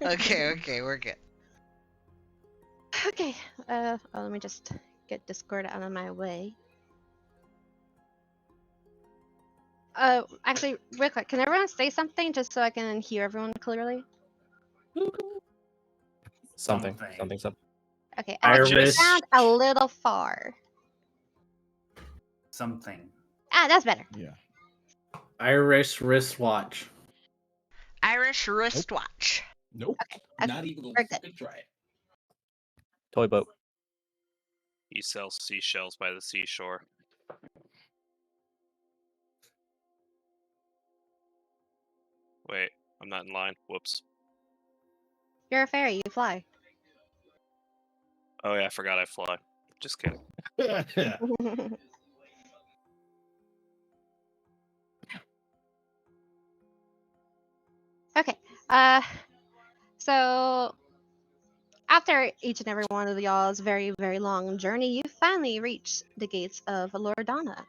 Okay, we're good. Okay, let me just get Discord out of my way. Actually, real quick, can everyone say something just so I can hear everyone clearly? Something. Okay, Iris. you sound a little far. Something. That's better. Yeah. Irish wristwatch. Irish wristwatch. Nope. Okay, Not even gonna we're good. fucking try it. Toy boat. He sells seashells by the seashore. Wait, I'm not in line. Whoops. You're a fairy, you fly. Oh yeah, I forgot I fly. Just kidding. Okay, so after each and every one of y'all's very, very long journey, you finally reach the gates of Loredana.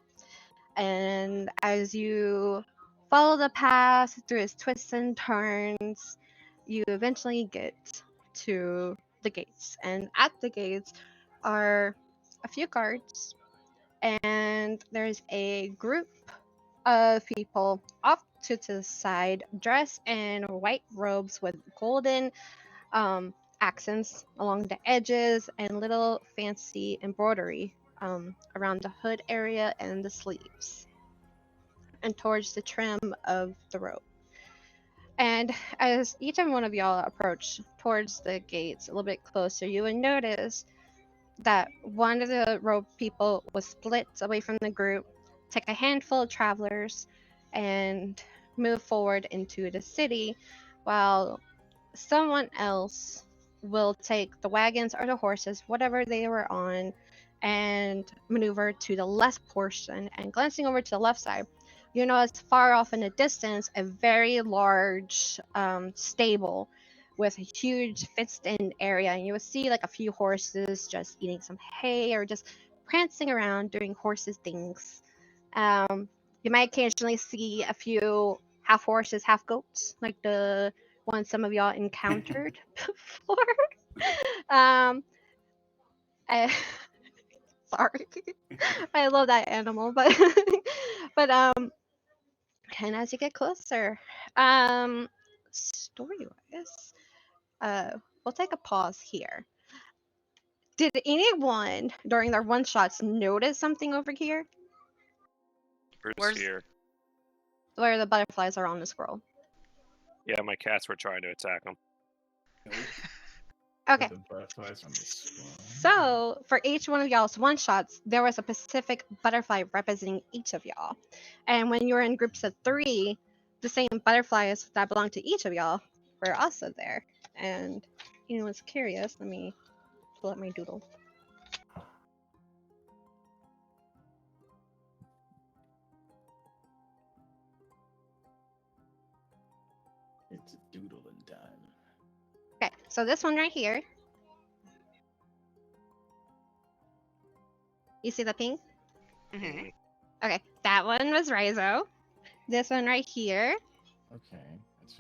And as you follow the path through its twists and turns, you eventually get to the gates. And at the gates are a few guards, and there's a group of people off to the side, dressed in white robes with golden accents along the edges and little fancy embroidery around the hood area and the sleeves and towards the trim of the robe. And as each and one of y'all approach towards the gates a little bit closer, you would notice that one of the robe people was split away from the group, take a handful of travelers, and move forward into the city, while someone else will take the wagons or the horses, whatever they were on, and maneuver to the left portion. And glancing over to the left side, you notice far off in the distance a very large stable with a huge fenced-in area, and you will see like a few horses just eating some hay or just prancing around doing horses things. You might occasionally see a few half horses, half goats, like the one some of y'all encountered before. I, sorry, I love that animal, but and as you get closer, story wise, we'll take a pause here. Did anyone during their one shots notice something over here? Where's here? Where the butterflies are on the scroll. Yeah, my cats were trying to attack him. Okay. So for each one of y'all's one shots, there was a specific butterfly representing each of y'all. And when you were in groups of 3, the same butterflies that belonged to each of y'all were also there. And anyone's curious, let me pull up my doodle. It's doodling time. Okay, so this one right here. You see the pink? Mm-hmm. Okay, that one was Rizo. This one right here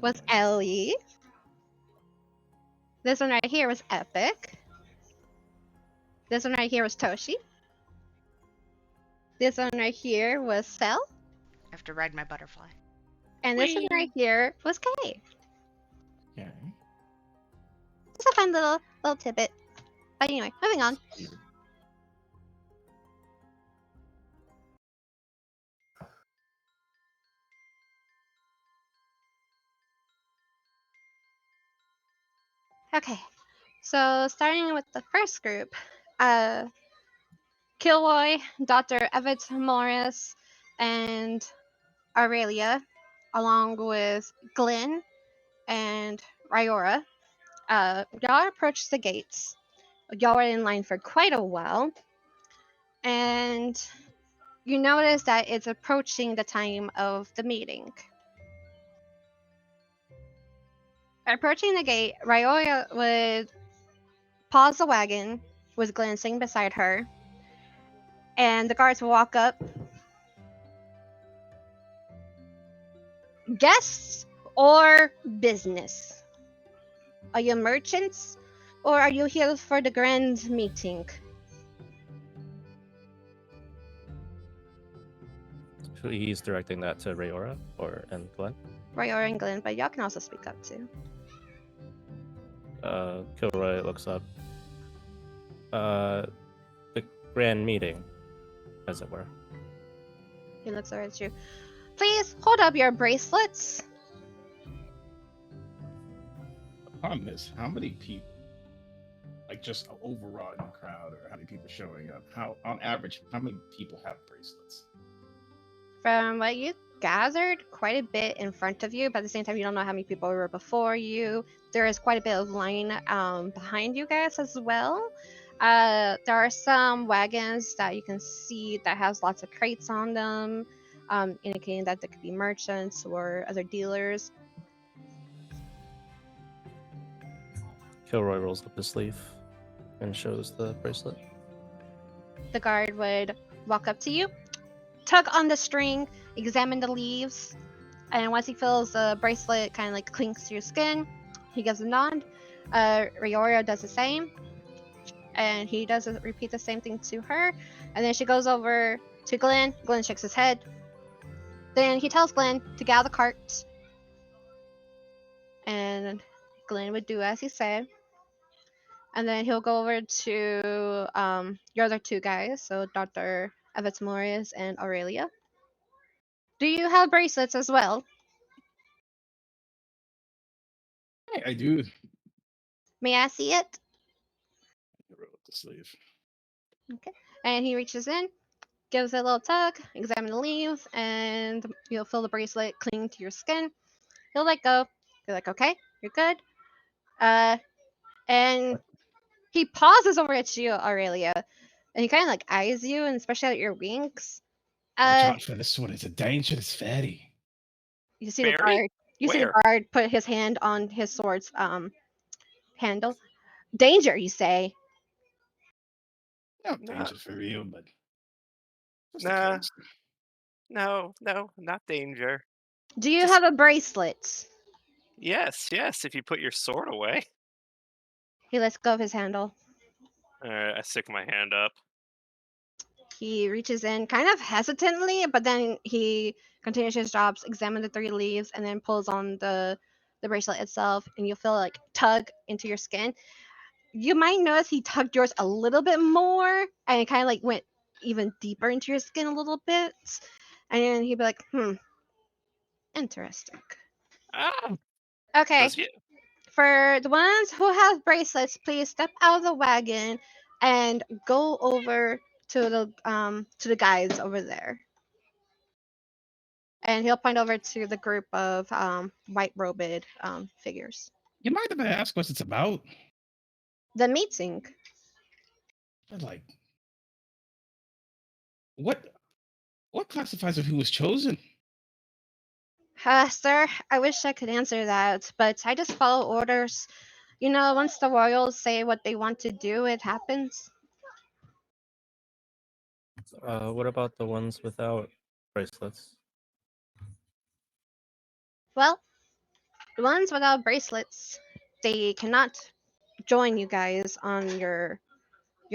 was Ellie. This one right here was Epic. This one right here was Toshi. This one right here was Cell. I have to ride my butterfly. And this one right here was Kay. Okay. It's a fun little tidbit. But anyway, moving on. Okay, so starting with the first group, Kilroy, Dr. Evans Morris, and Aurelia, along with Glenn and Ryora, y'all approached the gates. Y'all were in line for quite a while, and you notice that it's approaching the time of the meeting. Approaching the gate, Ryora would pause the wagon with Glenn sitting beside her, and the guards will walk up. Guests or business? Are you merchants? Or are you here for the grand meeting? So he's directing that to Rayora and Glenn. Roy or England, but y'all can also speak up too. Kilroy looks up. The grand meeting, as it were. He looks over at you. Please hold up your bracelets. Upon this, how many people, like just an overall in the crowd, or how many people showing up? How, on average, how many people have bracelets? From what you gathered, quite a bit in front of you, but at the same time, you don't know how many people were before you. There is quite a bit of line behind you guys as well. There are some wagons that you can see that has lots of crates on them, indicating that there could be merchants or other dealers. Kilroy rolls up his sleeve and shows the bracelet. The guard would walk up to you, tug on the string, examine the leaves, and once he feels the bracelet kind of like clinks to your skin, he gives a nod. Riorio does the same, and he does repeat the same thing to her. And then she goes over to Glenn. Glenn shakes his head. Then he tells Glenn to get out of the cart, and Glenn would do as he said. And then he'll go over to your other two guys, so Dr. Morris and Aurelia. Do you have bracelets as well? I do. May I see it? Roll up the sleeve. Okay. And he reaches in, gives it a little tug, examine the leaves, and you'll feel the bracelet cling to your skin. He'll let go. You're like, okay, you're good. And he pauses over at you, Aurelia, and he kind of like eyes you, and especially at your wings. Watch out for this one. It's a dangerous fatty. You see Mary? the guard. You see the Where? guard put his hand on his sword's handle. Danger, you say? Not No. danger for real, but just in Nah. case. No, not danger. Do you Just- have a bracelet? Yes, if you put your sword away. He lets go of his handle. Alright, I stick my hand up. He reaches in kind of hesitantly, but then he continues his jobs, examine the three leaves, and then pulls on the bracelet itself, and you'll feel like tug into your skin. You might notice he tugged yours a little bit more, and it kind of like went even deeper into your skin a little bit. And then he'd be like, interesting. Ah! Okay, Does you? for the ones who have bracelets, please step out of the wagon and go over to the guys over there. And he'll point over to the group of white robed figures. You mind if I ask what it's about? The meeting. But like, what classifies of who was chosen? Sir, I wish I could answer that, but I just follow orders. You know, once the royals say what they want to do, it happens. What about the ones without bracelets? Well, the ones without bracelets, they cannot join you guys on your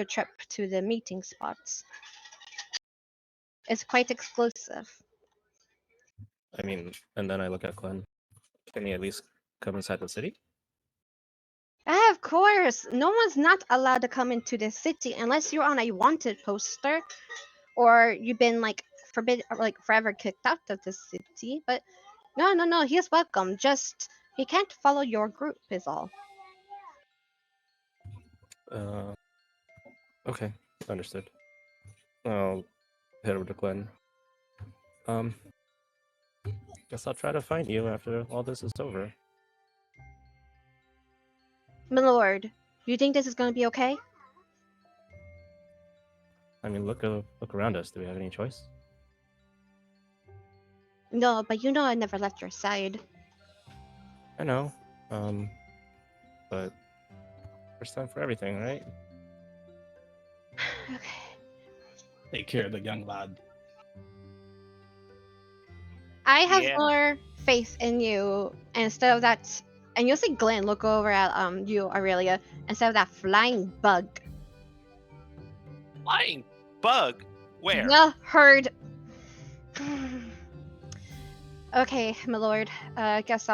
trip to the meeting spots. It's quite exclusive. I mean, and then I look at Glenn. Can he at least come inside the city? Of course, no one's not allowed to come into the city unless you're on a wanted poster or you've been like forbidden or like forever kicked out of the city. But no, he's welcome. Just he can't follow your group is all. Okay, understood. I'll head over to Glenn. Guess I'll try to find you after all this is over. My lord, do you think this is gonna be okay? I mean, look around us. Do we have any choice? No, but you know I never left your side. I know. But first time for everything, right? Okay. Take care of the young lad. I have Yeah. more faith in you, and instead of that And you'll see Glenn look over at you, Aurelia, instead of that flying bug. Flying bug. Where? The herd. Okay, my lord. I guess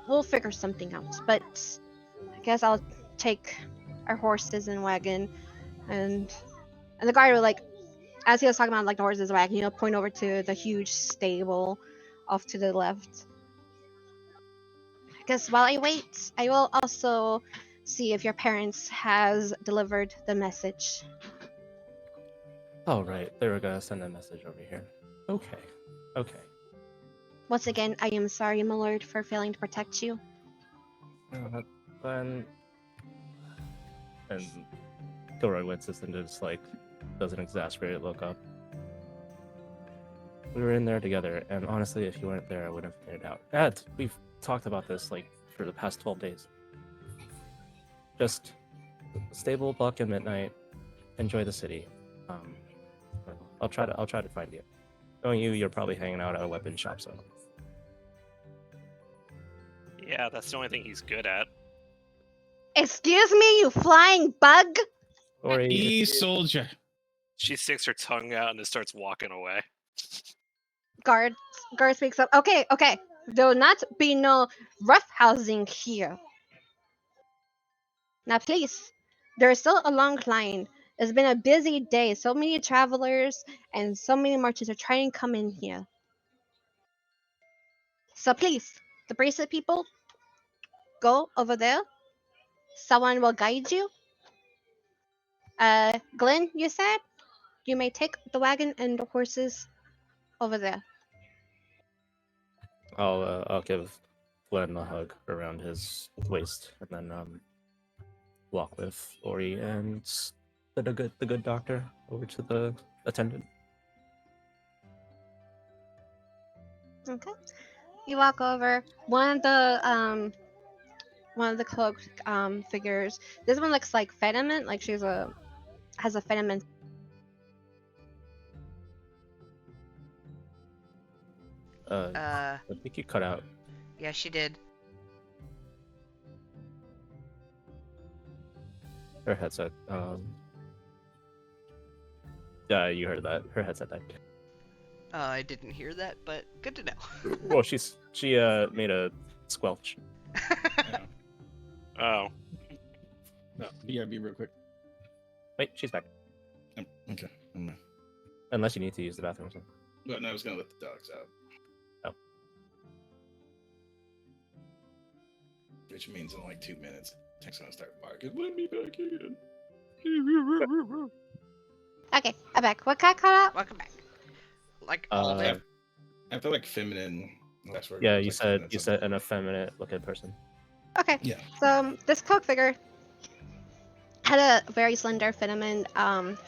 we'll figure something out. But I guess I'll take our horses and wagon, and the guy will, like, as he was talking about, like, the horses and wagon, he'll point over to the huge stable off to the left. I guess while I wait, I will also see if your parents has delivered the message. Oh, right. They were gonna send a message over here. Okay. Okay. Once again, I am sorry, my lord, for failing to protect you. Then... And Gilroy winces and just, like, does an exasperated look up. We were in there together, and honestly, if you weren't there, I wouldn't have figured it out. Dad, we've talked about this, like, for the past 12 days. Just stable, buck, and midnight. Enjoy the city. I'll try to find you. Knowing you, you're probably hanging out at a weapon shop, so. Yeah, that's the only thing he's good at. Excuse me, you flying bug! Or Soldier. She sticks her tongue out and just starts walking away. Guard speaks up. Okay. There will not be no roughhousing here. Now, please, there's still a long line. It's been a busy day. So many travelers and so many merchants are trying to come in here. So please, the bracelet people, go over there. Someone will guide you. Glenn, you said you may take the wagon and the horses over there. I'll give Glenn a hug around his waist, and then walk with Ori and the good doctor over to the attendant. Okay. You walk over. One of the cloaked figures. This one looks like Fediment, like has a Fediment. I think you cut out. Yeah, she did. Her headset. Yeah, you heard that. Her headset died. I didn't hear that, but good to know. Well, she made a squelch. Oh. No, BRB real quick. Wait, she's back. Okay. Unless you need to use the bathroom or something. But no, I was gonna let the dogs out. Oh. Which means in like 2 minutes, Tech's gonna start barking. Let me back in. Okay, I'm back. What cat caught up? Welcome back. Like all of it. I feel like feminine. That's where Yeah, it's you like said feminine an effeminate looking person. Okay. Yeah. So this cloak figure had a very slender Fediment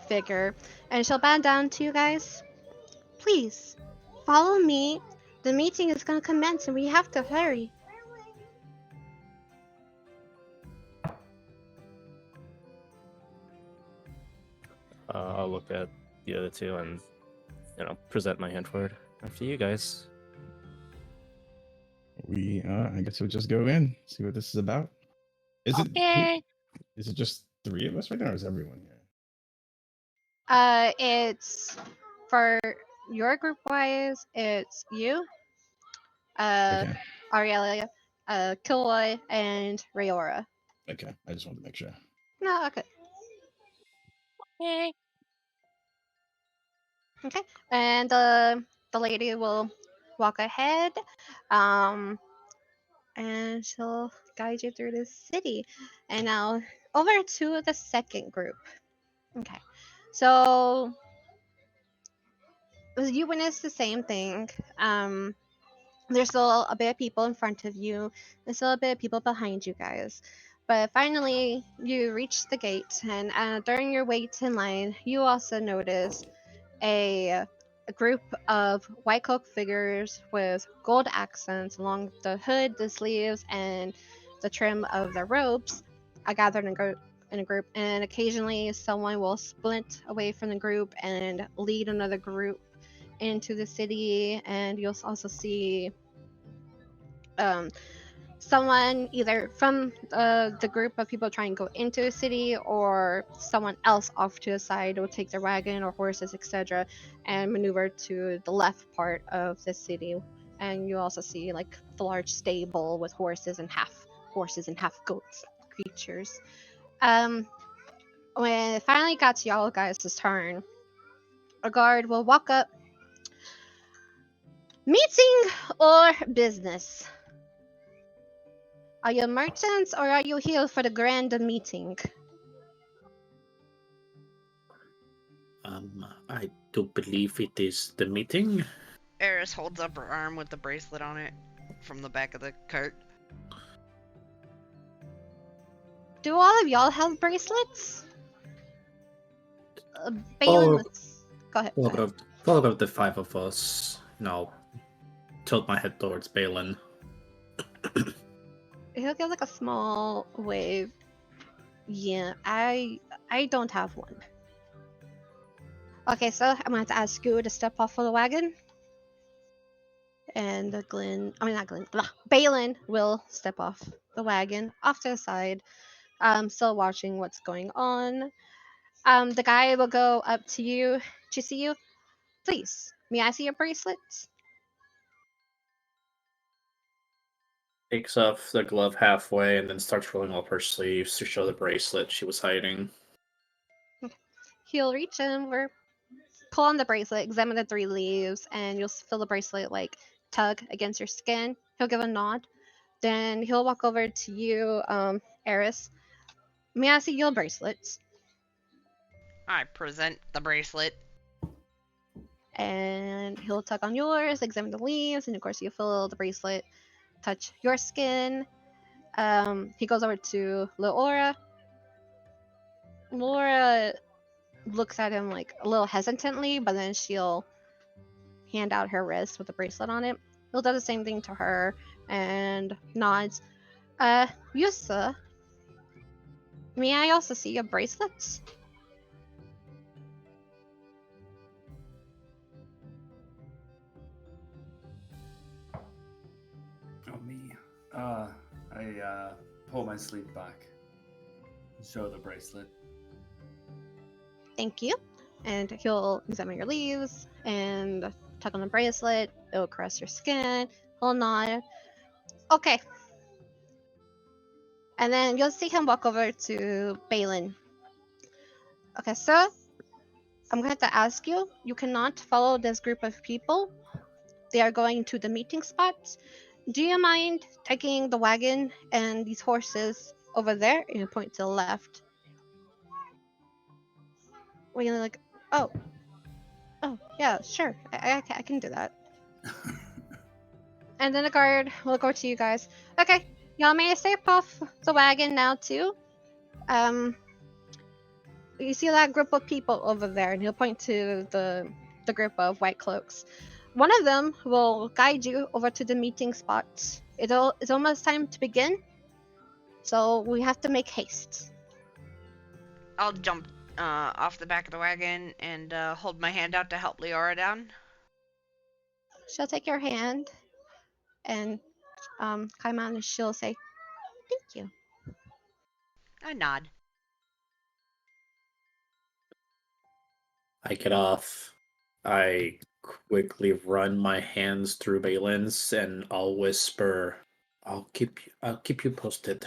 figure, and she'll bow down to you guys. Please, follow me. The meeting is gonna commence, and we have to hurry. I'll look at the other two and, present my hand forward. After you guys. I guess we'll just go in, see what this is about. Is it just 3 of us right now, or is everyone here? It's for your group wise, it's you, Okay. Aurelia, Kilroy, and Rayora. Okay, I just wanted to make sure. No, okay. Okay, and the lady will walk ahead, and she'll guide you through the city. And now over to the second group. Okay, so you witness the same thing. There's still a bit of people in front of you. There's still a bit of people behind you guys. But finally, you reach the gate, and during your wait in line, you also notice a group of white cloak figures with gold accents along the hood, the sleeves, and the trim of their robes are gathered in a group. And occasionally, someone will split away from the group and lead another group into the city, and you'll also see um, someone either from the group of people trying to go into the city, or someone else off to the side will take their wagon or horses, etc., and maneuver to the left part of the city. And you also see like the large stable with horses and half goats creatures. When it finally got to y'all guys' turn, a guard will walk up. Meeting or business? Are you merchants or are you here for the grand meeting? I do believe it is the meeting. Eris holds up her arm with the bracelet on it from the back of the cart. Do all of y'all have bracelets? Balin, Oh, go ahead. Follow of the five of us. Now, tilt my head towards Balin. He'll give like a small wave. Yeah, I don't have one. Okay, so I'm going to ask you to step off of the wagon. And Balin will step off the wagon, off to the side, still watching what's going on. The guy will go up to you to see you. Please, may I see your bracelets? Takes off the glove halfway and then starts rolling up her sleeves to show the bracelet she was hiding. He'll reach over, pull on the bracelet, examine the 3 leaves, and you'll feel the bracelet like tug against your skin. He'll give a nod. Then he'll walk over to you, Eris. May I see your bracelets? I present the bracelet. And he'll tug on yours, examine the leaves, and of course you feel the bracelet touch your skin. He goes over to Laura. Laura looks at him like a little hesitantly, but then she'll hand out her wrist with the bracelet on it. He'll do the same thing to her and nods. Yusa, may I also see your bracelets? Oh, me. I pull my sleeve back and show the bracelet. Thank you. And he'll examine your leaves and tug on the bracelet. It'll caress your skin. He'll nod. Okay. And then you'll see him walk over to Balin. Okay, sir. I'm going to ask you. You cannot follow this group of people. They are going to the meeting spot. Do you mind taking the wagon and these horses over there? And you point to the left. We're gonna like, oh, yeah, sure, I can do that. And then the guard will go to you guys. Okay, y'all may step off the wagon now too. You see that group of people over there, and he'll point to the group of white cloaks. One of them will guide you over to the meeting spot. It's almost time to begin, so we have to make haste. I'll jump off the back of the wagon and hold my hand out to help Leora down. She'll take your hand and climb on, and she'll say, "Thank you." I nod. I get off. I quickly run my hands through Balin's and I'll whisper, I'll keep you posted.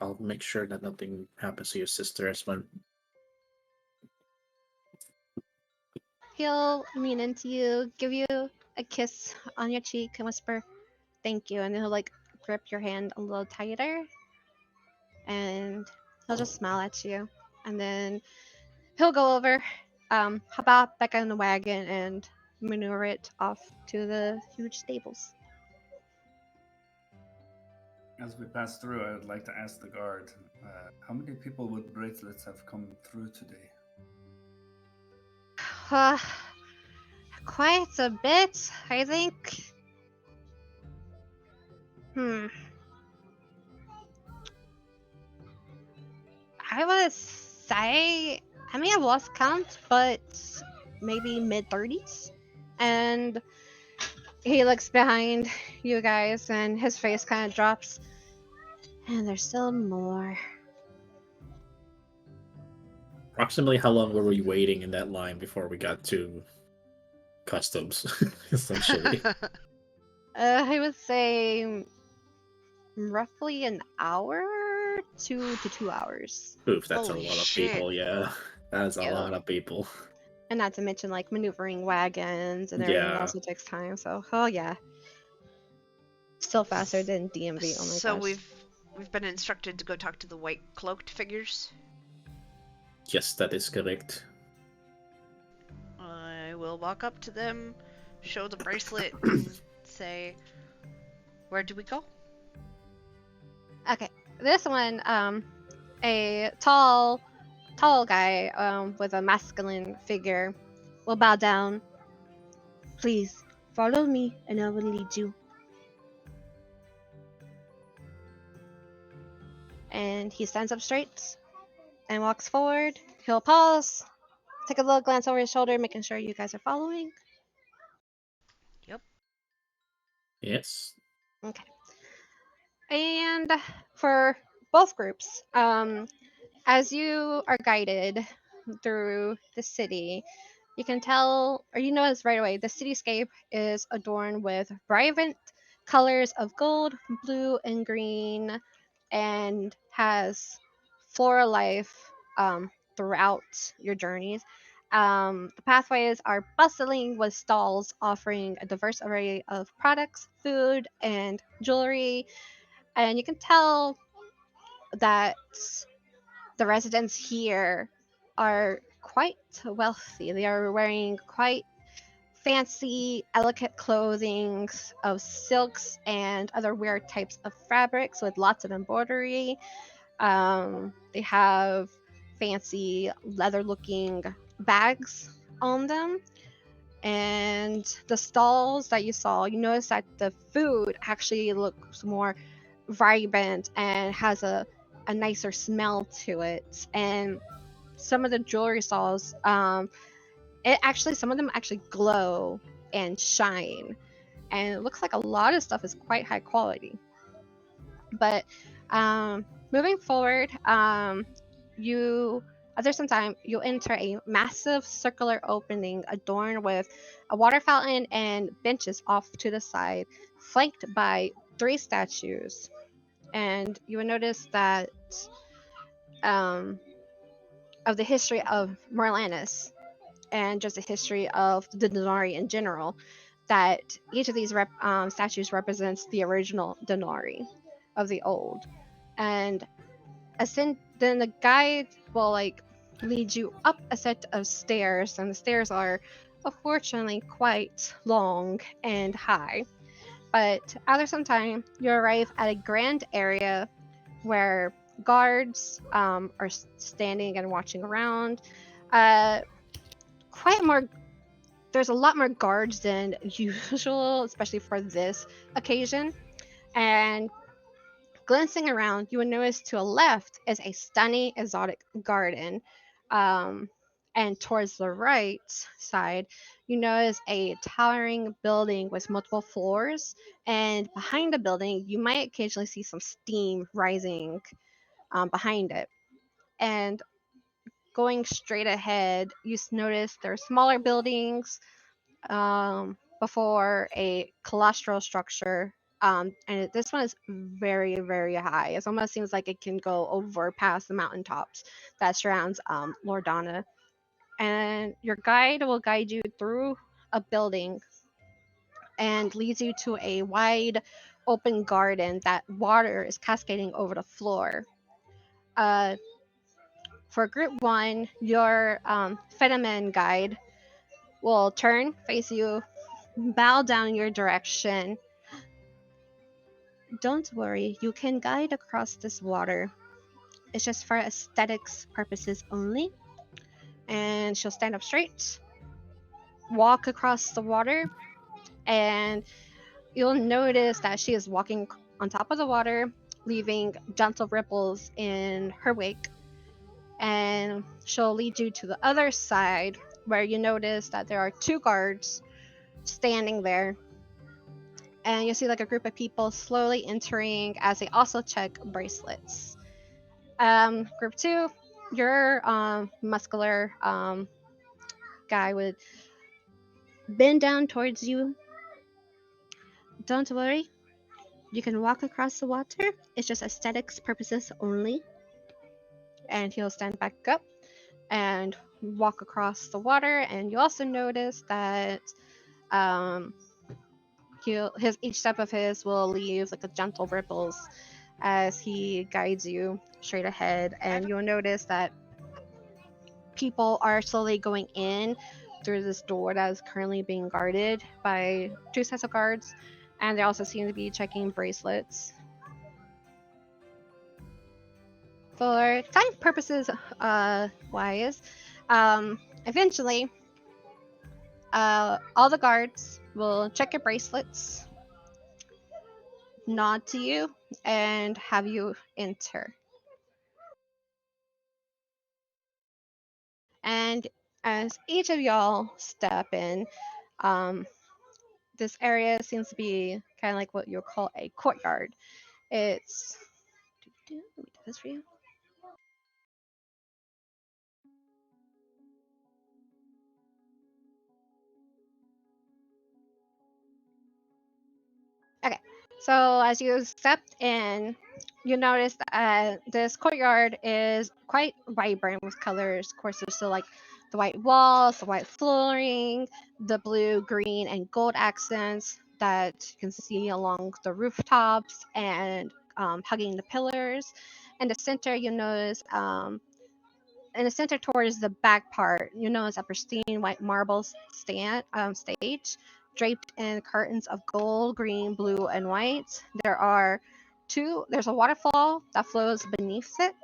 I'll make sure that nothing happens to your sister as well. He'll lean into you, give you a kiss on your cheek, and whisper, "Thank you," and he'll like grip your hand a little tighter, and he'll just smile at you, and then he'll go over, hop out back on the wagon, and maneuver it off to the huge stables. As we pass through, I would like to ask the guard, how many people with bracelets have come through today? Quite a bit, I think. I would say, I may have lost count, but maybe mid 30s. And he looks behind you guys, and his face kind of drops. And there's still more. Approximately how long were we waiting in that line before we got to customs, essentially? I would say roughly an hour, 2 to 2 hours. Oof, that's a Holy lot of shit. people, yeah. That's a Yeah. lot of people. And not to mention like maneuvering wagons and everything Yeah. else, it takes time. So, oh yeah, still faster than DMV. Oh my So gosh. we've been instructed to go talk to the white cloaked figures. Yes, that is correct. I will walk up to them, show the bracelet, and say, "Where do we go?" Okay, this one, a tall guy, with a masculine figure, will bow down. Please follow me, and I will lead you. And he stands up straight and walks forward. He'll pause, take a little glance over his shoulder, making sure you guys are following. Yep. Yes. Okay. And for both groups, as you are guided through the city, you can tell, or you notice right away, the cityscape is adorned with vibrant colors of gold, blue, and green, and has floral life throughout your journeys. The pathways are bustling with stalls offering a diverse array of products, food, and jewelry, and you can tell that the residents here are quite wealthy. They are wearing quite fancy, elegant clothing of silks and other weird types of fabrics with lots of embroidery. They have fancy leather looking bags on them. And the stalls that you saw, you notice that the food actually looks more vibrant and has a nicer smell to it. And some of the jewelry stalls, some of them actually glow and shine, and it looks like a lot of stuff is quite high quality. But moving forward, you after some time you enter a massive circular opening adorned with a water fountain and benches off to the side, flanked by 3 statues. And you will notice that um, of the history of Merlanus and just the history of the Denari in general, that each of these statues represents the original Denari of the old. And then the guide will like lead you up a set of stairs, and the stairs are unfortunately quite long and high. But after some time, you arrive at a grand area where guards are standing and watching around. Uh, quite more. There's a lot more guards than usual, especially for this occasion. And glancing around, you will notice to the left is a stunning exotic garden. Um, and towards the right side, you notice a towering building with multiple floors. And behind the building, you might occasionally see some steam rising behind it. And going straight ahead, you notice there are smaller buildings before a colostral structure. This one is very, very high. It almost seems like it can go over past the mountaintops that surrounds Loredana. And your guide will guide you through a building and leads you to a wide open garden that water is cascading over the floor. Uh, for group one, your Fenneman guide will turn, face you, bow down in your direction. Don't worry, you can guide across this water. It's just for aesthetics purposes only. And she'll stand up straight, walk across the water, and you'll notice that she is walking on top of the water, leaving gentle ripples in her wake. And she'll lead you to the other side where you notice that there are 2 guards standing there. And you see like a group of people slowly entering as they also check bracelets. Group 2, your muscular guy would bend down towards you. Don't worry, you can walk across the water. It's just aesthetics purposes only. And he'll stand back up and walk across the water. And you also notice that each step of his will leave like a gentle ripples as he guides you straight ahead. And you'll notice that people are slowly going in through this door that is currently being guarded by 2 sets of guards, and they also seem to be checking bracelets. For time purposes wise, eventually all the guards will check your bracelets, nod to you, and have you enter. And as each of y'all step in, this area seems to be kind of like what you'll call a courtyard. It's let me do this for you. Okay, so as you stepped in, you notice that this courtyard is quite vibrant with colors. Of course, there's still like the white walls, the white flooring, the blue, green, and gold accents that you can see along the rooftops and hugging the pillars. In the center, you notice in the center towards the back part, you notice a pristine white marble stage draped in curtains of gold, green, blue, and white. There's a waterfall that flows beneath it,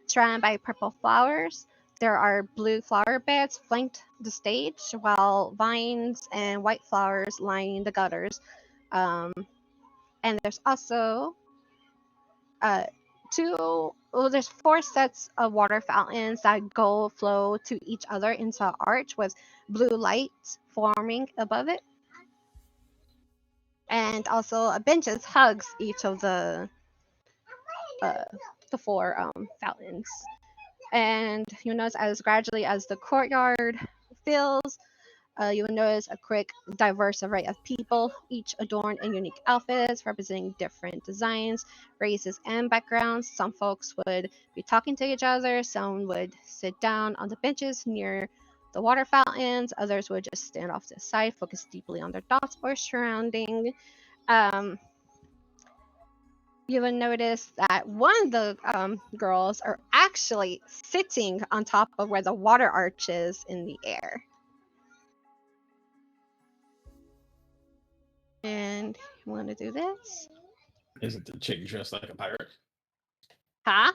surrounded by purple flowers. There are blue flower beds flanked the stage, while vines and white flowers line the gutters. And there's also there's 4 sets of water fountains that flow to each other into an arch with blue lights forming above it. And also a benches hugs each of the 4 fountains. And you'll notice as gradually as the courtyard fills, you will notice a quick, diverse array of people, each adorned in unique outfits representing different designs, races, and backgrounds. Some folks would be talking to each other, some would sit down on the benches near the water fountains, others would just stand off to the side, focus deeply on their thoughts or surrounding. You will notice that one of the girls are actually sitting on top of where the water arch is in the air. And you want to do this? Is it the chick dressed like a pirate? Huh?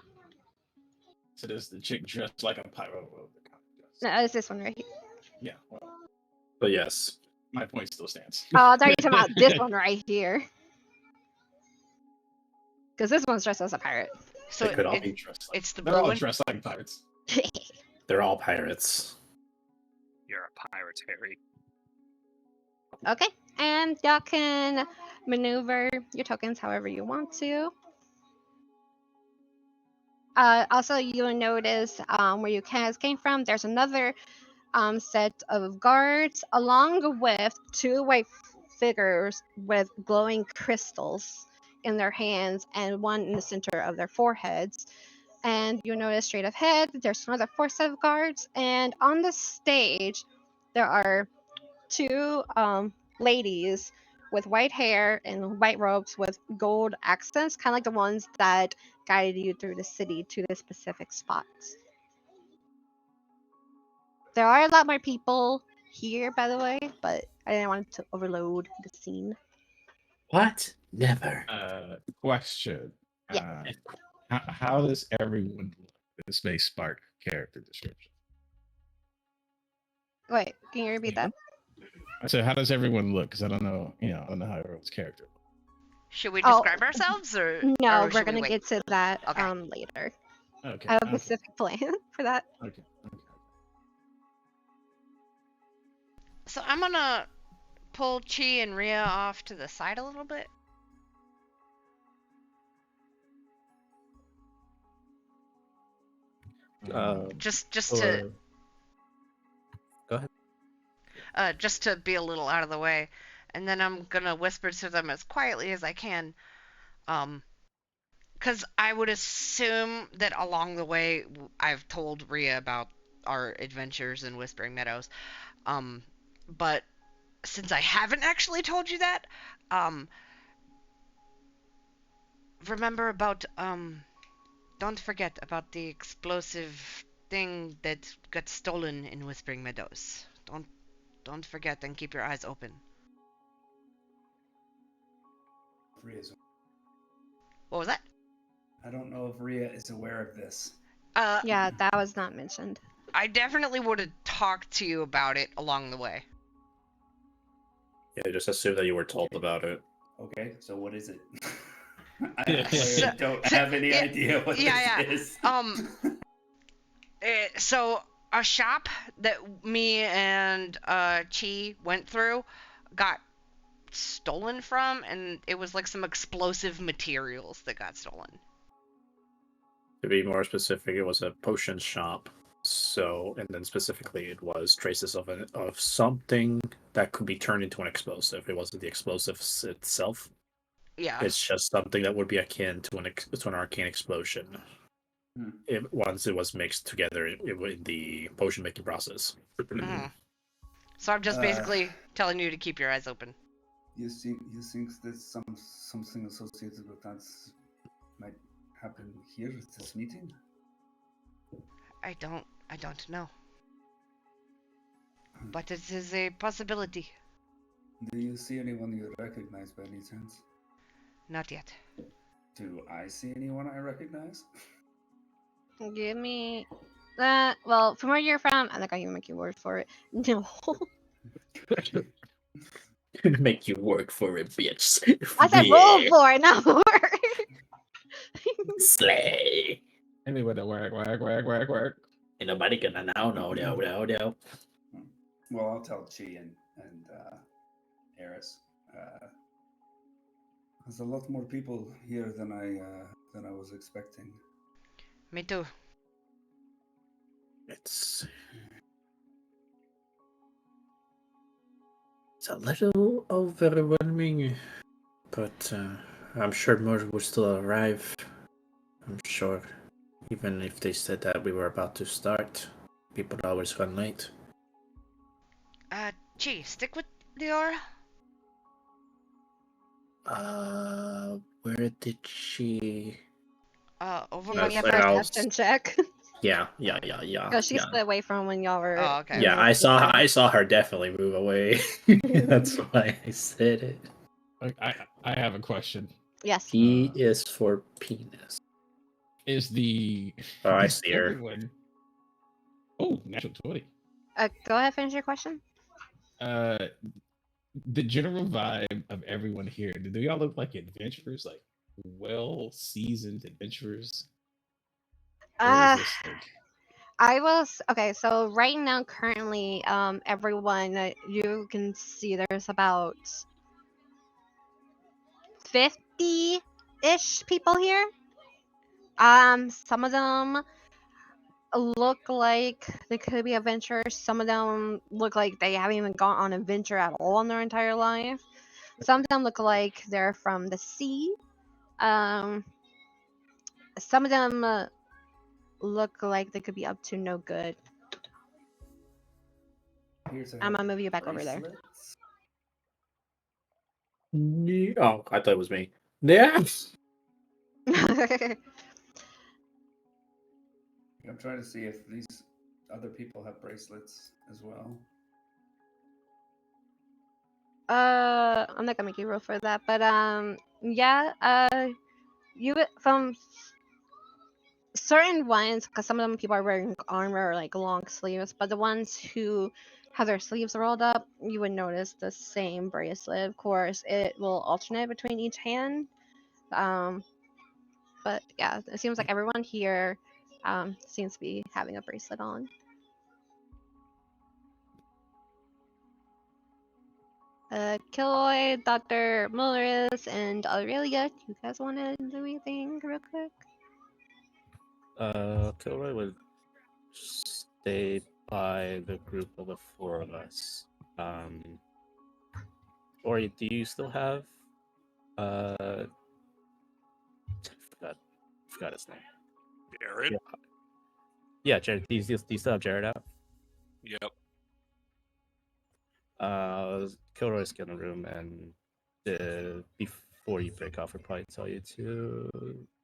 So there's the chick dressed like a pirate. No, it's this one right here. Yeah, well, But yes. my point still stands. Oh, I thought you were talking about this one right here. Because this one's dressed as a pirate. So They could all be dressed like, it's the they're blue all one? dressed like pirates. They're all pirates. You're a pirate, Harry. Okay, and y'all can maneuver your tokens however you want to. Also, you'll notice where you guys came from, there's another set of guards along with 2 white figures with glowing crystals in their hands and one in the center of their foreheads. And you'll notice straight ahead there's another 4 set of guards, and on the stage there are 2 ladies with white hair and white robes with gold accents, kind of like the ones that guided you through the city to the specific spots. There are a lot more people here, by the way, but I didn't want to overload the scene. What? Never. Question. Yeah. How does everyone look? This may spark character description. Wait, can you repeat that? I said, how does everyone look? Because I don't know, I don't know how everyone's character looks. Should we Oh, describe ourselves or No, or we're should we gonna wait? get to that Okay. later. Okay. I have a okay, specific plan for that. okay. So I'm gonna pull Chi and Rhea off to the side a little bit. Just to Go ahead. just to be a little out of the way, and then I'm gonna whisper to them as quietly as I can, because I would assume that along the way I've told Rhea about our adventures in Whispering Meadows, but since I haven't actually told you that, remember about don't forget about the explosive thing that got stolen in Whispering Meadows. Don't forget and keep your eyes open. Rhea's- What was that? I don't know if Rhea is aware of this. Yeah, that was not mentioned. I definitely would have talked to you about it along the way. Yeah, just assume that you were told about it. Okay, so what is it? So- I don't so- have any yeah, idea what yeah, this yeah. is. So a shop that me and Chi went through got stolen from, and it was like some explosive materials that got stolen. To be more specific, it was a potion shop. So, and then specifically, it was traces of something that could be turned into an explosive. It wasn't the explosives itself. Yeah. It's just something that would be akin to an arcane explosion. Once it was mixed together in the potion making process. So I'm just basically telling you to keep your eyes open. You think that something associated with that might happen here at this meeting? I don't know. But it is a possibility. Do you see anyone you recognize by any chance? Not yet. Do I see anyone I recognize? Give me that. Well, from where you're from, I'm not gonna make you word for it. No. Make you work for it, bitch. I said roll for it, not work. Slay. Anyway, the work. Ain't nobody gonna know. Well, I'll tell Chi and Eris. There's a lot more people here than I was expecting. Me too. It's a little overwhelming, but I'm sure more will still arrive. I'm sure, even if they said that we were about to start, people always run late. Chi, stick with Liora. Where did she? Over Give by me a the perception check. Yeah. Because she split away from when y'all were. Oh, okay. Yeah, I saw her definitely move away. That's why I said it. I have a question. Yes. P is for penis. Is the Oh, I is see her. everyone... Oh, natural 20. Go ahead, finish your question. The general vibe of everyone here, do y'all look like adventurers, like well-seasoned adventurers? Or is this like... I was okay. So right now, currently, everyone you can see there's about 50-ish people here. Some of them look like they could be adventurers. Some of them look like they haven't even gone on an adventure at all in their entire life. Some of them look like they're from the sea. Some of them look like they could be up to no good. I'm gonna move you back over there. Oh, I thought it was me. Yeah. I'm trying to see if these other people have bracelets as well. I'm not gonna make you roll for that, but yeah, you from certain ones, because some of them people are wearing armor or like long sleeves, but the ones who have their sleeves rolled up, you would notice the same bracelet. Of course, it will alternate between each hand. But yeah, it seems like everyone here seems to be having a bracelet on. Kilroy, Dr. Morris, and Aurelia, do you guys want to do anything real quick? Kilroy would stay by the group of the four of us. Or do you still have forgot his name. Jared? Yeah, Jared. Do you still have Jared out? Yep. Kilroy's get in the room, and before you break off, we'd probably tell you to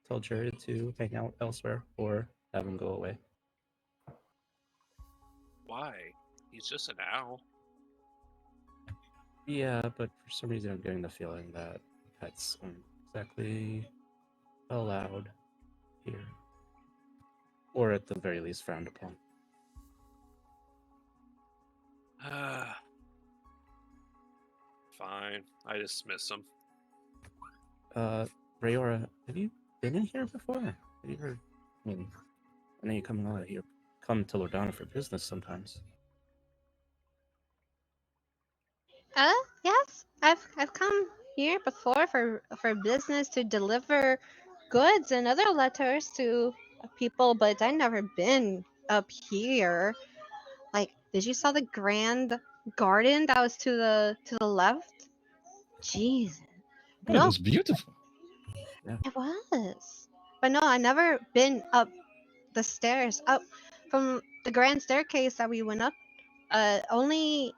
tell Jared to hang out elsewhere or have him go away. Why? He's just an owl. Yeah, but for some reason I'm getting the feeling that pets aren't exactly allowed here. Or at the very least frowned upon. Fine. I dismiss him. Rayora, have you been in here before? Have you heard? I mean, I know you come to Loredana for business sometimes. Yes. I've come here before for business to deliver goods and other letters to people, but I've never been up here. Like, did you saw the grand garden that was to the left? Jeez. Oh, No, it was beautiful. it was. But no, I never been up the stairs, up from the grand staircase that we went up. Only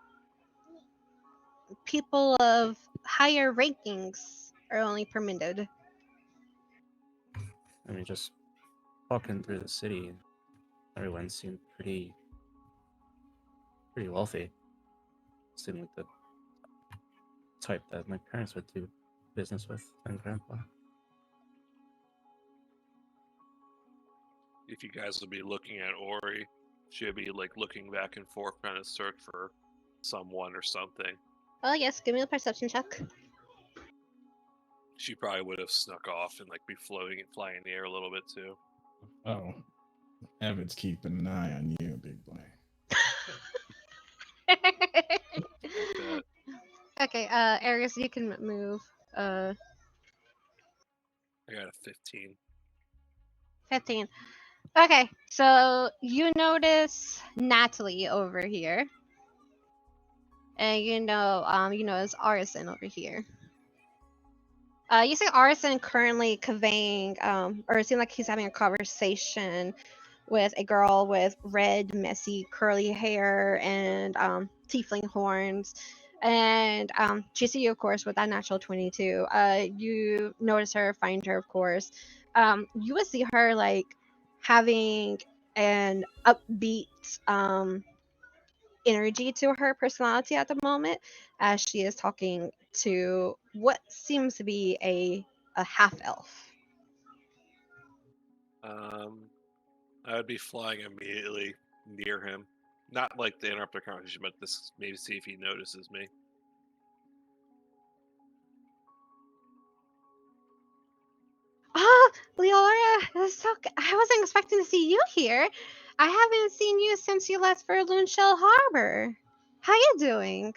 people of higher rankings are only permitted. I mean, just walking through the city, everyone seemed pretty wealthy. Seemed like the type that my parents would do business with and grandpa. If you guys would be looking at Ori, she'd be like looking back and forth trying to search for someone or something. Oh yes, give me a perception check. She probably would have snuck off and like be floating and flying in the air a little bit too. Oh, Evan's keeping an eye on you, big boy. Okay, Aries, you can move. I got a 15. 15. Okay, so you notice Natalie over here, and you know it's Arison over here. You see Arison currently conveying, or it seems like he's having a conversation with a girl with red, messy, curly hair and tiefling horns. And she see you, of course, with that natural 22. You notice her, find her, of course. You would see her like having an upbeat energy to her personality at the moment, as she is talking to what seems to be a half elf. I would be flying immediately near him. Not like to interrupt the conversation, but this maybe see if he notices me. Oh, Leora, I wasn't expecting to see you here. I haven't seen you since you left for Loonshell Harbor. How you doing?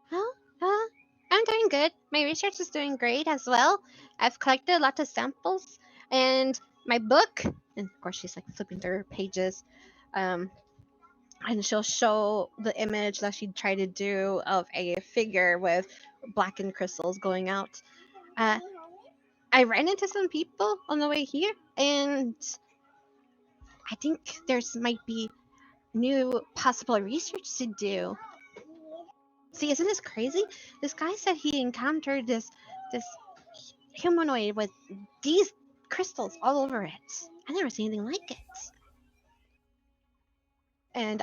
Huh? I'm doing good. My research is doing great as well. I've collected a lot of samples, and my book. And of course, she's like flipping through her pages. And she'll show the image that she tried to do of a figure with blackened crystals going out. I ran into some people on the way here, and I think there's might be new possible research to do. See, isn't this crazy? This guy said he encountered this humanoid with these crystals all over it. I never seen anything like it. And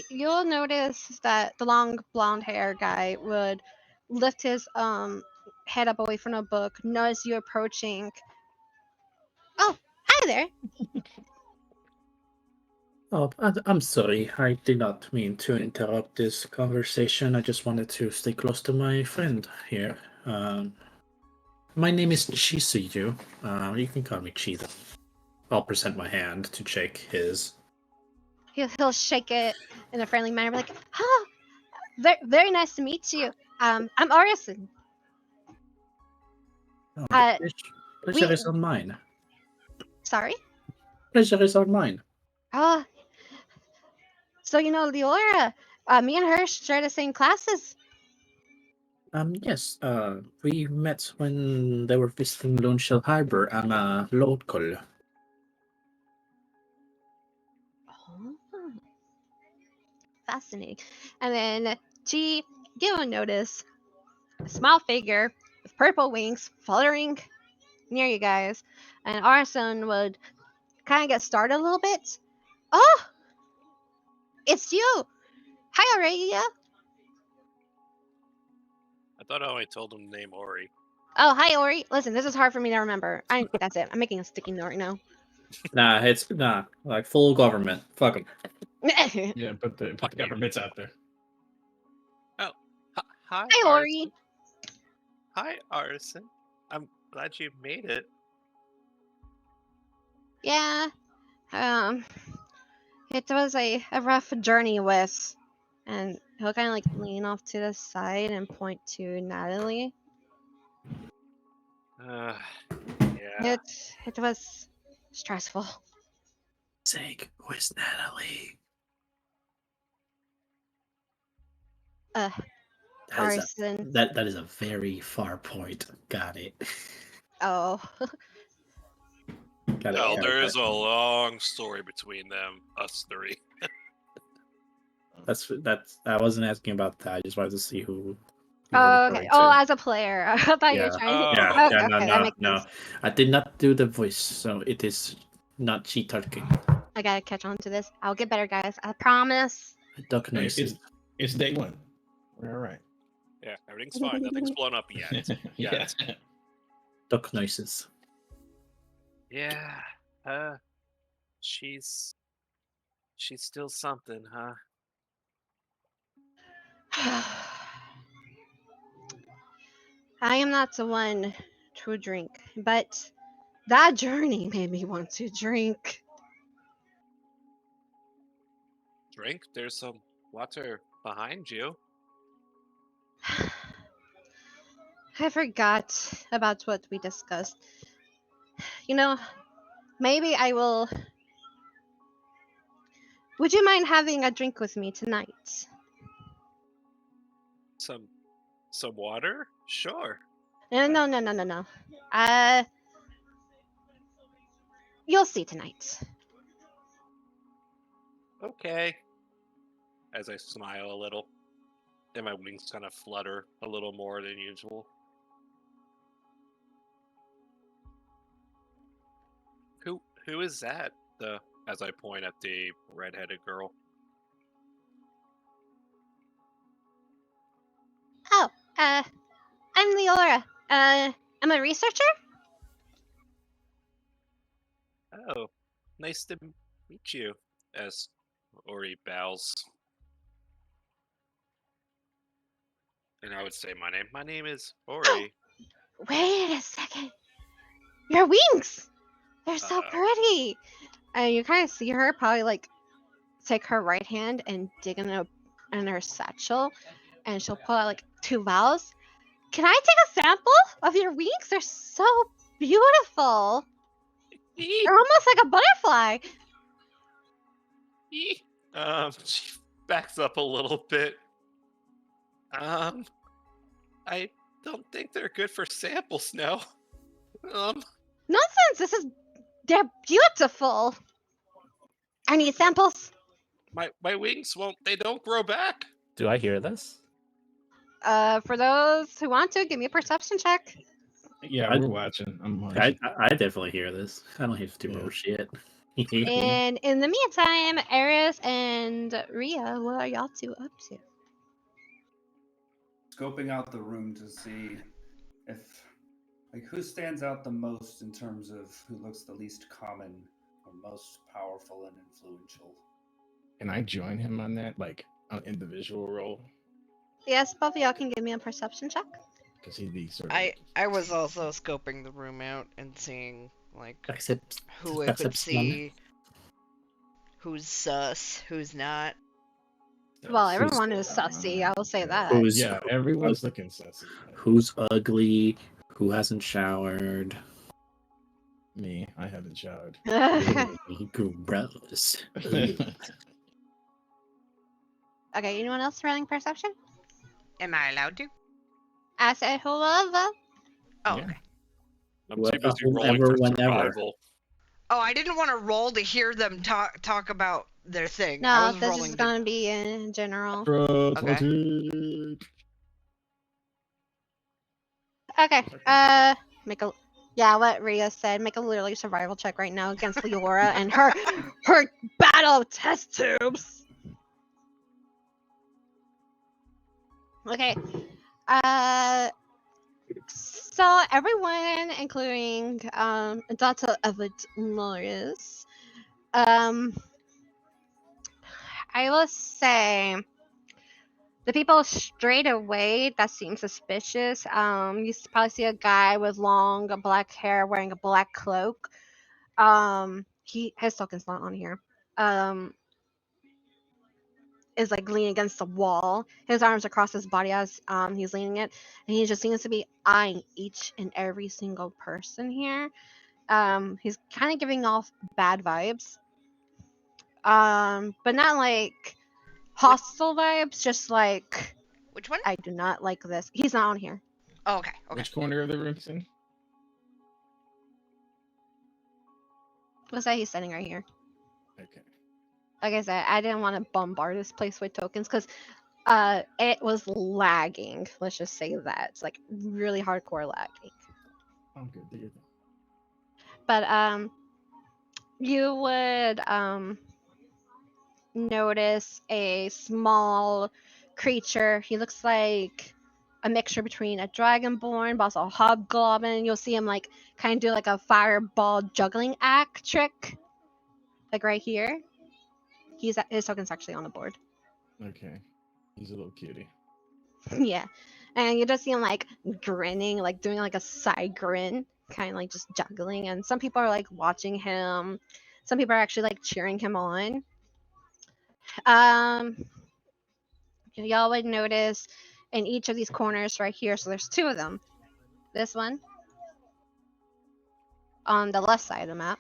you'll notice that the long blonde hair guy would lift his head up away from the book, notice you approaching. Oh, hi there. Oh, I'm sorry. I did not mean to interrupt this conversation. I just wanted to stay close to my friend here. My name is Chisuyu. You can call me Chi, though. I'll present my hand to shake his. He'll shake it in a friendly manner, like, "Oh, very nice to meet you. I'm Orison. Oh, Uh, pleasure we is on mine. sorry. Pleasure is on mine. Oh, so you know Leora. Me and her share the same classes. Yes, we met when they were visiting Lone Shell Harbor. I'm a local. Oh, fascinating. And then she, you will notice a small figure with purple wings fluttering near you guys, and Orison would kind of get started a little bit. Oh, it's you. Hi, Aurelia. I thought I only told him to name Ori. Oh, hi, Ori. Listen, this is hard for me to remember. That's it. I'm making a sticky note right now. Nah, like full government. Fuck 'em. Yeah, but the government's out there. Oh, hi, Hi, Ori. Arson. Hi, Arson. I'm glad you made it. Yeah. It was a rough journey with, and he'll kind of like lean off to the side and point to Natalie. Yeah. It was stressful. Sake, who is Natalie? That is Arson. that is a very far point. Got it. Oh. Got Well, it. there is a long story between them, us three. That's. I wasn't asking about that. I just wanted to see who. You were Oh, okay. referring Oh, to. as a player, I thought you were Yeah. trying to. Oh. Okay, Yeah. okay, that makes sense. I did not do the voice, so it is not she talking. I gotta catch on to this. I'll get better, guys. I promise. Duck Hey, noises. it's day one. We're all right. Yeah, everything's fine. Nothing's blown up yet. Yeah. Duck noises. Yeah. She's still something, huh? I am not the one to drink, but that journey made me want to drink. Drink? There's some water behind you. I forgot about what we discussed. You know, maybe I will. Would you mind having a drink with me tonight? Some water? Sure. No. You'll see tonight. Okay. As I smile a little, and my wings kind of flutter a little more than usual. Who is that? As I point at the redheaded girl. Oh, I'm Leora. I'm a researcher. Oh, nice to meet you. As Ori bows. And I would say my name. My name is Ori. Wait a second. Your wings! They're so pretty! And you kind of see her probably like take her right hand and dig in her satchel, and she'll pull out like 2 vials. Can I take a sample of your wings? They're so beautiful. They're almost like a butterfly. She backs up a little bit. I don't think they're good for samples now. Nonsense! They're beautiful. I need samples. My wings they don't grow back. Do I hear this? For those who want to, give me a perception check. Yeah, we're watching. I'm watching. I definitely hear this. I don't have to do more shit. And in the meantime, Eris and Ria, what are y'all two up to? Scoping out the room to see if, like, who stands out the most in terms of who looks the least common or most powerful and influential. Can I join him on that, like, an individual role? Yes, both of y'all can give me a perception check. Because he'd be sort of. I was also scoping the room out and seeing like Except who I could see, who's sus, who's not. Well, Who's everyone is sussy, I will say that. who's Yeah, everyone's looking sussy. who's ugly? Who hasn't showered? Me, I haven't showered. Gross. Okay, anyone else running perception? Am I allowed to? I said whoever. Oh, Yeah. okay. I'm too busy rolling Whoever, for whenever. survival. Oh, I didn't want to roll to hear them talk about their thing. I No, was this rolling is to... gonna be in general. Okay. Okay, make a... Yeah, what Rhea said, make a literally survival check right now against Leora and her battle test tubes. Okay, so everyone, including Dr. Everett Morris, I will say the people straight away that seem suspicious. You probably see a guy with long black hair wearing a black cloak. His token's not on here. Is like leaning against the wall. His arms across his body as he's leaning it, and he just seems to be eyeing each and every single person here. He's kind of giving off bad vibes. But not like hostile vibes, just like Which one? I do not like this. He's not on here. Oh, okay. Okay. Which corner of the room is in? What's that? He's standing right here. Okay. Like I said, I didn't want to bombard this place with tokens because it was lagging. Let's just say that. It's like really hardcore lagging. I'm good. Do your thing. But you would notice a small creature. He looks like a mixture between a dragonborn but also a hobgoblin. You'll see him like kind of do like a fireball juggling act trick, like right here. His token's actually on the board. Okay. He's a little cutie. Yeah, and you just see him like grinning, like doing like a side grin, kind of like just juggling. And some people are like watching him. Some people are actually like cheering him on. Um, y'all would notice in each of these corners right here. So there's two of them. This one on the left side of the map,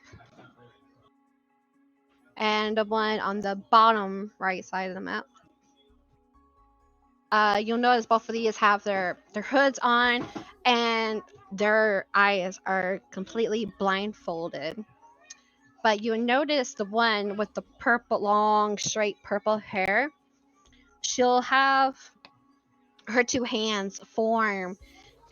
and the one on the bottom right side of the map. You'll notice both of these have their hoods on, and their eyes are completely blindfolded. But you notice the one with the purple, long, straight purple hair. She'll have her two hands form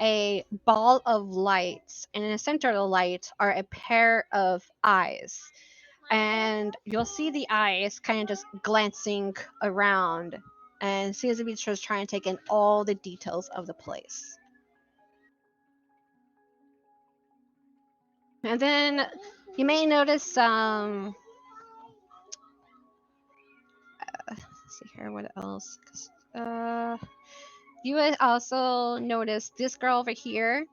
a ball of light, and in the center of the light are a pair of eyes. And you'll see the eyes kind of just glancing around and seems to be just trying to take in all the details of the place. And then you may notice let's see here, what else? You would also notice this girl over here.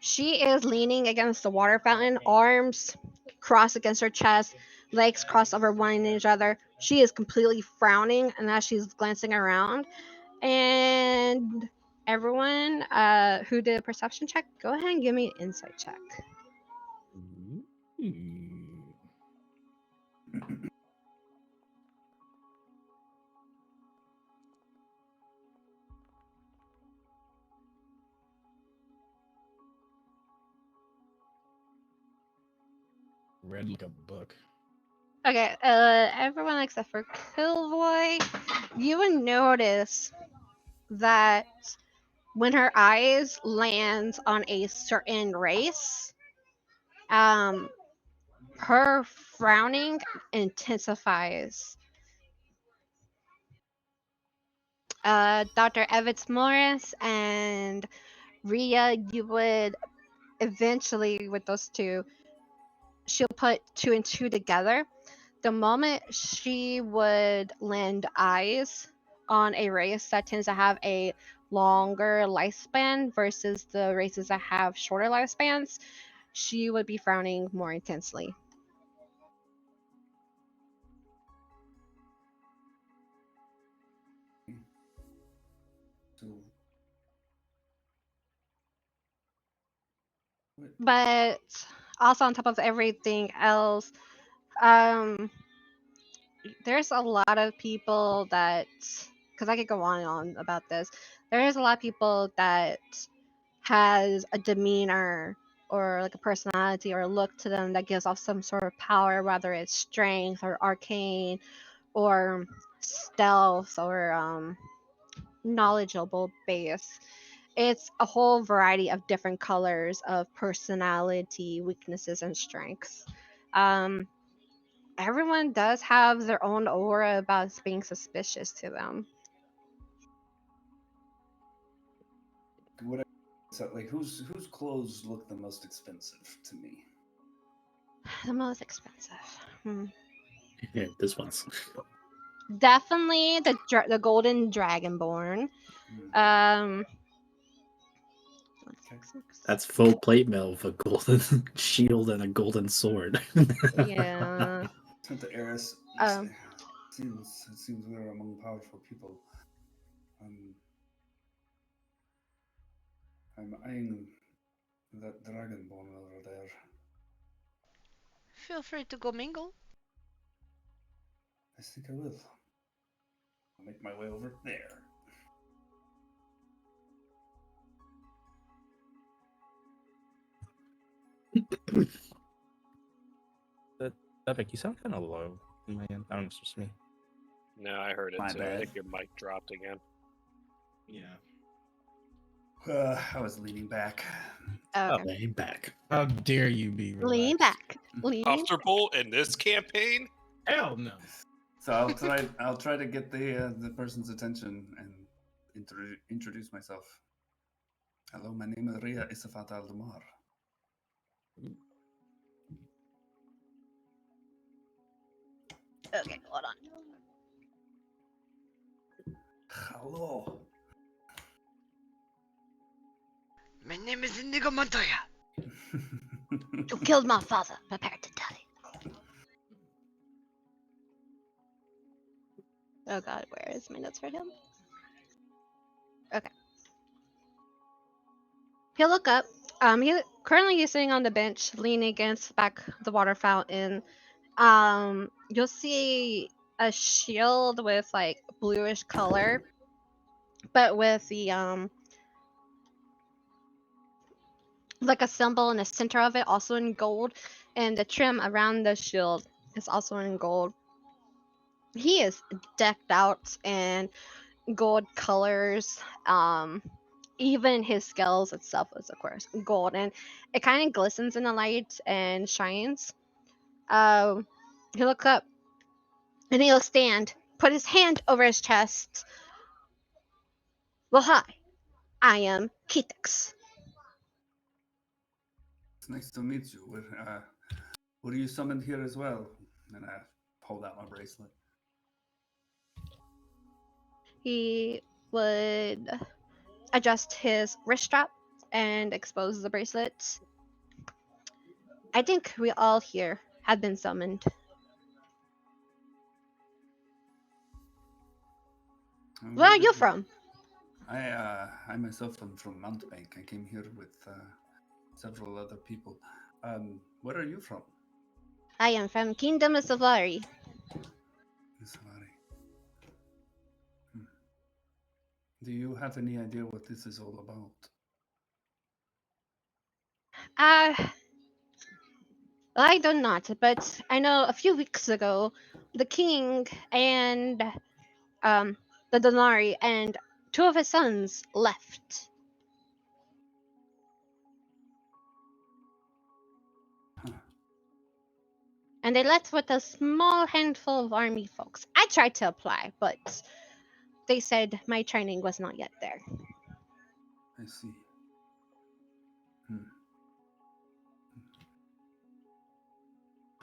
She is leaning against the water fountain, arms crossed against her chest, legs crossed over one each other. She is completely frowning, and as she's glancing around, and everyone who did a perception check, go ahead and give me an insight check. Read like a book. Okay, everyone except for Killboy, you would notice that when her eyes land on a certain race, her frowning intensifies. Dr. Evans Morris and Rhea, you would eventually, with those two, she'll put two and two together. The moment she would lend eyes on a race that tends to have a longer lifespan versus the races that have shorter lifespans, she would be frowning more intensely. to. But also on top of everything else, um, there's a lot of people that, because I could go on and on about this. There is a lot of people that has a demeanor or like a personality or a look to them that gives off some sort of power, whether it's strength or arcane or stealth or knowledgeable base. It's a whole variety of different colors of personality, weaknesses, and strengths. Um, Everyone does have their own aura about being suspicious to them. What I, so, like whose clothes look the most expensive to me? The most expensive. Yeah, this one's. Definitely the golden dragonborn. Hmm, Um, okay. That's full plate mail with a golden shield and a golden sword. Yeah. The heiress Um, seems we're among powerful people. Um, I'm eyeing that dragonborn over there. Feel free to go mingle. I think I will. I'll make my way over there. Epic, you sound kind of low in my end. I don't know, it's just me. No, I heard it My too. bad. I think your mic dropped again. Yeah. I was leaning back. okay. Lay back. How dare you be relaxed? Lean back. Lean. Comfortable in this campaign? Hell no. So I'll try to get the person's attention and introduce myself. Hello, my name is Ria Isafat Aldemar. Okay, hold on. Hello. My name is Indigo Montoya. You killed my father. Prepare to die. Oh god, where is my notes for him? Okay. He'll look up. He's sitting on the bench, leaning against back the water fountain. You'll see a shield with like bluish color, but with the like a symbol in the center of it, also in gold, and the trim around the shield is also in gold. He is decked out in gold colors. Even his scales itself is of course gold, and it kind of glistens in the light and shines. He'll look up and he'll stand, put his hand over his chest. Well, hi, I am Kitix. It's nice to meet you. Were you summoned here as well? And I pulled out my bracelet. He would adjust his wrist strap and expose the bracelet. I think we all here have been summoned. Where are you from? I myself am from Mountbank. I came here with several other people. Where are you from? I am from Kingdom of Savari. Isolari. Do you have any idea what this is all about? Uh, I do not, but I know a few weeks ago, the king and um, the Donari and two of his sons left. Huh. And they left with a small handful of army folks. I tried to apply, but they said my training was not yet there. I see. Hmm.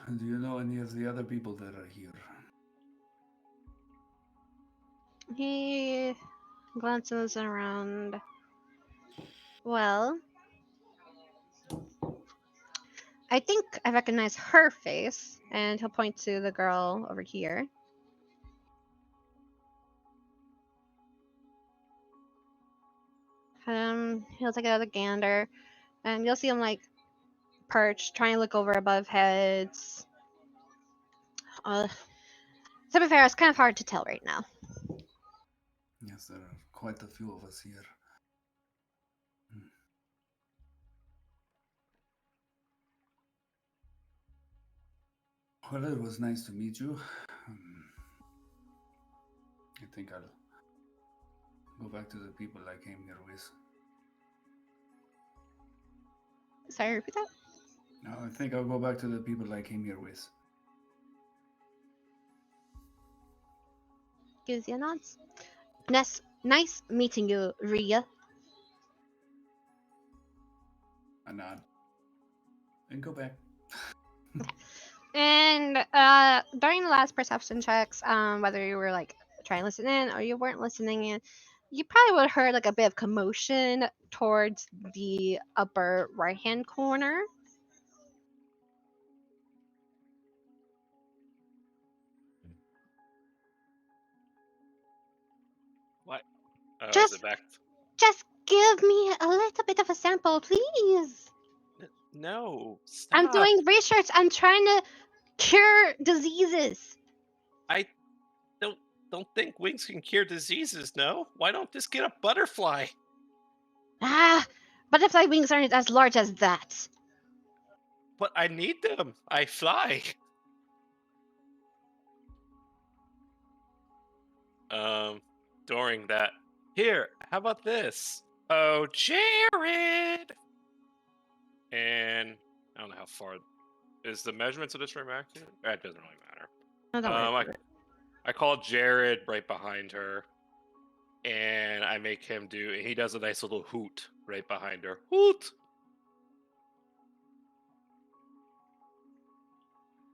And do you know any of the other people that are here? He glances around. Well, I think I recognize her face, and he'll point to the girl over here. He'll take another gander, and you'll see him like perched, trying to look over above heads. To be fair, it's kind of hard to tell right now. Yes, there are quite a few of us here. Well, it was nice to meet you. I think I'll go back to the people I came here with. Sorry, repeat that? No, I think I'll go back to the people I came here with. Gives you a nod. Nice meeting you, Ria. I nod. And go back. And during the last perception checks, whether you were like trying to listen in or you weren't listening in, you probably would have heard like a bit of commotion towards the upper right hand corner. What? Is Just it back? just give me a little bit of a sample, please. No, I'm stop. doing research. I'm trying to cure diseases. I don't think wings can cure diseases. No, why don't just get a butterfly? Butterfly wings aren't as large as that. But I need them. I fly. During that, here, how about this? Oh, Jared! And I don't know how far is the measurements of this room accurate? That doesn't really matter. No, don't worry about it. I call Jared right behind her, and I make him do. He does a nice little hoot right behind her. Hoot!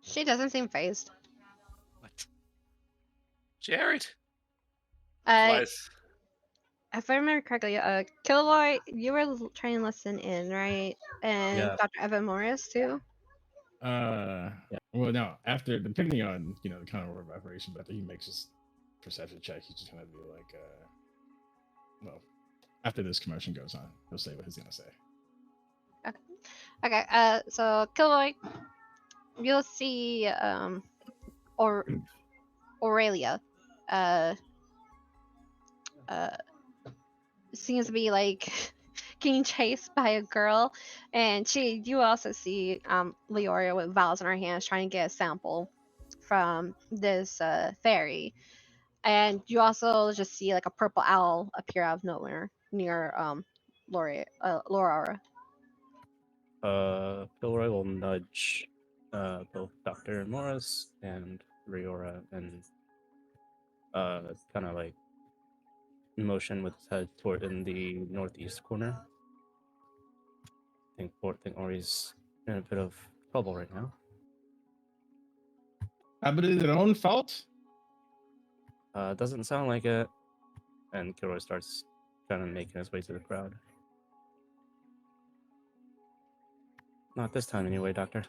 She doesn't seem phased. What? Jared Uh, flies. if I remember correctly, Kilroy, you were trying to listen in, right? And Yeah. Dr. Evan Morris too. Well, no. After, depending on the kind of vibration, but after he makes his perception check, he's just gonna be like, well, after this commotion goes on, he'll say what he's gonna say. Okay. So Kilroy, you'll see Aurelia, seems to be like getting chased by a girl, and you also see Leoria with vials in her hands trying to get a sample from this fairy, and you also just see like a purple owl appear out of nowhere near Laura. Gilroy will nudge both Dr. Morris and Riora and kind of like motion with his head toward in the northeast corner. I think Ori's in a bit of trouble right now. Probably their own fault. Doesn't sound like it. And Gilroy starts kind of making his way to the crowd. Not this time anyway, Doctor.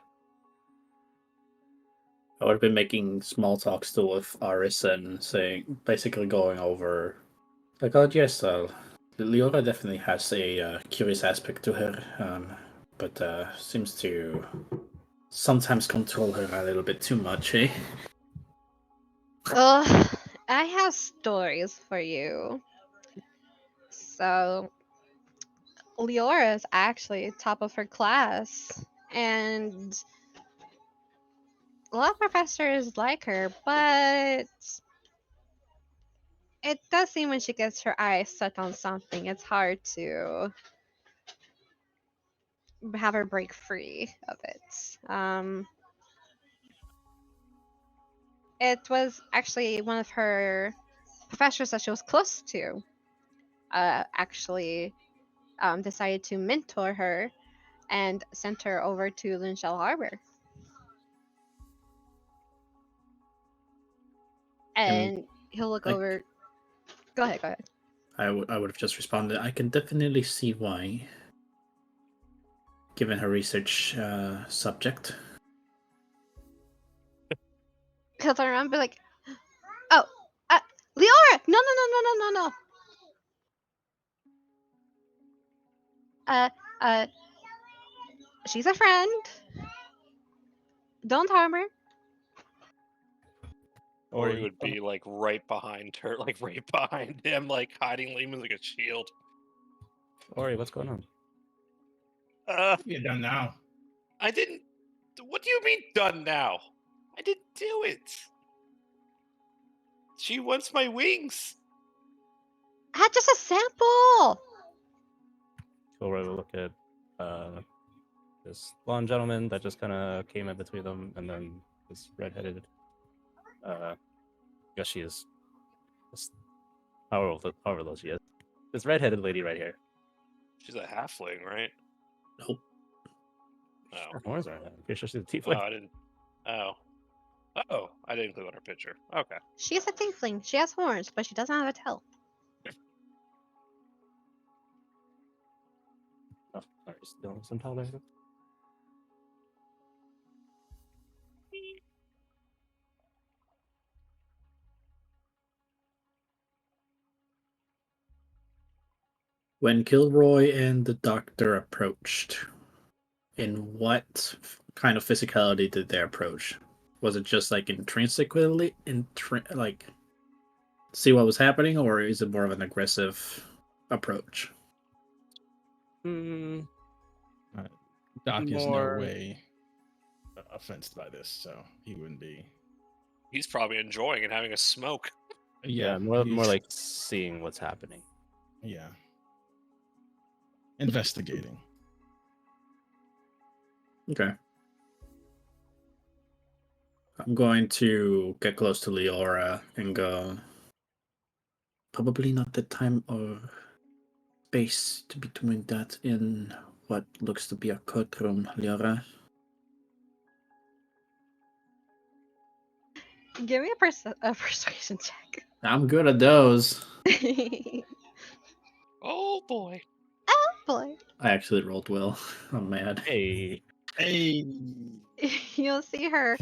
I would have been making small talk still with Aris and saying, basically going over, like, oh yes, Leora definitely has a curious aspect to her, but seems to sometimes control her a little bit too much, eh? I have stories for you. So Leora is actually top of her class, and a lot of professors like her, but it does seem when she gets her eyes set on something, it's hard to have her break free of it. It was actually one of her professors that she was close to, actually decided to mentor her and sent her over to Linshell Harbor. And he'll look over. Go ahead. I would have just responded, I can definitely see why, given her research subject. He'll turn around and be like, oh, Leora! No. Uh, uh, she's a friend. Don't harm her. Ori would be like right behind her, like right behind him, like hiding Lehman like a shield. Ori, what's going on? You're done now. I didn't. What do you mean done now? I didn't do it. She wants my wings. Ah, just a sample. Kilroy will look at this blonde gentleman that just kind of came in between them, and then this redheaded. I guess she is. However old she is. This redheaded lady right here. She's a halfling, right? Nope. Oh. Her horns aren't. I'm pretty sure she's a Oh, tiefling. I didn't. Oh. Oh, I didn't click on her picture. Okay. She's a tiefling. She has horns, but she doesn't have a tail. Oh, sorry, still some tall there. When Kilroy and the doctor approached, in what kind of physicality did they approach? Was it just like intrinsically, like see what was happening, or is it more of an aggressive approach? Hmm. Doc is no More- way offensed by this, so he wouldn't be. He's probably enjoying it, having a smoke. Yeah, more he's- like seeing what's happening. Yeah. Investigating. Okay. I'm going to get close to Leora and go. Probably not the time or space to be doing that in what looks to be a courtroom, Leora. Give me a persuasion check. I'm good at those. Oh boy. Oh boy. I actually rolled well. I'm mad. Hey, Hey. You'll see her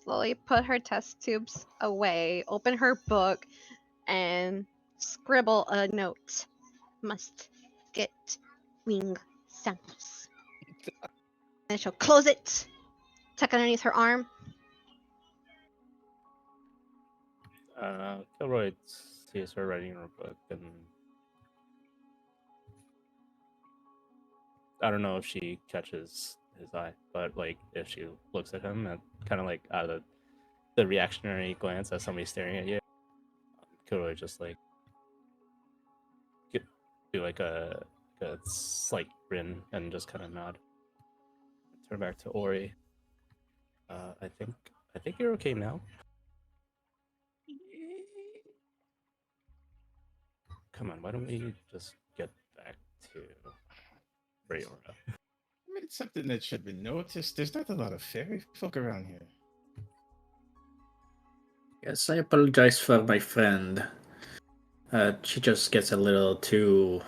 slowly put her test tubes away, open her book, and scribble a note. Must get wing samples. And she'll close it, tuck underneath her arm. Kilroy sees her writing in her book, and I don't know if she catches his eye, but like if she looks at him and kind of like out of the reactionary glance as somebody staring at you, Kilroy just like do like a slight grin and just kind of nod. Turn back to Ori. I think you're okay now. Come on, why don't we just get back to Briora? I mean, it's something that should be noticed. There's not a lot of fairy folk around here. Yes, I apologize for my friend. She just gets a little too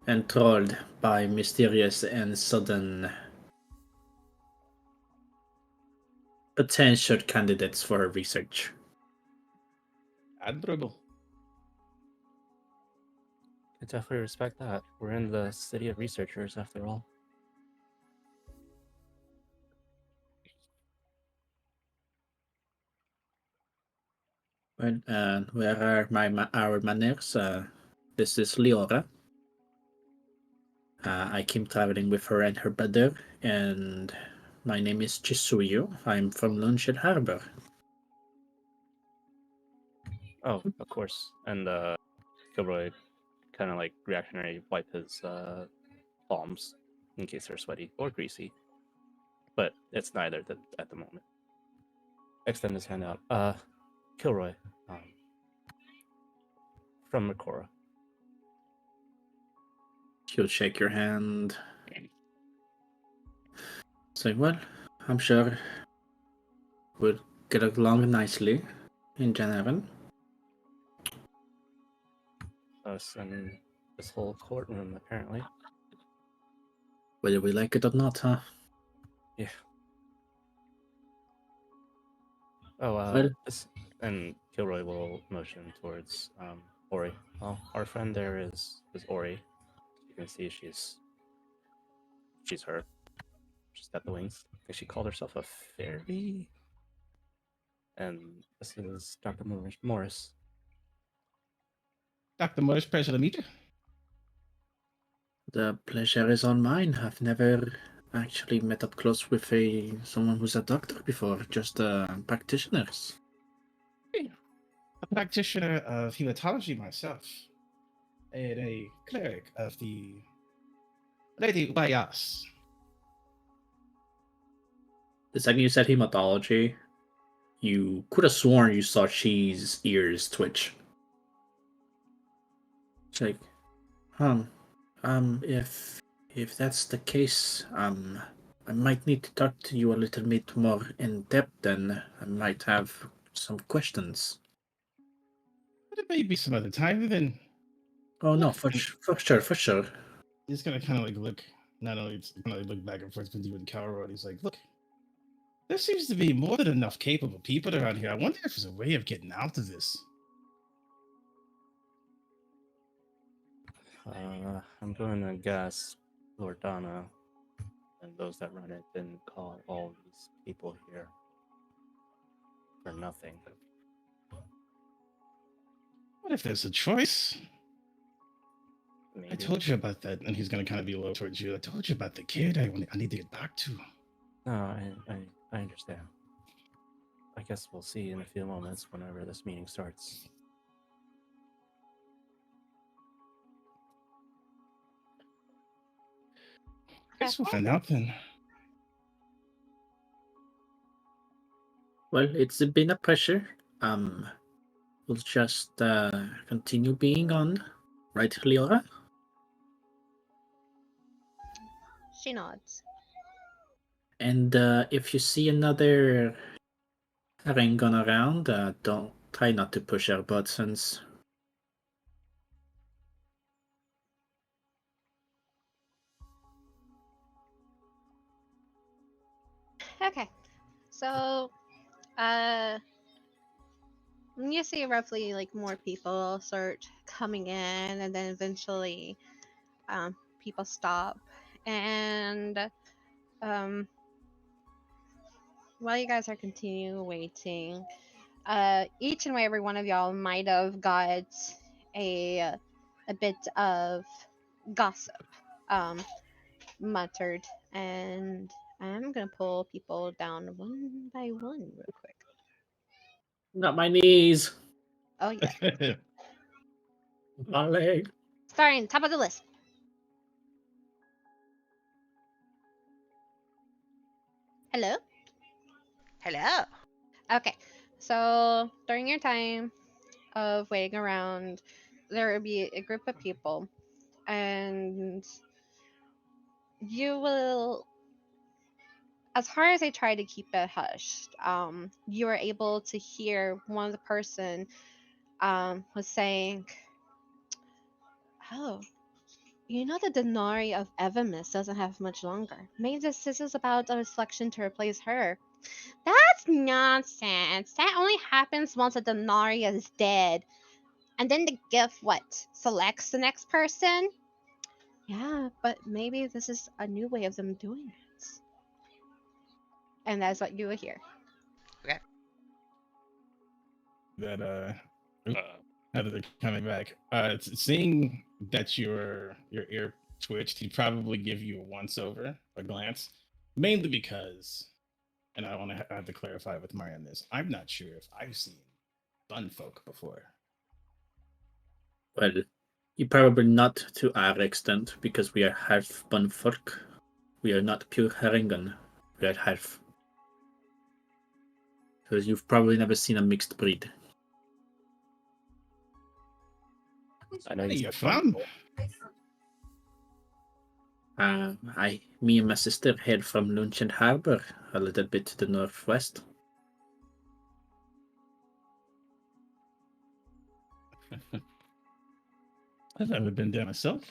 enthralled by mysterious and sudden potential candidates for her research. Admirable. I definitely respect that. We're in the city of researchers, after all. Well, where are our manners? This is Leora. I came traveling with her and her brother, and my name is Chisuyu. I'm from Luncheon Harbor. Oh, of course. And Kilroy kind of like reactionary wipe his palms in case they're sweaty or greasy. But it's neither at the moment. Extend his hand out. Kilroy, from Makora. She'll shake your hand. Say, well, I'm sure we'll get along nicely in general. Us in this whole courtroom, apparently. Whether we like it or not, huh? Yeah. Oh, Well, and Kilroy will motion towards Ori. Well, our friend there is Ori. You can see she's She's her. She's got the wings. I think she called herself a fairy. And this is Dr. Morris. Dr. Morris, pleasure to meet you. The pleasure is all mine. I've never actually met up close with someone who's a doctor before, just practitioners. A practitioner of hematology myself, and a cleric of the Lady Bayas. The second you said hematology, you could have sworn you saw She's ears twitch. It's like, if that's the case, I might need to talk to you a little bit more in depth. Then I might have some questions. But it may be some other time. Then Oh no, for sure. he's gonna kind of like look. Not only it's gonna like look back and forth with you and Karl, he's like, look, there seems to be more than enough capable people around here. I wonder if there's a way of getting out of this. I'm going to guess Loredana and those that run it didn't call all these people here for nothing. What if there's a choice? Maybe. I told you about that, and he's gonna kind of be low towards you. I told you about the kid. I need to get back to. No, I understand. I guess we'll see in a few moments whenever this meeting starts. Guess we'll find out then. Well, it's been a pleasure. We'll just continue being on, right, Leora? She nods. And if you see another Rengon around, don't try not to push our buttons. Okay. So, you see roughly like more people start coming in, and then eventually, people stop, and while you guys are continuing waiting, each and every one of y'all might have got a bit of gossip muttered, and I'm gonna pull people down one by one real quick. Not my knees. Oh yeah, My leg. starting top of the list. Hello. Hello. Okay, so during your time of waiting around, there will be a group of people, and you will, as hard as I try to keep it hushed, you are able to hear one of the person was saying, "Oh, you know the Denari of Evamus doesn't have much longer. Maybe this is about a selection to replace her." That's nonsense. That only happens once a Denari is dead. And then the gift, what, selects the next person? Yeah, but maybe this is a new way of them doing it. And that's what you will hear. That Uh, now that they're coming back, seeing that your ear twitched, he'd probably give you a once over, a glance, mainly because, and I want to have to clarify with Mari on this. I'm not sure if I've seen Bunfolk before. Well, you probably not to our extent, because we are half Bunfolk. We are not pure Rengon. We are half. Because you've probably never seen a mixed breed. I know Where are you you from? Me and my sister hail from Lunchen Harbor, a little bit to the northwest. I've never been there myself.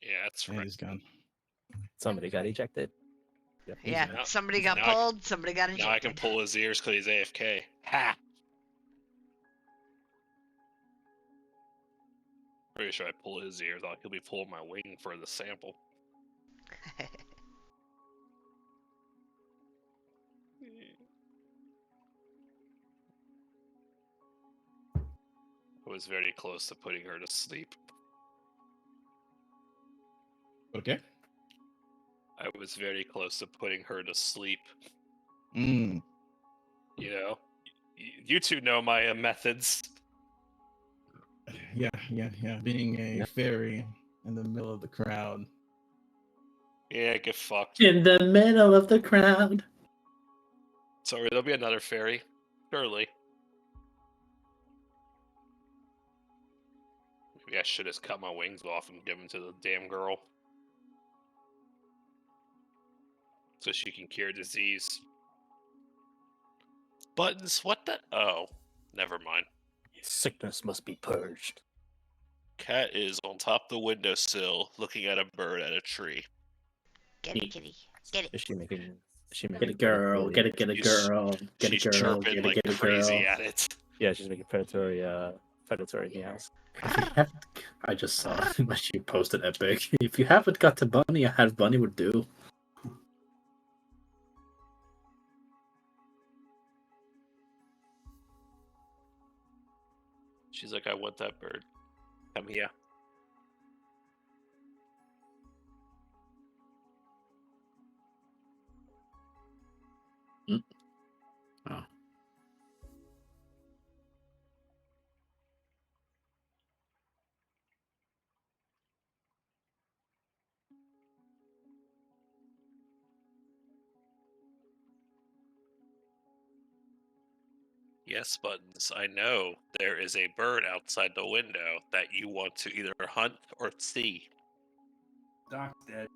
yeah, that's And right. he's gone. Somebody got ejected. Yep, he's Yeah, gone. somebody got Now I- pulled, somebody got Now I can ejected. pull his ears because he's AFK. Ha! Pretty sure I pull his ears off. He'll be pulling my wing for the sample. I was very close to putting her to sleep. Okay. I was very close to putting her to sleep. Mm. You know, you two know my methods. Yeah. Being a fairy in the middle of the crowd. Yeah, get fucked. In the middle of the crowd. Sorry, there'll be another fairy. Surely. Maybe I should just cut my wings off and give them to the damn girl. So she can cure disease. Buttons, what the? Oh, never mind. Sickness must be purged. Cat is on top of the windowsill looking at a bird at a tree. Get it, kitty. Get it. Is she making? Get a girl, get a She's- girl, get a She's girl, chirping get like a crazy girl. at it. Yeah, she's making predatory meows. If you have, I just saw when she posted epic. If you haven't got the bunny, a half bunny would do. She's like, I want that bird. Come here. Oh. Yes, Buttons, I know there is a bird outside the window that you want to either hunt or see. Doc's dead.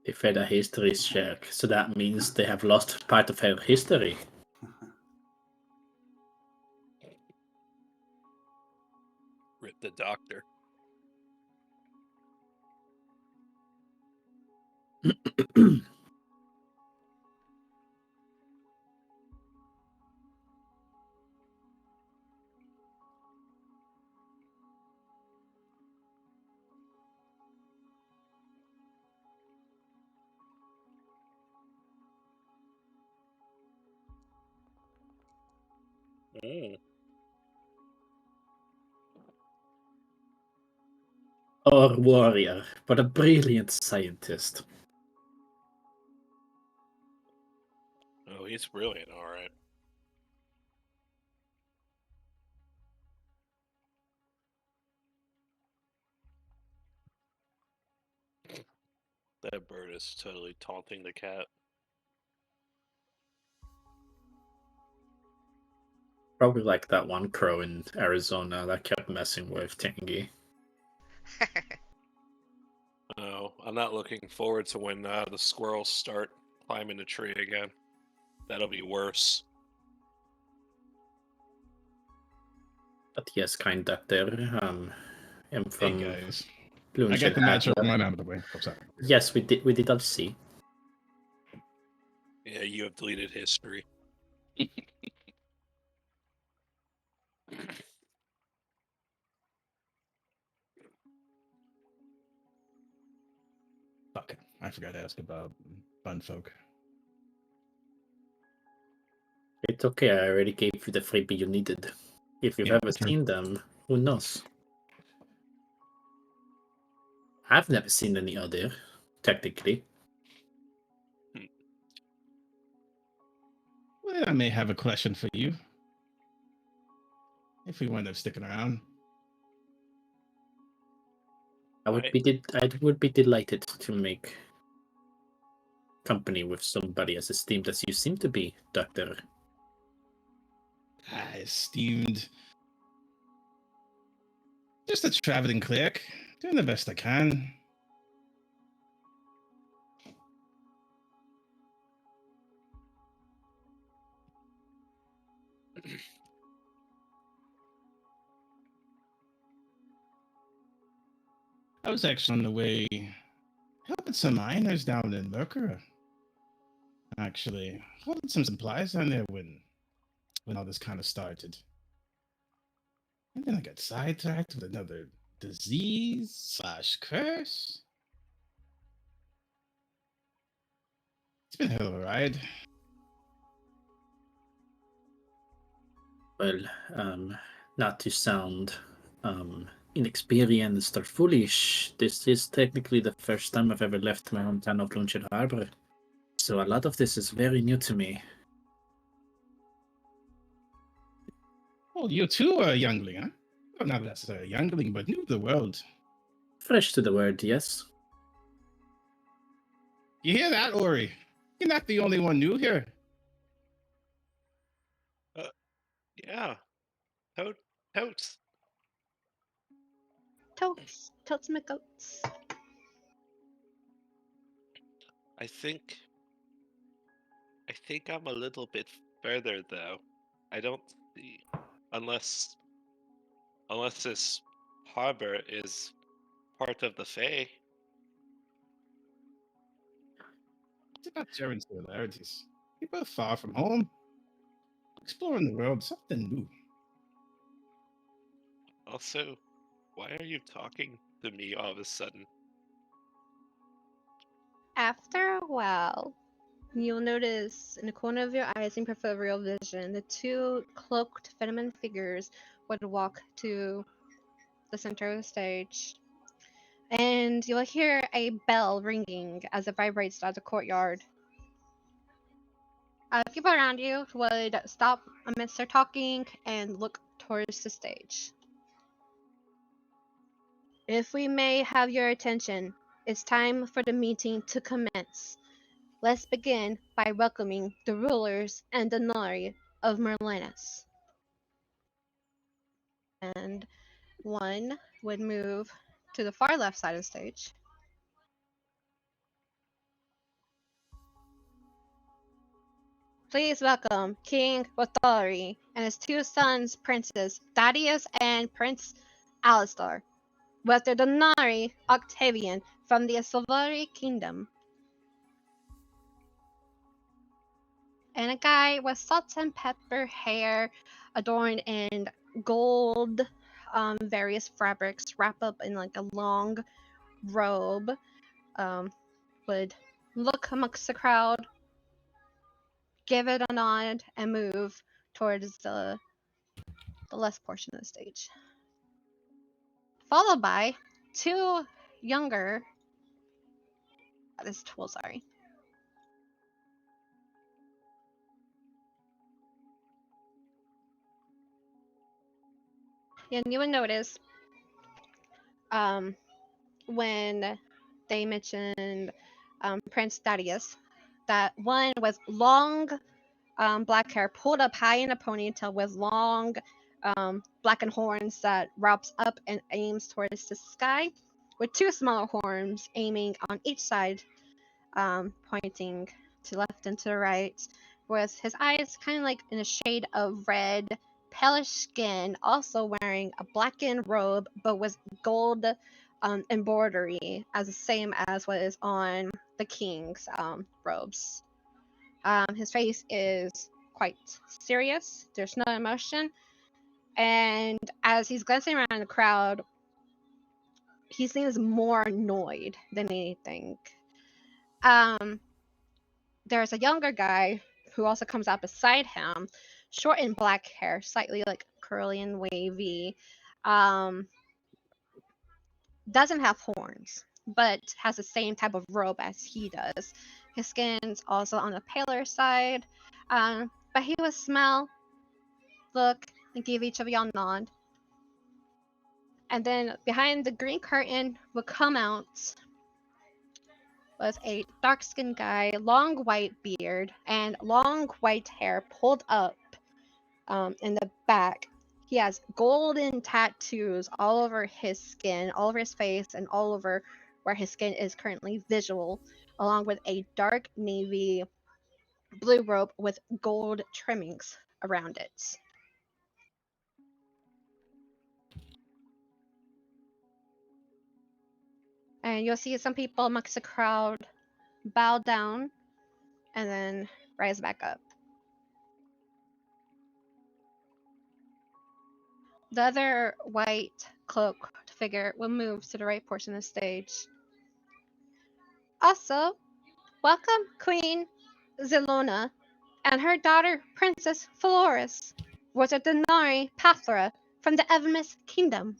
They failed a history check, so that means they have lost part of her history. Rip the doctor. Or warrior, but a brilliant scientist. Oh, he's brilliant, alright. That bird is totally taunting the cat. Probably like that one crow in Arizona that kept messing with Tangy. Oh, I'm not looking forward to when the squirrels start climbing the tree again. That'll be worse. But yes, kind doctor. I'm Hey from guys. Blue I and got the Shed matchup Hat. one out of the way. Oh, sorry. Yes, we did all see. Yeah, you have deleted history. Fuck. I forgot to ask about Bun Folk. It's okay, I already gave you the freebie you needed. If you've Yeah, ever true. seen them, who knows? I've never seen any other, technically. Well, I may have a question for you. If we wind up sticking around. I would be delighted to make company with somebody as esteemed as you seem to be, Doctor. Esteemed. Just a traveling cleric. Doing the best I can. I was actually on the way helping some miners down in Mercury. Actually, holding some supplies down there when all this kind of started. And then I got sidetracked with another disease/curse. It's been a hell of a ride. Well, not to sound inexperienced or foolish, this is technically the first time I've ever left my hometown of Lunchen Harbor. So a lot of this is very new to me. Well, you too are a youngling, huh? Well, not necessarily a youngling, but new to the world. Fresh to the word, yes. You hear that, Ori? You're not the only one new here. Yeah. Totes. Totes my goats. I think I'm a little bit further though. I don't see unless this harbor is part of the Fae. It's about sharing similarities. You're both far from home. Exploring the world, something new. Also, why are you talking to me all of a sudden? After a while, you'll notice in the corner of your eyes in peripheral vision, the two cloaked feminine figures would walk to the center of the stage. And you'll hear a bell ringing as it vibrates out the courtyard. People around you would stop amidst their talking and look towards the stage. If we may have your attention, it's time for the meeting to commence. Let's begin by welcoming the rulers and the Nari of Merlinus. And one would move to the far left side of the stage. Please welcome King Wathari and his two sons, Princes Thaddeus and Prince Alistar, with their Donari Octavian from the Silvari Kingdom. And a guy with salt and pepper hair adorned in gold, various fabrics wrapped up in like a long robe, would look amongst the crowd, give it a nod, and move towards the left portion of the stage. Followed by two younger. This tool, sorry. And you would notice when they mentioned Prince Thaddeus that one with long black hair pulled up high in a ponytail with long blackened horns that wraps up and aims towards the sky, with two smaller horns aiming on each side, pointing to left and to the right, with his eyes kind of like in a shade of red, palish skin, also wearing a blackened robe but with gold embroidery as the same as what is on the king's robes. His face is quite serious. There's no emotion. And as he's glancing around the crowd, he seems more annoyed than anything. There's a younger guy who also comes out beside him, short and black hair, slightly like curly and wavy. Doesn't have horns, but has the same type of robe as he does. His skin's also on the paler side, but he would smile, look, and give each of y'all a nod. And then behind the green curtain would come out was a dark-skinned guy, long white beard, and long white hair pulled up in the back. He has golden tattoos all over his skin, all over his face, and all over where his skin is currently visual, along with a dark navy blue robe with gold trimmings around it. And you'll see some people amongst the crowd bow down and then rise back up. The other white cloaked figure will move to the right portion of the stage. Also, welcome Queen Zelona and her daughter Princess Flores with a Denari Pathra from the Evamus Kingdom.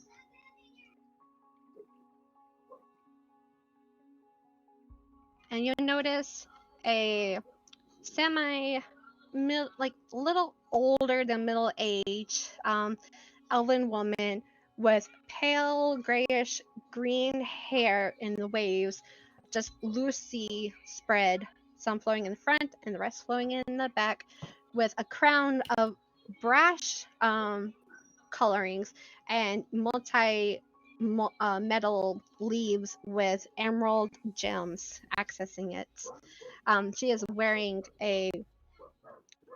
And you'll notice a like little older than middle age elven woman with pale grayish green hair in the waves, just loosely spread, some flowing in the front and the rest flowing in the back, with a crown of brash colorings and metal leaves with emerald gems accessing it. She is wearing a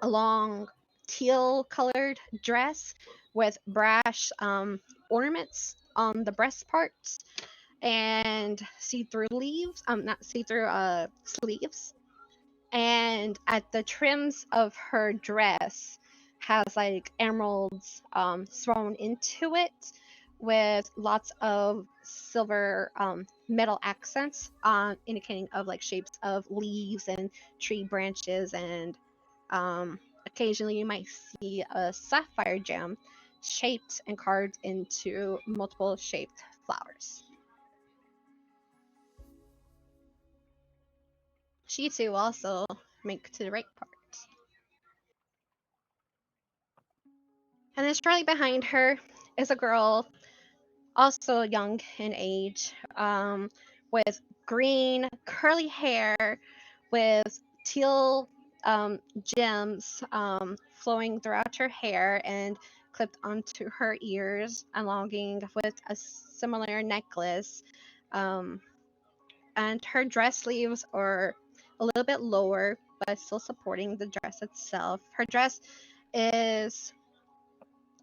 long teal colored dress with brash ornaments on the breast parts and see-through leaves, not see-through sleeves. And at the trims of her dress has like emeralds thrown into it with lots of silver metal accents indicating of like shapes of leaves and tree branches, and occasionally you might see a sapphire gem shaped and carved into multiple shaped flowers. She too also make to the right part. And then shortly behind her is a girl, also young in age, with green curly hair with teal gems flowing throughout her hair and clipped onto her ears, along with a similar necklace. Um, and her dress sleeves are a little bit lower, but still supporting the dress itself. Her dress is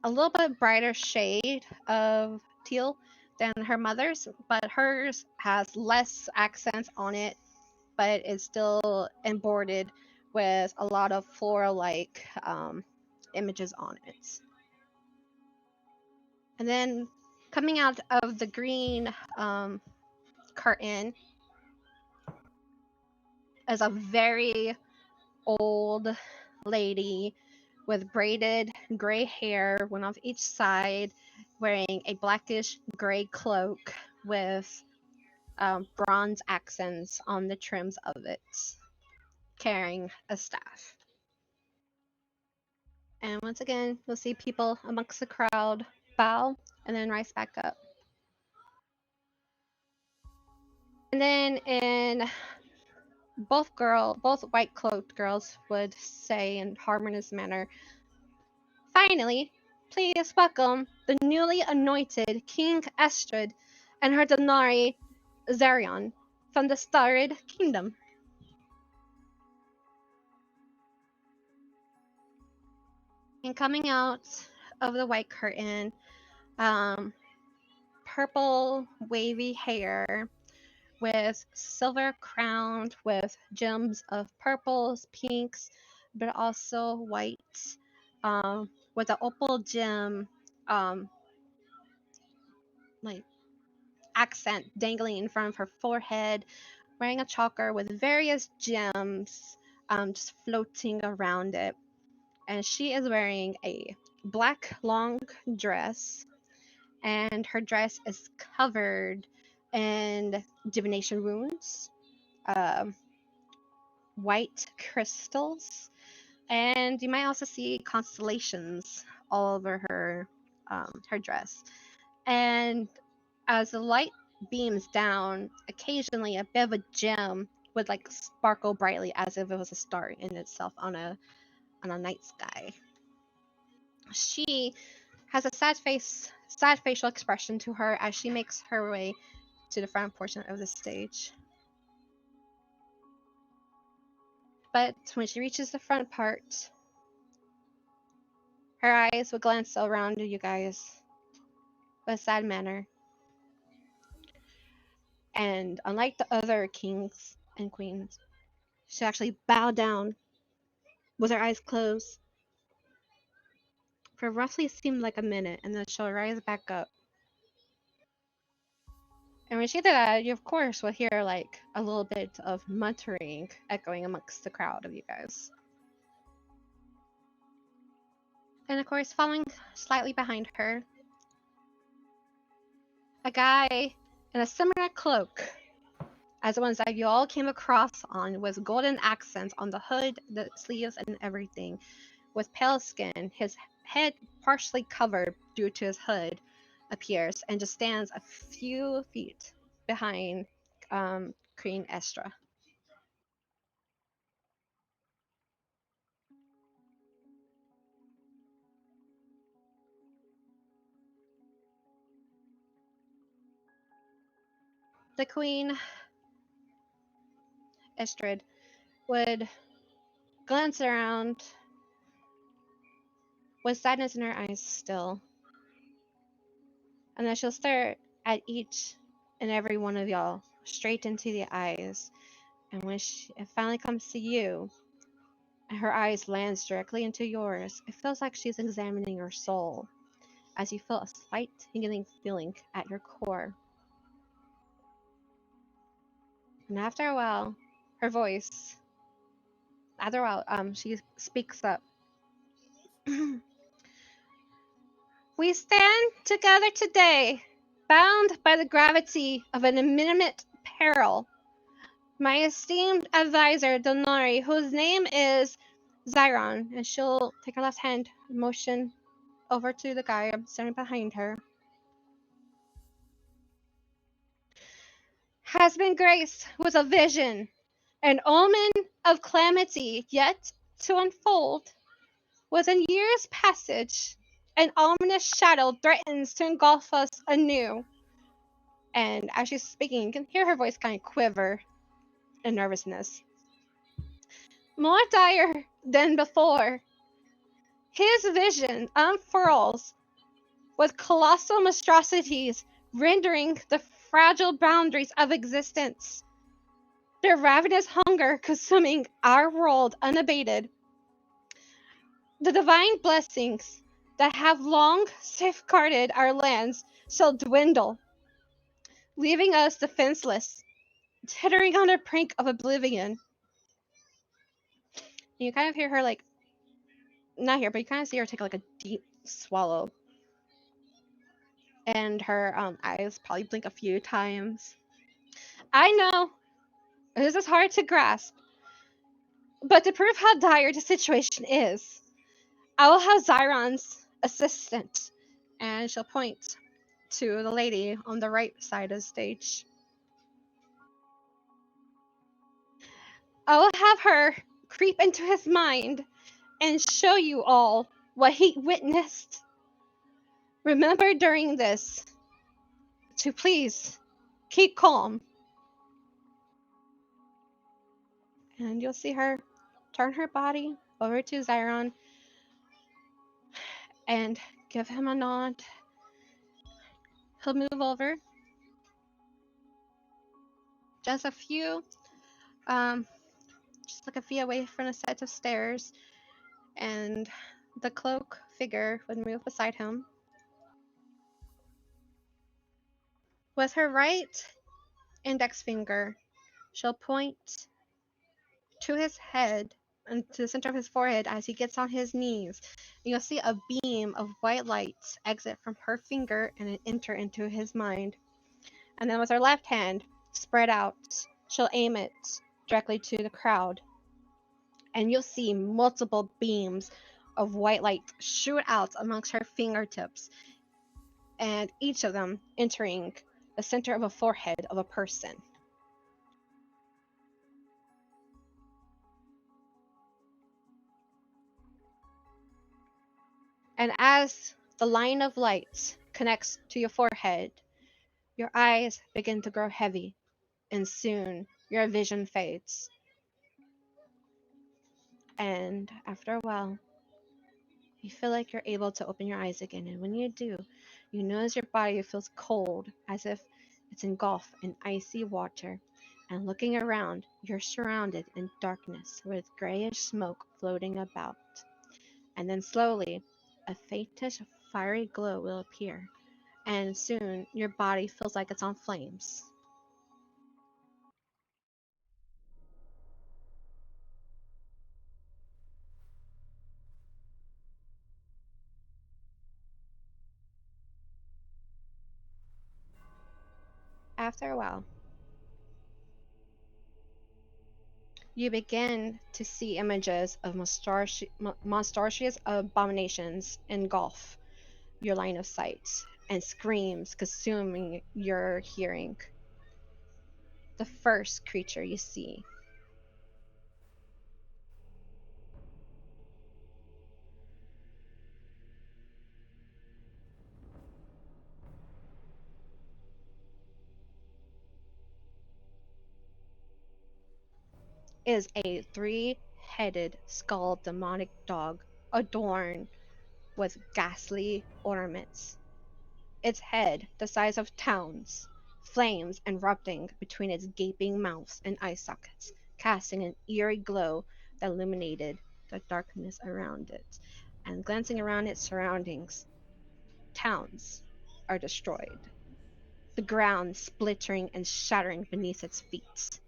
a little bit brighter shade of teal than her mother's, but hers has less accents on it, but it's still embroidered with a lot of floral-like images on it. And then coming out of the green curtain is a very old lady with braided gray hair, one off each side, wearing a blackish gray cloak with bronze accents on the trims of it, carrying a staff. And once again, you'll see people amongst the crowd bow and then rise back up. And then in both white cloaked girls would say in harmonious manner, finally, please welcome the newly anointed King Estrid and her Denari Zarion from the Starred Kingdom. And coming out of the white curtain, purple wavy hair with silver crowned with gems of purples, pinks, but also whites, with an opal gem like accent dangling in front of her forehead, wearing a choker with various gems just floating around it. And she is wearing a black long dress, and her dress is covered in divination runes, white crystals, and you might also see constellations all over her dress. And as the light beams down, occasionally a bit of a gem would like sparkle brightly as if it was a star in itself on a night sky. She has a sad facial expression to her as she makes her way to the front portion of the stage. But when she reaches the front part, her eyes will glance around you guys with a sad manner. And unlike the other kings and queens, she actually bowed down with her eyes closed for roughly seemed like a minute, and then she'll rise back up. And when she did that, you of course will hear like a little bit of muttering echoing amongst the crowd of you guys. And of course, following slightly behind her, a guy in a similar cloak as the ones that you all came across on, with golden accents on the hood, the sleeves, and everything, with pale skin, his head partially covered due to his hood, appears and just stands a few feet behind Queen Estra. The Queen Estrid would glance around with sadness in her eyes still, and then she'll stare at each and every one of y'all straight into the eyes. And when it finally comes to you, and her eyes lands directly into yours, it feels like she's examining your soul, as you feel a slight tingling feeling at your core. And after a while, she speaks up. We stand together today, bound by the gravity of an imminent peril. My esteemed advisor, Donori, whose name is Zyron, and she'll take her left hand, motion over to the guy standing behind her, has been graced with a vision, an omen of calamity yet to unfold. Within years' passage, an ominous shadow threatens to engulf us anew. And as she's speaking, you can hear her voice kind of quiver in nervousness. More dire than before, his vision unfurls with colossal monstrosities rendering the fragile boundaries of existence, their ravenous hunger consuming our world unabated. The divine blessings that have long safeguarded our lands shall dwindle, leaving us defenseless, teetering on the brink of oblivion. And you kind of hear her, like, not here, but you kind of see her take like a deep swallow. And her eyes probably blink a few times. I know, this is hard to grasp, but to prove how dire the situation is, I will have Zyron's assistant, and she'll point to the lady on the right side of the stage. I will have her creep into his mind and show you all what he witnessed. Remember during this to please keep calm. And you'll see her turn her body over to Zyron and give him a nod. He'll move over just a few, just like a feet away from a set of stairs, and the cloak figure would move beside him. With her right index finger, she'll point to his head and to the center of his forehead as he gets on his knees. And you'll see a beam of white light exit from her finger and enter into his mind. And then with her left hand spread out, she'll aim it directly to the crowd. And you'll see multiple beams of white light shoot out amongst her fingertips, and each of them entering the center of a forehead of a person. And as the line of light connects to your forehead, your eyes begin to grow heavy, and soon your vision fades. And after a while, you feel like you're able to open your eyes again. And when you do, you notice your body feels cold, as if it's engulfed in icy water. And looking around, you're surrounded in darkness with grayish smoke floating about. And then slowly, a faintest fiery glow will appear, and soon your body feels like it's on flames. After a while, you begin to see images of monstrous abominations engulf your line of sight, and screams consuming your hearing. The first creature you see is a three-headed skull demonic dog adorned with ghastly ornaments. Its head, the size of towns, flames erupting between its gaping mouths and eye sockets, casting an eerie glow that illuminated the darkness around it. And glancing around its surroundings, towns are destroyed, the ground splintering and shattering beneath its feet.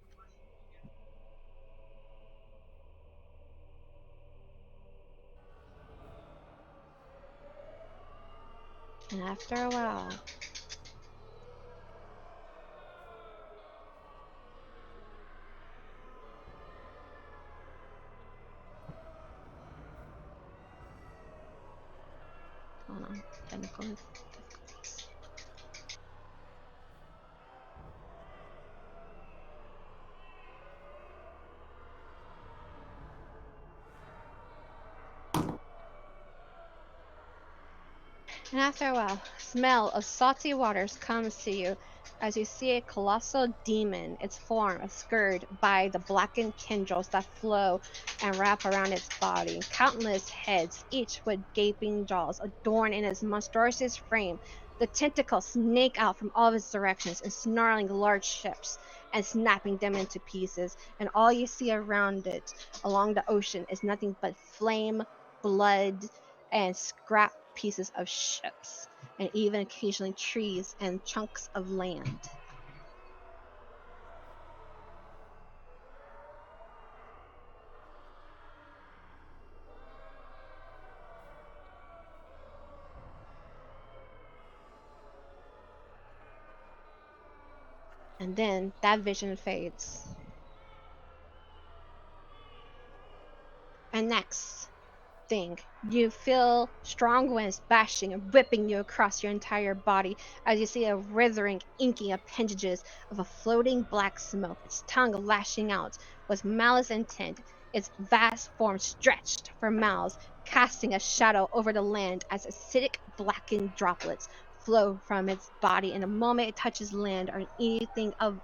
And after a while, hold on, technical difficulties. And after a while, smell of salty waters comes to you as you see a colossal demon, its form obscured by the blackened tendrils that flow and wrap around its body. Countless heads, each with gaping jaws, adorned in its monstrous frame. The tentacles snake out from all of its directions and snarling large ships and snapping them into pieces. And all you see around it, along the ocean, is nothing but flame, blood, and scrap pieces of ships, and even occasionally trees and chunks of land. And then that vision fades. And next thing, you feel strong winds bashing and whipping you across your entire body as you see a writhing, inky appendages of a floating black smoke, its tongue lashing out with malice intent, its vast form stretched for miles, casting a shadow over the land as acidic blackened droplets flow from its body. And the moment it touches land or anything of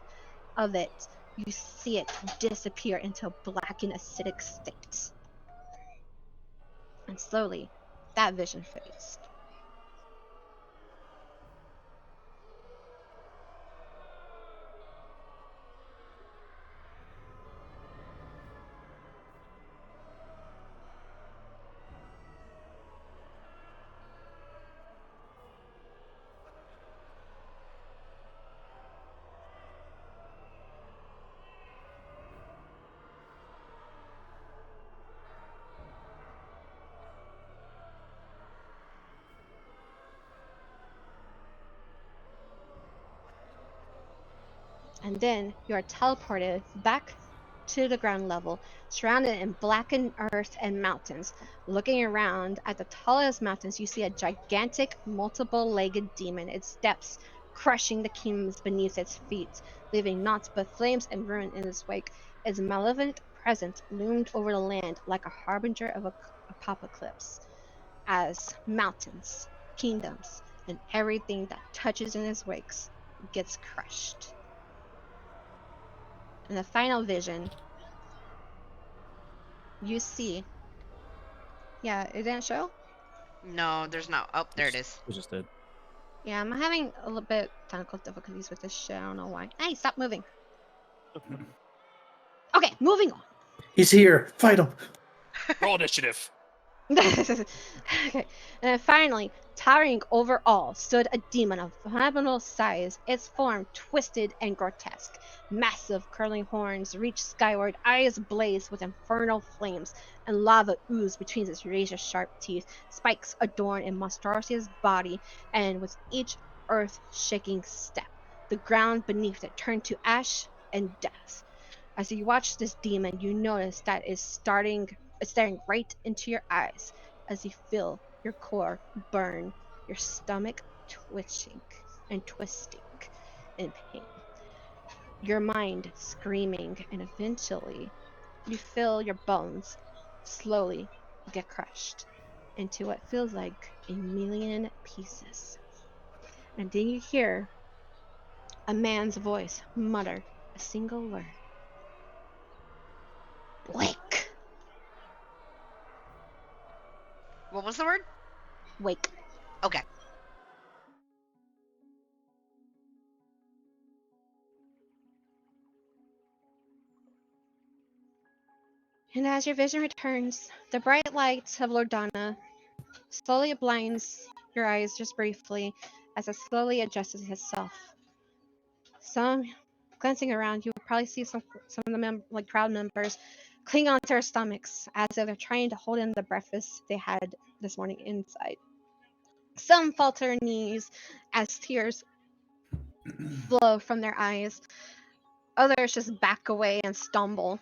it, you see it disappear into a blackened acidic state. And slowly, that vision fades. And then you are teleported back to the ground level, surrounded in blackened earth and mountains. Looking around at the tallest mountains, you see a gigantic, multiple-legged demon, its steps crushing the kingdoms beneath its feet, leaving naught but flames and ruin in its wake. Its malevolent presence loomed over the land like a harbinger of apocalypse, as mountains, kingdoms, and everything that touches in its wakes gets crushed. In the final vision, you see. Yeah, it didn't show? No, there's not. Oh, there it is. We just did. Yeah, I'm having a little bit technical difficulties with this shit. I don't know why. Hey, stop moving. Okay, moving on. He's here. Fight him. Roll initiative. Okay. And then finally, towering over all, stood a demon of phenomenal size, its form twisted and grotesque. Massive curling horns reached skyward, eyes blazed with infernal flames, and lava oozed between its razor-sharp teeth. Spikes adorned a monstrous body, and with each earth-shaking step, the ground beneath it turned to ash and death. As you watch this demon, you notice that it's staring right into your eyes as you feel your core burn, your stomach twitching and twisting in pain, your mind screaming, and eventually you feel your bones slowly get crushed into what feels like a million pieces. And then you hear a man's voice mutter a single word. Wake! What was the word? Wake. Okay. And as your vision returns, the bright light of Loredana slowly blinds your eyes just briefly as it slowly adjusts itself. Some glancing around, you would probably see some of the crowd members cling onto their stomachs as if they're trying to hold in the breakfast they had this morning inside. Some fall to their knees as tears flow from their eyes. Others just back away and stumble.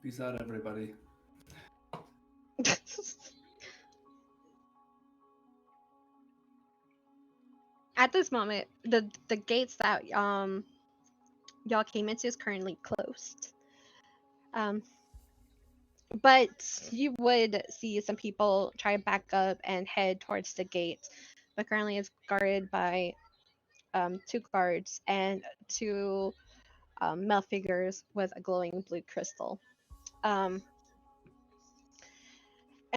Peace out, everybody. At this moment, the gates that y'all came into is currently closed. Um, but you would see some people try to back up and head towards the gate, but currently it's guarded by two guards and two male figures with a glowing blue crystal. Um,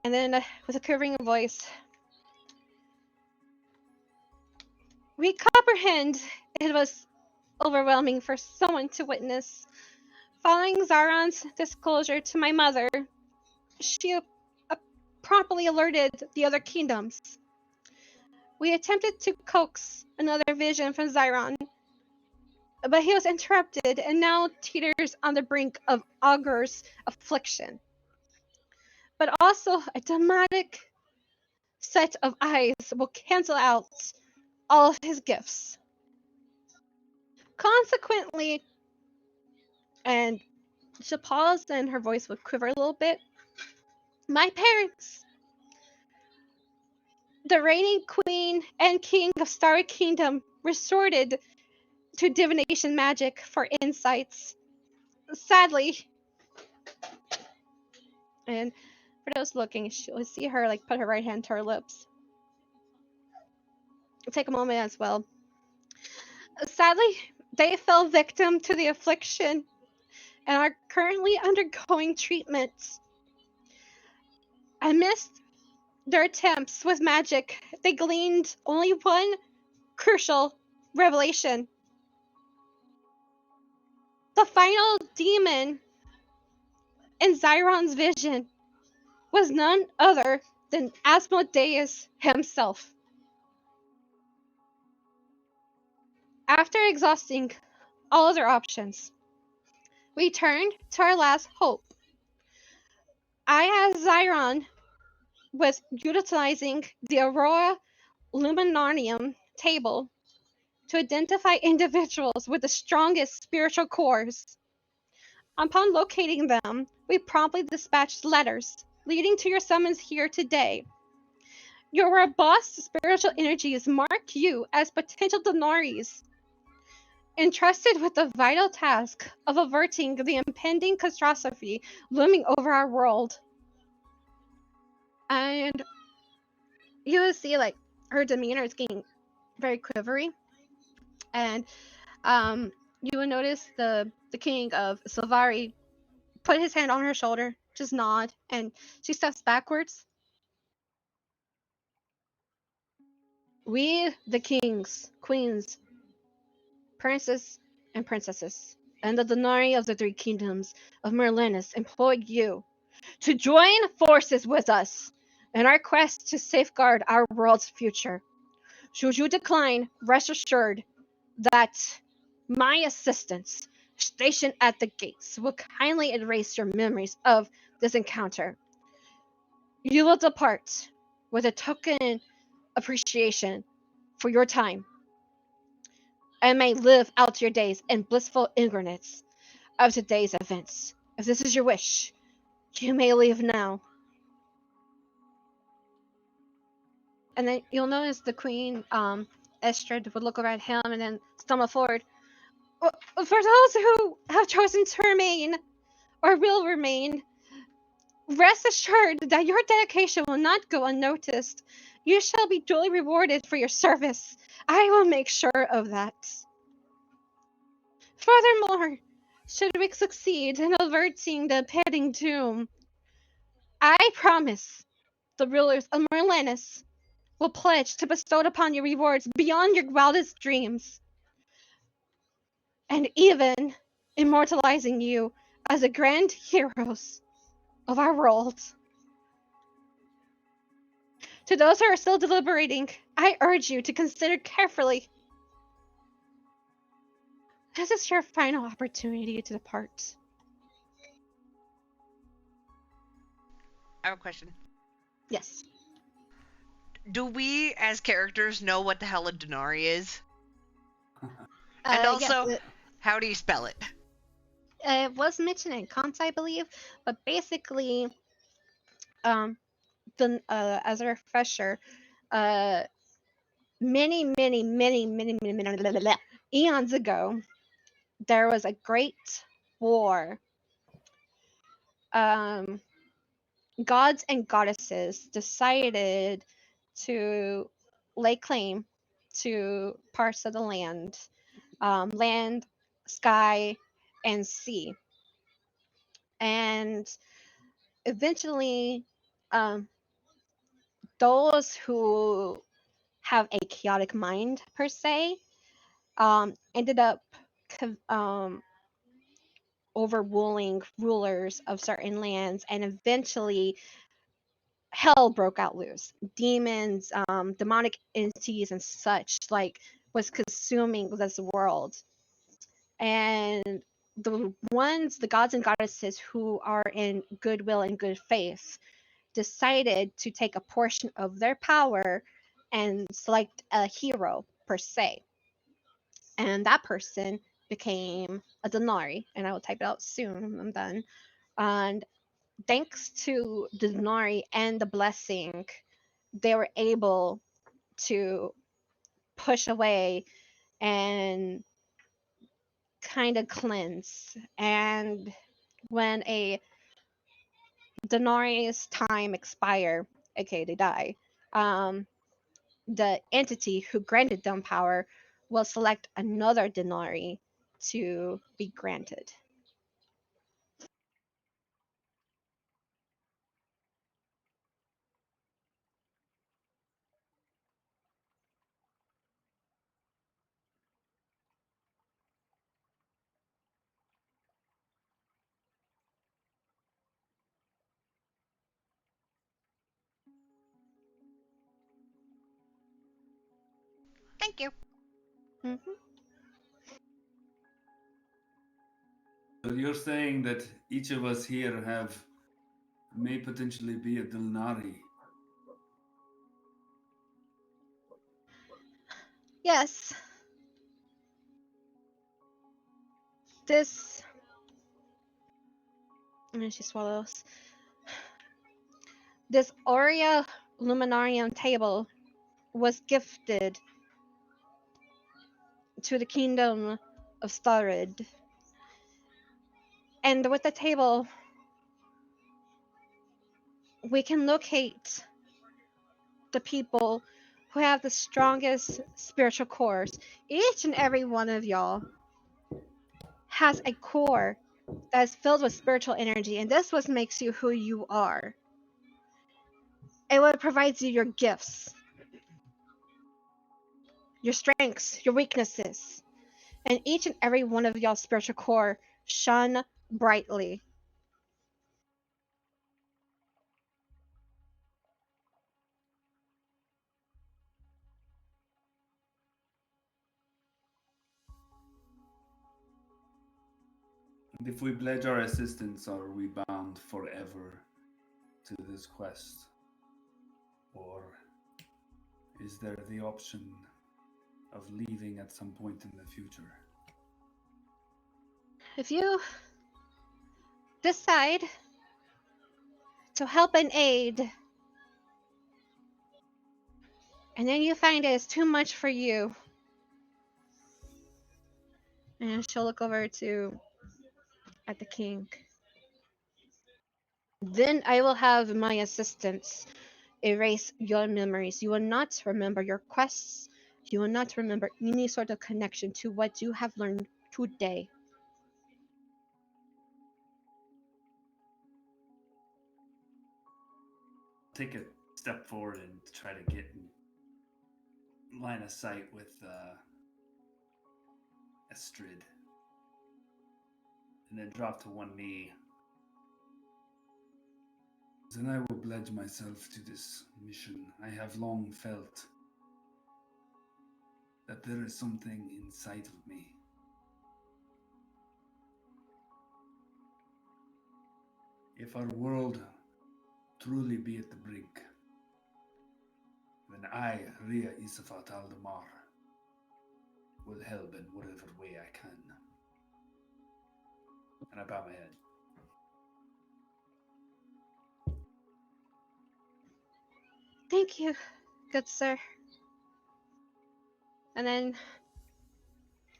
and then with a quivering voice, we comprehend it was overwhelming for someone to witness. Following Zaron's disclosure to my mother, she promptly alerted the other kingdoms. We attempted to coax another vision from Zyron, but he was interrupted and now teeters on the brink of Augur's affliction. But also, a dramatic set of eyes will cancel out all of his gifts. Consequently, and she paused and her voice would quiver a little bit, my parents, the reigning queen and king of Starry Kingdom, resorted to divination magic for insights. Sadly, and for those looking, you'll see her put her right hand to her lips. Take a moment as well. Sadly, they fell victim to the affliction and are currently undergoing treatment. Amidst their attempts with magic, they gleaned only one crucial revelation. The final demon in Zyron's vision was none other than Asmodeus himself. After exhausting all other options, we turned to our last hope. I, as Zyron, was utilizing the Aurora Luminarium table to identify individuals with the strongest spiritual cores. Upon locating them, we promptly dispatched letters leading to your summons here today. Your robust spiritual energies mark you as potential Denaries, entrusted with the vital task of averting the impending catastrophe looming over our world. And you will see her demeanor is getting very quivery, and you will notice the king of Silvari put his hand on her shoulder, just nod, and she steps backwards. We, the kings, queens, princes, and princesses, and the Denari of the three kingdoms of Merlinus employ you to join forces with us in our quest to safeguard our world's future. Should you decline, rest assured that my assistants stationed at the gates will kindly erase your memories of this encounter. You will depart with a token appreciation for your time and may live out your days in blissful ignorance of today's events. If this is your wish, you may leave now. And then you'll notice the queen, Estrid, would look over at him and then stumble forward. For those who have chosen to remain, or will remain, rest assured that your dedication will not go unnoticed. You shall be duly rewarded for your service. I will make sure of that. Furthermore, should we succeed in averting the impending doom, I promise the rulers of Merlinus will pledge to bestow upon you rewards beyond your wildest dreams, and even immortalizing you as the grand heroes of our world. To those who are still deliberating, I urge you to consider carefully. This is your final opportunity to depart. I have a question. Yes. Do we, as characters, know what the hell a Denari is? And also, yes, how do you spell it? it was mentioned in Kant, I believe, but basically, as a refresher, uh, many eons ago, there was a great war. Gods and goddesses decided to lay claim to parts of the land, land, sky, and sea. And eventually, um, those who have a chaotic mind, per se, ended up overruling rulers of certain lands, and eventually hell broke out loose. Demons, demonic entities, and such like was consuming this world. And the gods and goddesses who are in goodwill and good faith, decided to take a portion of their power and select a hero per se. And that person became a Denari, and I will type it out soon. I'm done. And thanks to the Denari and the blessing, they were able to push away and kind of cleanse. And when a Denari's time expire, okay, they die, the entity who granted them power will select another Denari to be granted. Thank you. Hmm. So you're saying that each of us here may potentially be a Dulnari. Yes, this. And she swallows. This Aurea Luminarium table was gifted to the kingdom of Starid. And with the table, we can locate the people who have the strongest spiritual cores. Each and every one of y'all has a core that is filled with spiritual energy, and this what makes you who you are. And what provides you your gifts. your strengths, your weaknesses, and each and every one of y'all's spiritual core shone brightly. And if we pledge our assistance, are we bound forever to this quest? Or is there the option of leaving at some point in the future? If you decide to help and aid, and then you find it's too much for you, and she'll look over to at the king. Then I will have my assistants erase your memories. You will not remember your quests. You will not remember any sort of connection to what you have learned today. Take a step forward and try to get in line of sight with Estrid. And then drop to one knee. Then I will pledge myself to this mission. I have long felt that there is something inside of me. If our world truly be at the brink, then I, Ria Isafat Aldemar, will help in whatever way I can. And I bow my head. Thank you, good sir. And then,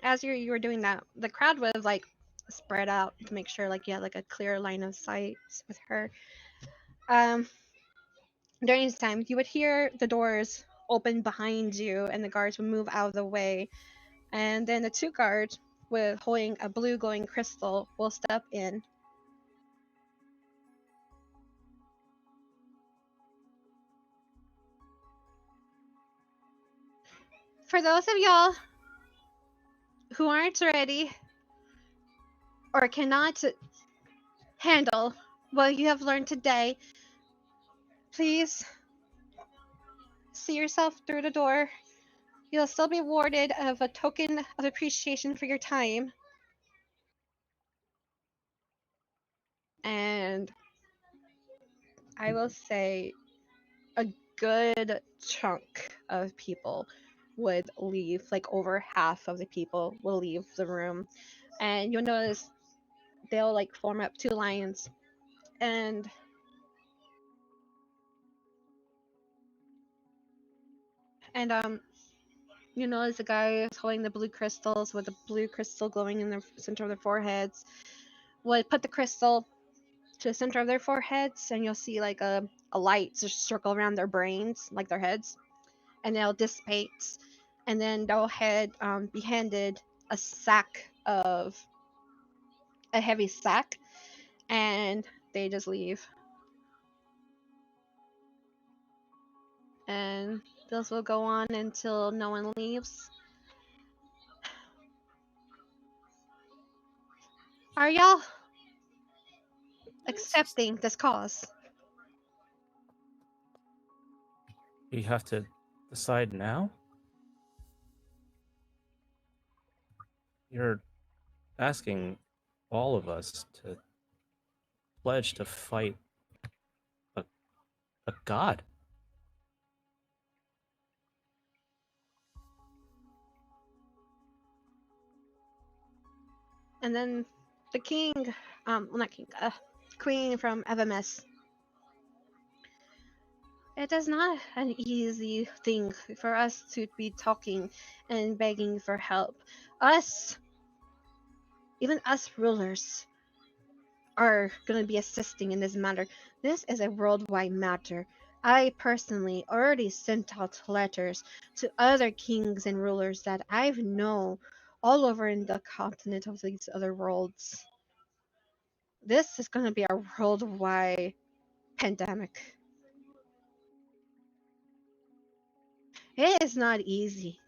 as you were doing that, the crowd was like spread out to make sure like you had like a clear line of sight with her. During this time, you would hear the doors open behind you, and the guards would move out of the way. And then the two guards, with holding a blue glowing crystal, will step in. For those of y'all who aren't ready or cannot handle what you have learned today, please see yourself through the door. You'll still be awarded of a token of appreciation for your time. And I will say a good chunk of people would leave, like over half of the people will leave the room. And you'll notice they'll like form up two lines, and you notice the guy is holding the blue crystals with the blue crystal glowing in the center of their foreheads would put the crystal to the center of their foreheads, and you'll see like a light just circle around their brains, like their heads, and they'll dissipate, and then they'll be handed a sack of a heavy sack, and they just leave. And this will go on until no one leaves. Are y'all accepting this cause? You have to decide now? You're asking all of us to pledge to fight a, a god. And then the king, well, not king, queen from FMS. It is not an easy thing for us to be talking and begging for help. Us, even us rulers, are going to be assisting in this matter. This is a worldwide matter. I personally already sent out letters to other kings and rulers that I've known all over in the continent of these other worlds. This is going to be a worldwide pandemic. It is not easy.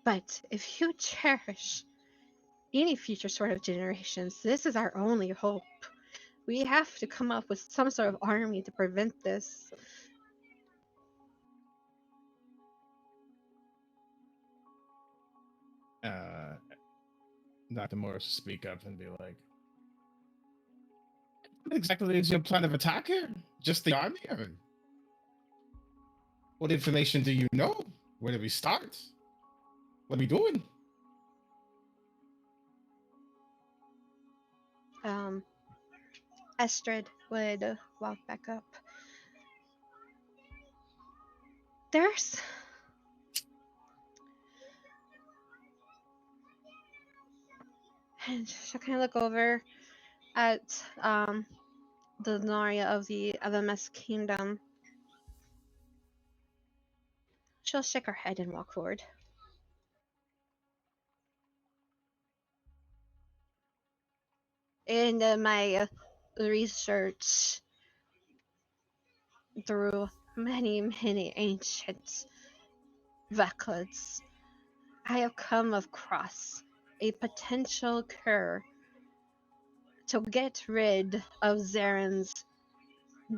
But if you cherish any future sort of generations, this is our only hope. We have to come up with some sort of army to prevent this. Dr. Morris speak up and be like, what exactly is your plan of attack here? Just the army? Or what information do you know? Where do we start? What are we doing? Estrid would walk back up. There's and she'll kind of look over at the Naria of the LMS Kingdom. She'll shake her head and walk forward. In my research through many ancient records, I have come across a potential cure to get rid of Zaren's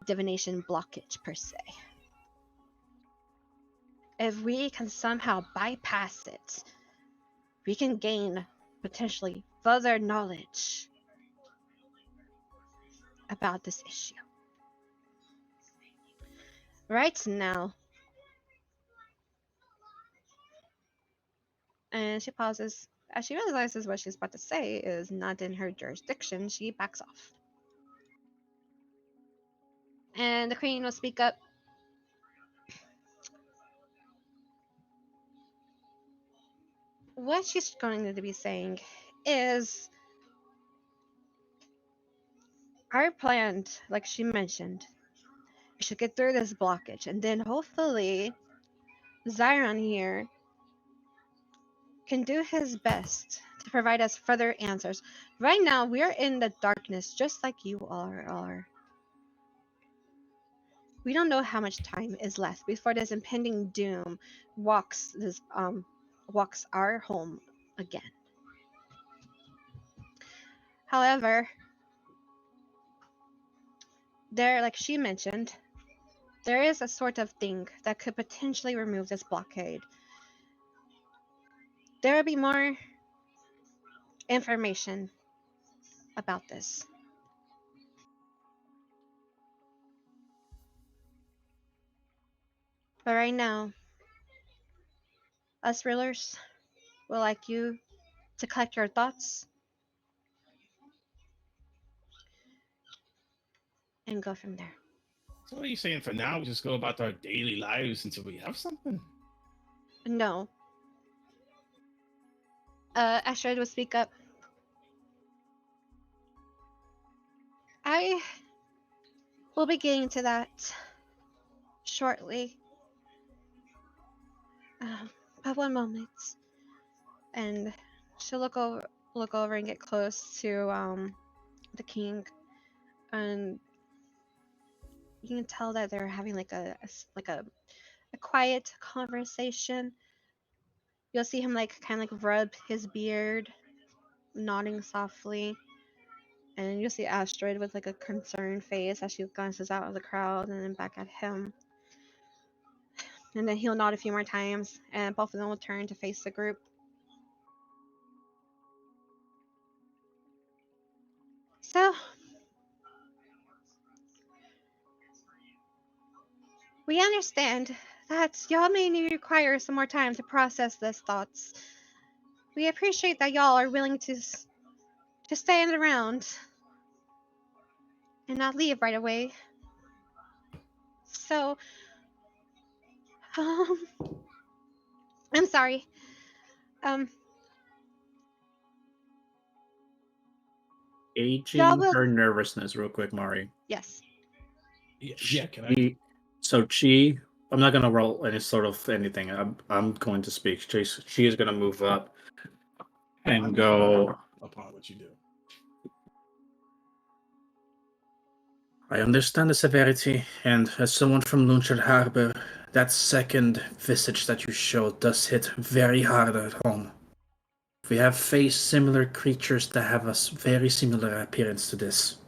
divination blockage, per se. If we can somehow bypass it, we can gain potentially further knowledge about this issue. Right now, and she pauses. As she realizes what she's about to say is not in her jurisdiction, she backs off. And the queen will speak up. What she's going to be saying is our plan, like she mentioned, we should get through this blockage, and then hopefully Zyron here can do his best to provide us further answers. Right now, we're in the darkness, just like you all are. We don't know how much time is left before this impending doom walks our home again. However, there, like she mentioned, there is a sort of thing that could potentially remove this blockade. There will be more information about this. But right now, us rulers would like you to collect your thoughts and go from there. So what are you saying for now? We just go about our daily lives until we have something? No. Astrid will speak up. I will be getting to that shortly. But one moment. And she'll look over and get close to the king, and you can tell that they're having like a quiet conversation. You'll see him like kind of like rub his beard, nodding softly, and you'll see Astrid with like a concerned face as she glances out of the crowd and then back at him. And then he'll nod a few more times, and both of them will turn to face the group. So, we understand that y'all may require some more time to process these thoughts. We appreciate that y'all are willing to stand around and not leave right away. So, I'm sorry. Gauging will... her nervousness real quick, Mari. Yes. Yeah, can I? So she, I'm not gonna roll any sort of anything. I'm going to speak. She is gonna move up and go. Upon what you do. I understand the severity, and as someone from Lunchard Harbor, That second visage that you showed does hit very hard at home. We have faced similar creatures that have a very similar appearance to this.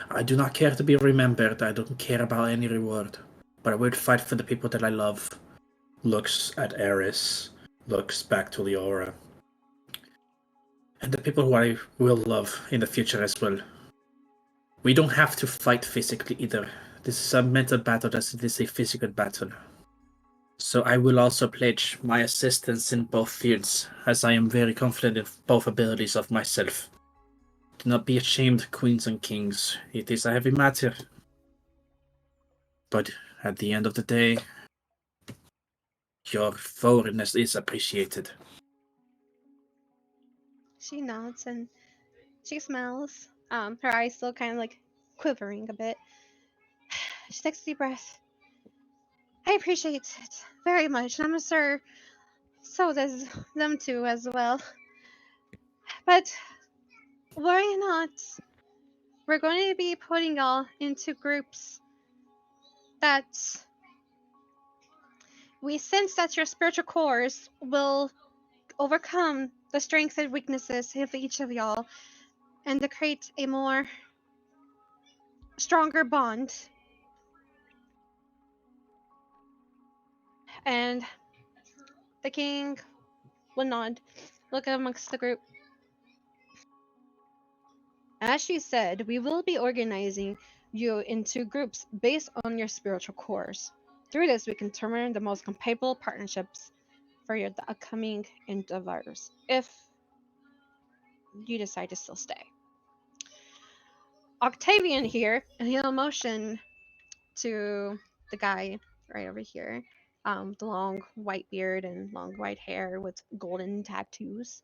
I do not care to be remembered. I don't care about any reward. But I would fight for the people that I love. Looks at Eris. Looks back to Leora. And the people who I will love in the future as well. We don't have to fight physically either. This is a mental battle as it is a physical battle. So I will also pledge my assistance in both fields, as I am very confident in both abilities of myself. Do not be ashamed, queens and kings. It is a heavy matter. But at the end of the day, your forwardness is appreciated. She nods and she smiles. Her eyes still kind of like quivering a bit. She takes a deep breath. I appreciate it very much, and I'm sure so does them too as well. But worry not. We're going to be putting y'all into groups that we sense that your spiritual cores will overcome the strengths and weaknesses of each of y'all and to create a more stronger bond. And the king will nod, look amongst the group. As she said, we will be organizing you into groups based on your spiritual cores. Through this, we can determine the most compatible partnerships for your the upcoming endeavors, if you decide to still stay. Octavian here, and he'll motion to the guy right over here, the long white beard and long white hair with golden tattoos.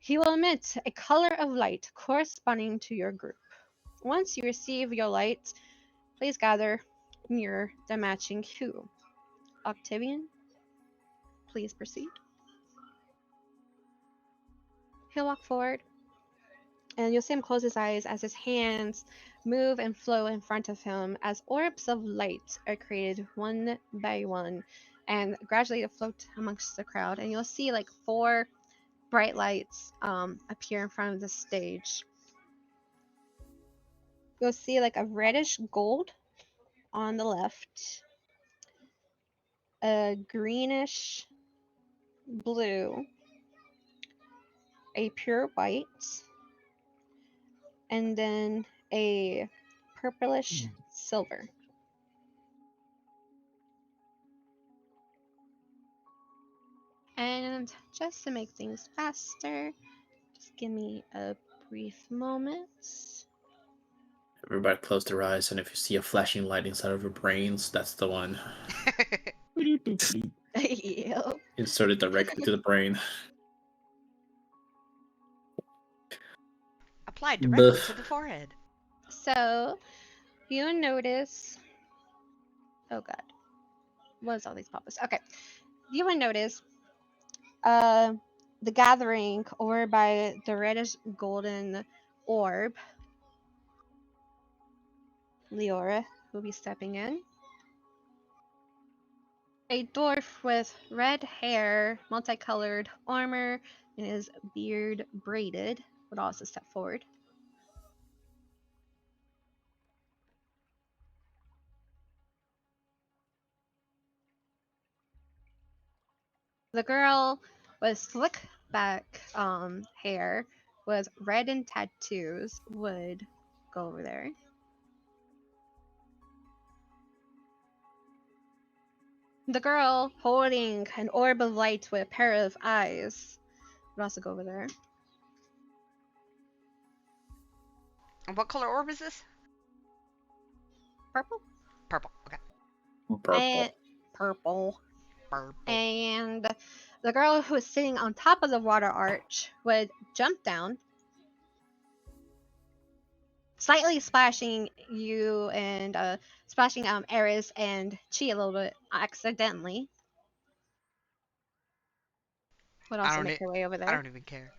He will emit a color of light corresponding to your group. Once you receive your light, please gather near the matching hue. Octavian, please proceed. He'll walk forward, and you'll see him close his eyes as his hands move and flow in front of him as orbs of light are created one by one and gradually float amongst the crowd. And you'll see like 4 bright lights appear in front of the stage. You'll see like a reddish gold on the left, a greenish blue, a pure white, and then a purplish silver. And just to make things faster, just give me a brief moment. Everybody close their eyes, and if you see a flashing light inside of your brains, that's the one. Yep. Insert it directly to the brain. Apply directly Buff. to the forehead. So you notice. Oh god, what's all these pop-ups? Okay, you would notice the gathering over by the reddish golden orb. Leora will be stepping in. A dwarf with red hair, multicolored armor, and his beard braided would also step forward. The girl with slick back hair with red and tattoos would go over there. The girl holding an orb of light with a pair of eyes would also go over there. And what color orb is this? Purple? Purple. Okay. Purple. Purple. Purple. And the girl who is sitting on top of the water arch would jump down, slightly splashing you and splashing Eris and Chi a little bit accidentally. Would also make her way over I there. don't even care.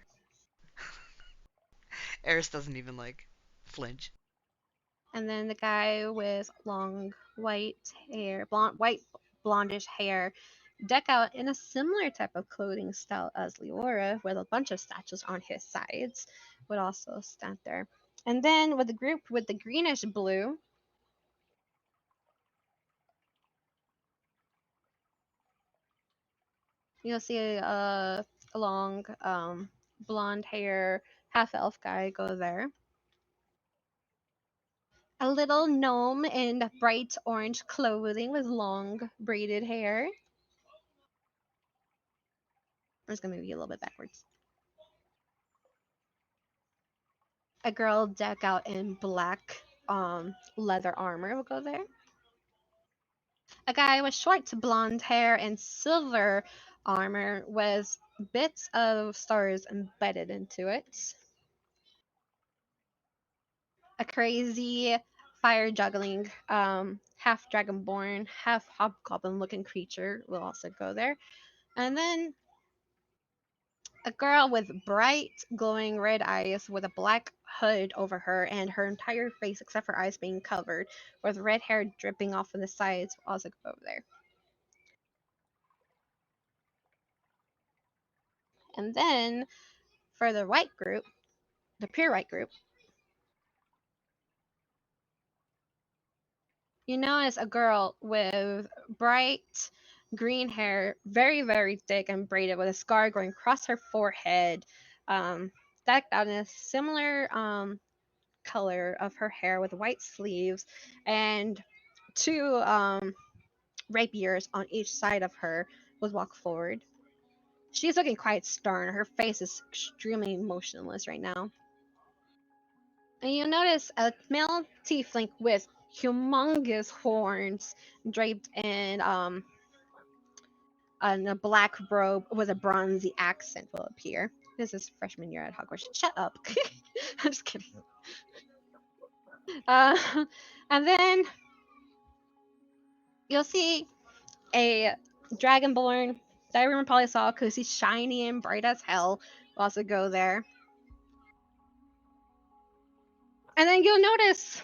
Eris doesn't even like flinch. And then the guy with long white hair, blonde, white blondish hair, deck out in a similar type of clothing style as Leora, with a bunch of statues on his sides, would also stand there. And then with the group with the greenish blue, you'll see a long blonde hair half elf guy go there. A little gnome in bright orange clothing with long braided hair. I'm just gonna move you a little bit backwards. A girl deck out in black leather armor will go there. A guy with short blonde hair and silver armor with bits of stars embedded into it. A crazy fire juggling half dragonborn, half hobgoblin looking creature will also go there. And then a girl with bright glowing red eyes with a black hood over her and her entire face except for eyes being covered with red hair dripping off on the sides will also go over there. And then for the white group, the pure white group, you notice a girl with bright green hair, very, very thick and braided, with a scar going across her forehead, decked out in a similar color of her hair with white sleeves and two rapiers on each side of her, would walk forward. She's looking quite stern. Her face is extremely motionless right now. And you notice a male tiefling with humongous horns draped in a black robe with a bronzy accent will appear. This is freshman year at Hogwarts. Shut up. I'm just kidding. Uh, and then you'll see a dragonborn that everyone probably saw because he's shiny and bright as hell. Will also go there. And then you'll notice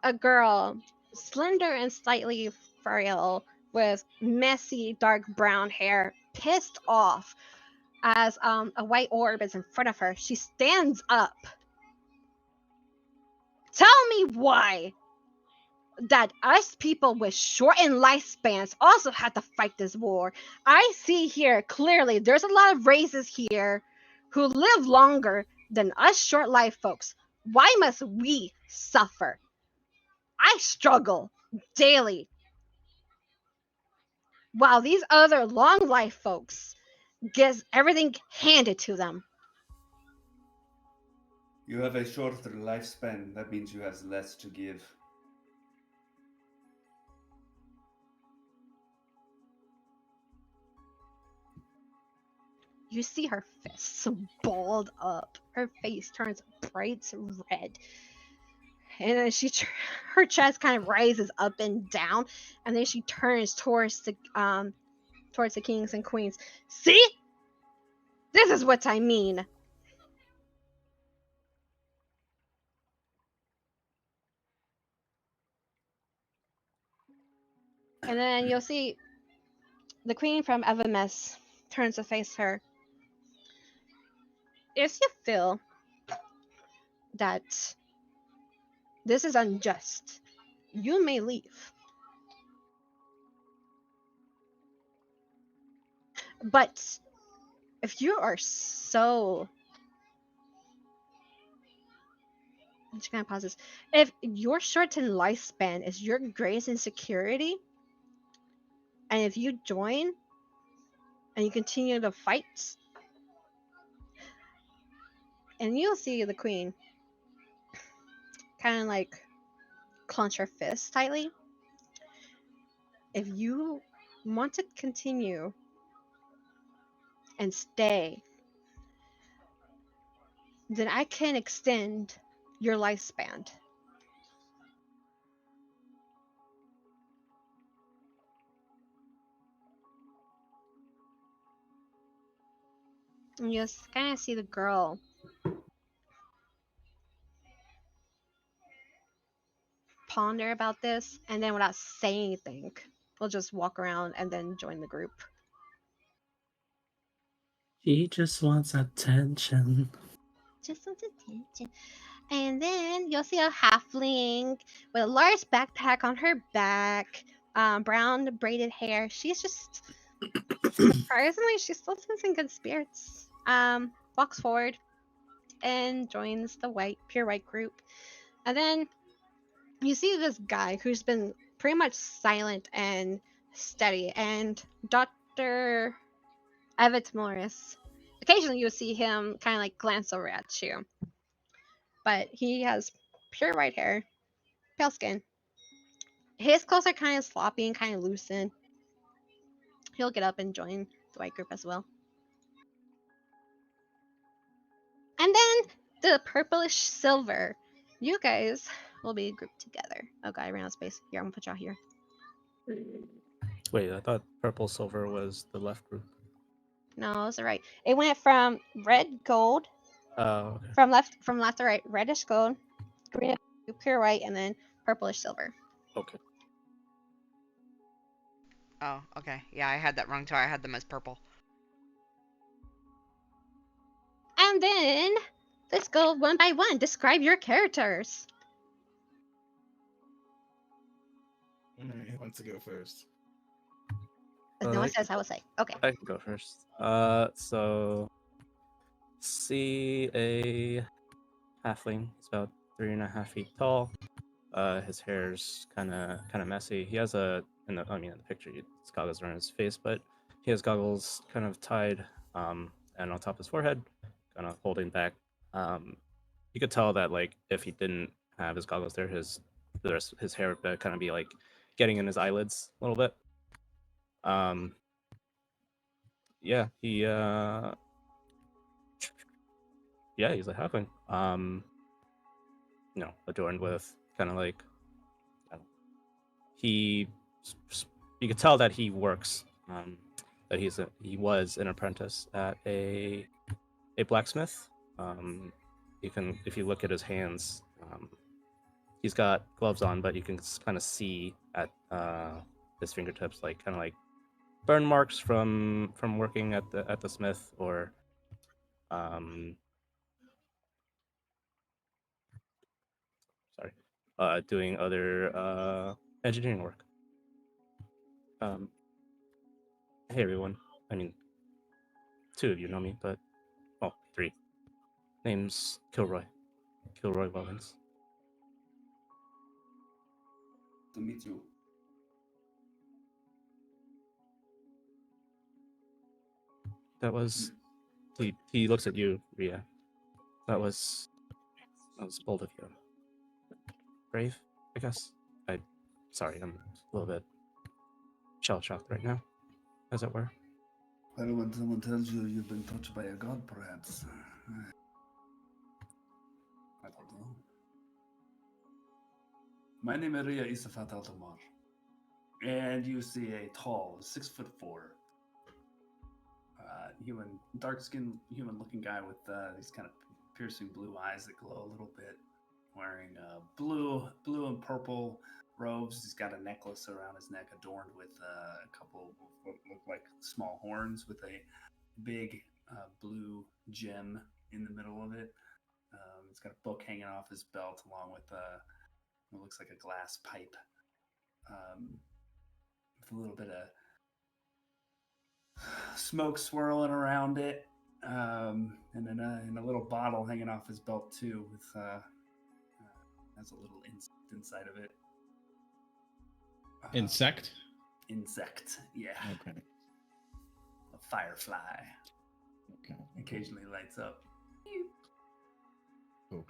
a girl, slender and slightly frail, with messy dark brown hair, pissed off as a white orb is in front of her. She stands up. Tell me why that us people with shortened lifespans also have to fight this war. I see here clearly there's a lot of races here who live longer than us short life folks. Why must we suffer? I struggle daily while these other long life folks gets everything handed to them. You have a shorter lifespan. That means you have less to give. You see her fists balled up. Her face turns bright red. And then her chest kind of rises up and down, and then she turns towards the kings and queens. See? This is what I mean. And then you'll see the queen from Evames turns to face her. If you feel that this is unjust, you may leave. But if you are so... I'm just gonna pause this. If your shortened lifespan is your grace and security, and if you join and you continue to fight, and you'll see the queen kind of like clench her fists tightly. If you want to continue and stay, then I can extend your lifespan. And you'll kind of see the girl ponder about this, and then without saying anything, will just walk around and then join the group. He just wants attention. Just wants attention. And then you'll see a halfling with a large backpack on her back, brown braided hair. She's just surprisingly, she's still in good spirits. Walks forward and joins the pure white group. And then you see this guy who's been pretty much silent and steady, and Dr. Evans Morris. Occasionally you'll see him kind of like glance over at you. But he has pure white hair, pale skin. His clothes are kind of sloppy and kind of loosened. He'll get up and join the white group as well. And then the purplish silver. You guys will be grouped together. Oh god, I ran out of space. Here, I'm gonna put y'all here. Wait, I thought purple silver was the left group. No, it's right. It went from red gold, Oh, okay. from left to right, reddish gold, green, pure white, and then purplish silver. Okay. Oh, okay. Yeah, I had that wrong too. I had them as purple. And then let's go one by one. Describe your characters. Who wants to go first? If no one says, I will say. Okay. I can go first. So see a halfling. He's about 3.5 feet tall. His hair's kind of messy. He has in the picture, his goggles are on his face, but he has goggles kind of tied, and on top of his forehead, kind of holding back. You could tell that like if he didn't have his goggles there, his hair would kind of be like getting in his eyelids a little bit. Yeah, he's a halfling. Adorned with kind of like you could tell that he works. That he was an apprentice at a blacksmith. If you look at his hands, he's got gloves on, but you can kind of see at his fingertips like kind of like burn marks from working at the smith, or doing other engineering work. Hey everyone. I mean, 2 of you know me, but 3. Name's Kilroy Wellens. To meet you. That was he looks at you, Ria. That was bold of you. Brave, I guess. Sorry, I'm a little bit shell-shocked right now, as it were. Well, when someone tells you you've been touched by a god, perhaps. I don't know. My name is Ria Isafat Altamar. And you see a tall, 6'4", dark-skinned, human-looking guy with these kind of piercing blue eyes that glow a little bit, wearing blue and purple robes. He's got a necklace around his neck adorned with a couple of what look like small horns with a big blue gem in the middle of it. He's got a book hanging off his belt along with what looks like a glass pipe with a little bit of smoke swirling around it, and then a little bottle hanging off his belt too, with has a little insect inside of it. Insect? Insect, yeah. Okay. A firefly. Okay. Occasionally lights up. Cool.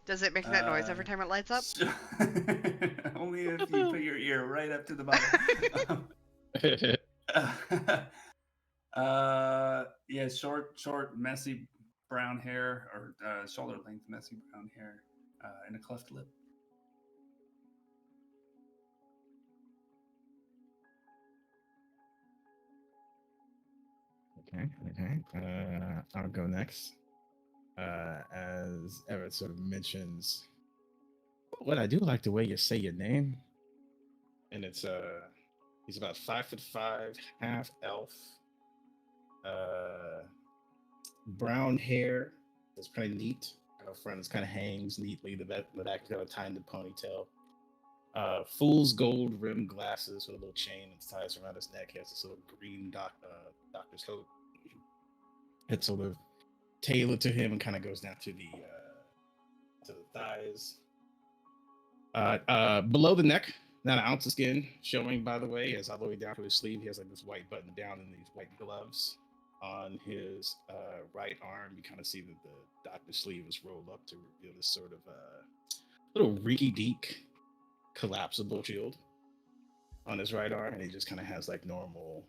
Does it make that noise every time it lights up? Only if you put your ear right up to the bottom. Yeah, short, messy brown hair, or shoulder length messy brown hair, and a cleft lip. Okay. I'll go next. As Everett sort of mentions, what I do like the way you say your name. and it's he's about 5'5", half elf, brown hair. It's kind of neat. Front kind of hangs neatly. The back kind of tied in the ponytail. Fool's gold rimmed glasses with a little chain that ties around his neck. He has this little green doctor's coat. It's sort of tailored to him and kind of goes down to the thighs. Below the neck, not an ounce of skin showing, by the way, as all the way down to his sleeve. He has like this white button down and these white gloves. On his right arm, you kind of see that the doctor's sleeve is rolled up to reveal this sort of little rinky-dink collapsible shield on his right arm, and he just kind of has like normal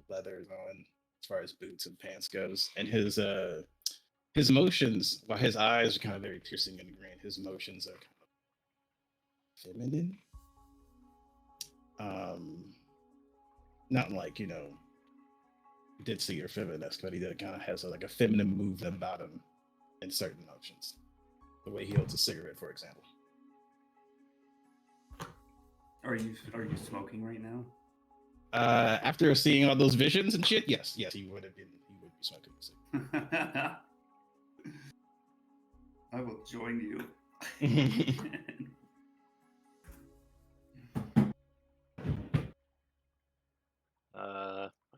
leathers on as far as boots and pants goes. And his motions, while his eyes are kind of very piercing and green, his motions are kind of feminine. Not like, ditzy or feminist, but he kind of has like a feminine move about him in certain motions. The way he holds a cigarette, for example. Are you smoking right now? After seeing all those visions and shit, yes, he would be smoking a cigarette. I will join you.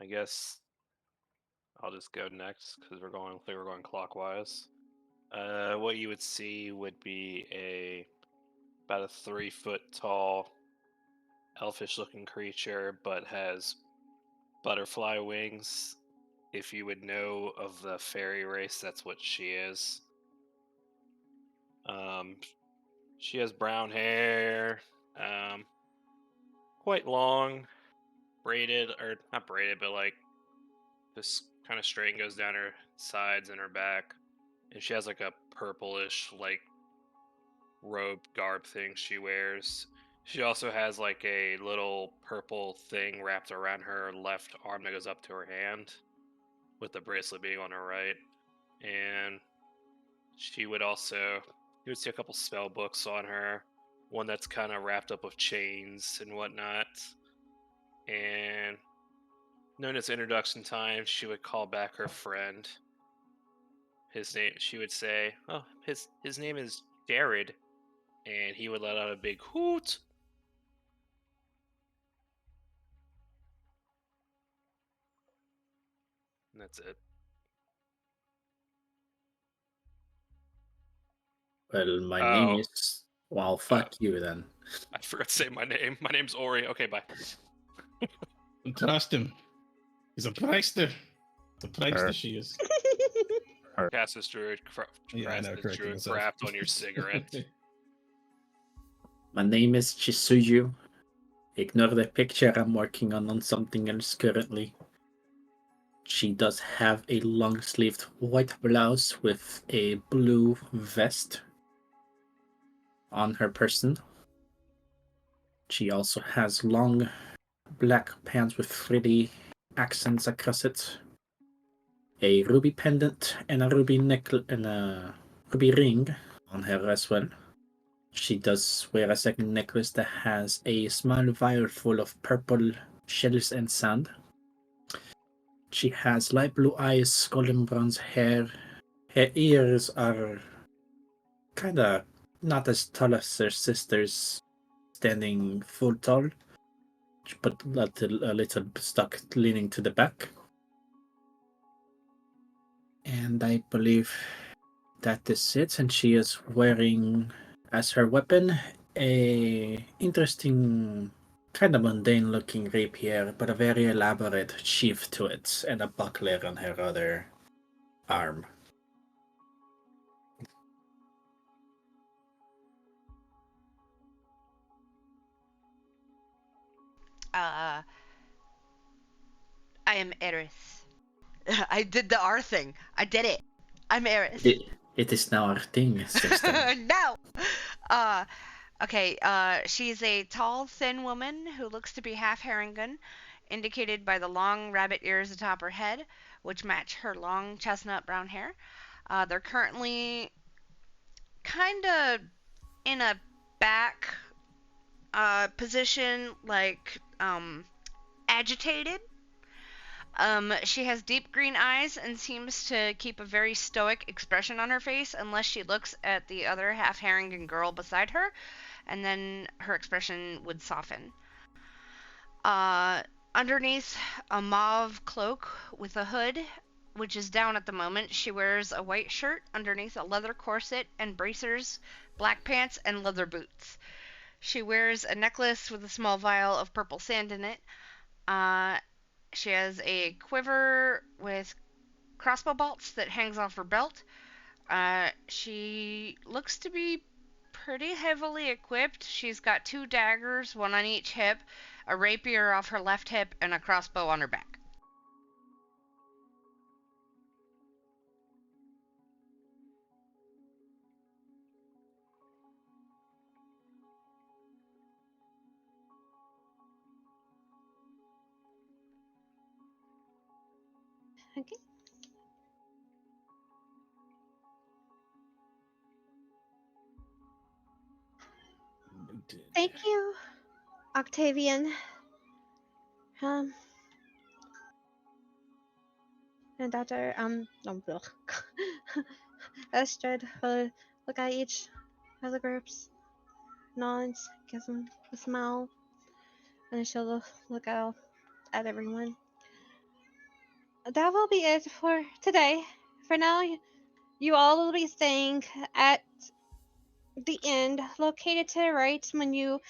I guess I'll just go next because we're going clockwise. What you would see would be about a 3-foot tall, elfish-looking creature, but has butterfly wings. If you would know of the fairy race, that's what she is. She has brown hair, quite long, braided, or not braided, but like this kind of straight and goes down her sides and her back. And she has like a purplish, like, robe garb thing she wears. She also has like a little purple thing wrapped around her left arm that goes up to her hand, with the bracelet being on her right. And you would see a couple spell books on her, one that's kind of wrapped up with chains and whatnot. And known as introduction time, she would call back her friend. She would say, "Oh, his name is Jared," and he would let out a big hoot. And that's it. Well, my name is. Well, fuck you then. I forgot to say my name. My name's Ori. Okay, bye. Don't trust him. He's a prankster. The prankster she is. Cassis Druid. Yeah, I know, correcting myself. Craft on your cigarette. My name is Chisuyu. Ignore the picture, I'm working on something else currently. She does have a long-sleeved white blouse with a blue vest on her person. She also has long black pants with frilly accents across it, a ruby pendant and a ruby necklace and a ruby ring on her as well. She does wear a second necklace that has a small vial full of purple shells and sand. She has light blue eyes, golden bronze hair. Her ears are kinda not as tall as her sisters, standing full tall, but a little stuck leaning to the back. And I believe that is it, and she is wearing as her weapon a interesting, kind of mundane looking rapier, but a very elaborate sheath to it, and a buckler on her other arm. I am Eris. I did the R thing. I did it. I'm Eris. It is now our thing, sister. No! Okay, she's a tall, thin woman who looks to be half Harengon, indicated by the long rabbit ears atop her head, which match her long chestnut brown hair. They're currently kind of in a back position, like agitated. She has deep green eyes and seems to keep a very stoic expression on her face unless she looks at the other half Harrington girl beside her, and then her expression would soften. Underneath a mauve cloak with a hood, which is down at the moment, she wears a white shirt underneath a leather corset and bracers, black pants, and leather boots. She wears a necklace with a small vial of purple sand in it. She has a quiver with crossbow bolts that hangs off her belt. She looks to be pretty heavily equipped. She's got 2 daggers, one on each hip, a rapier off her left hip, and a crossbow on her back. Okay. Noted. Thank you, Octavian. And Dr. Estrid will look at each of the groups, nods, gives them a smile, and she'll look out at everyone. That will be it for today. For now, you all will be staying at the inn located to the right when you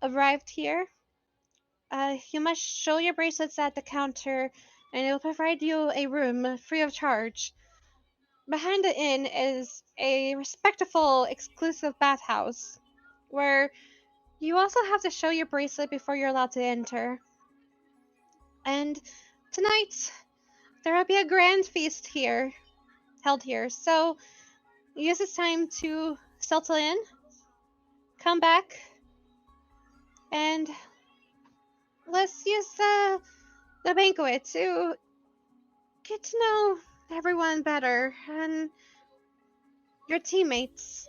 arrived here. You must show your bracelets at the counter, and it will provide you a room free of charge. Behind the inn is a respectful, exclusive bathhouse, where you also have to show your bracelet before you're allowed to enter. And tonight, there will be a grand feast here, held here, so use this time to settle in, come back, and let's use the banquet to get to know everyone better and your teammates.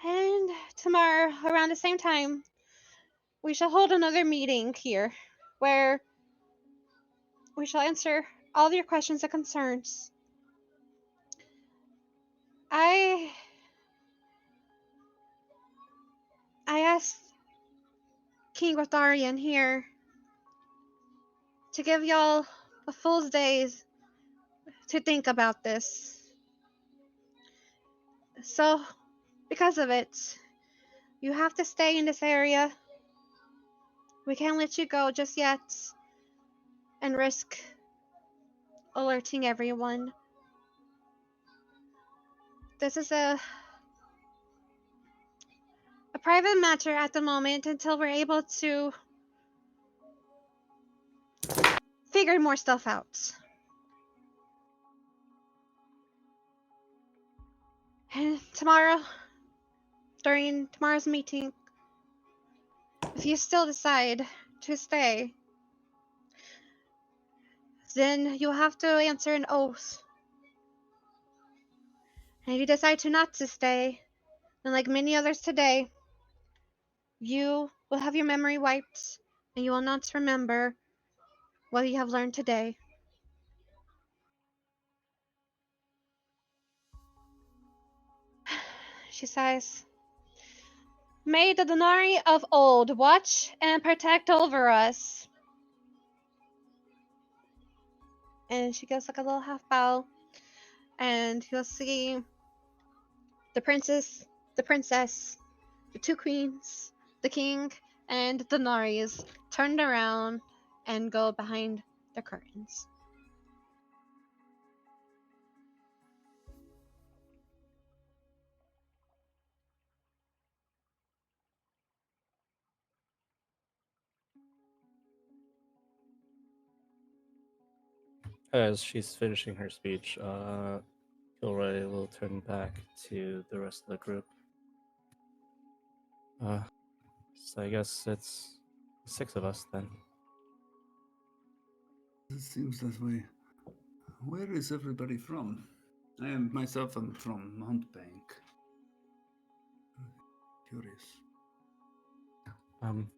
And tomorrow, around the same time, we shall hold another meeting here where we shall answer all your questions and concerns. I asked King Rotharian here to give y'all a full days to think about this. So, because of it, you have to stay in this area. We can't let you go just yet and risk alerting everyone. This is a private matter at the moment until we're able to figure more stuff out. And tomorrow, during tomorrow's meeting, if you still decide to stay, then you'll have to answer an oath. And if you decide to not to stay, then like many others today, you will have your memory wiped, and you will not remember what you have learned today. She sighs. May the Denari of old watch and protect over us. And she gives like a little half bow, and you'll see the princess, the 2 queens, the king, and the Naris turned around and go behind the curtains. As she's finishing her speech, Gilroy will turn back to the rest of the group. So I guess it's 6 of us then. It seems that way. Where is everybody from? I am myself am from Montbank. Curious. Um,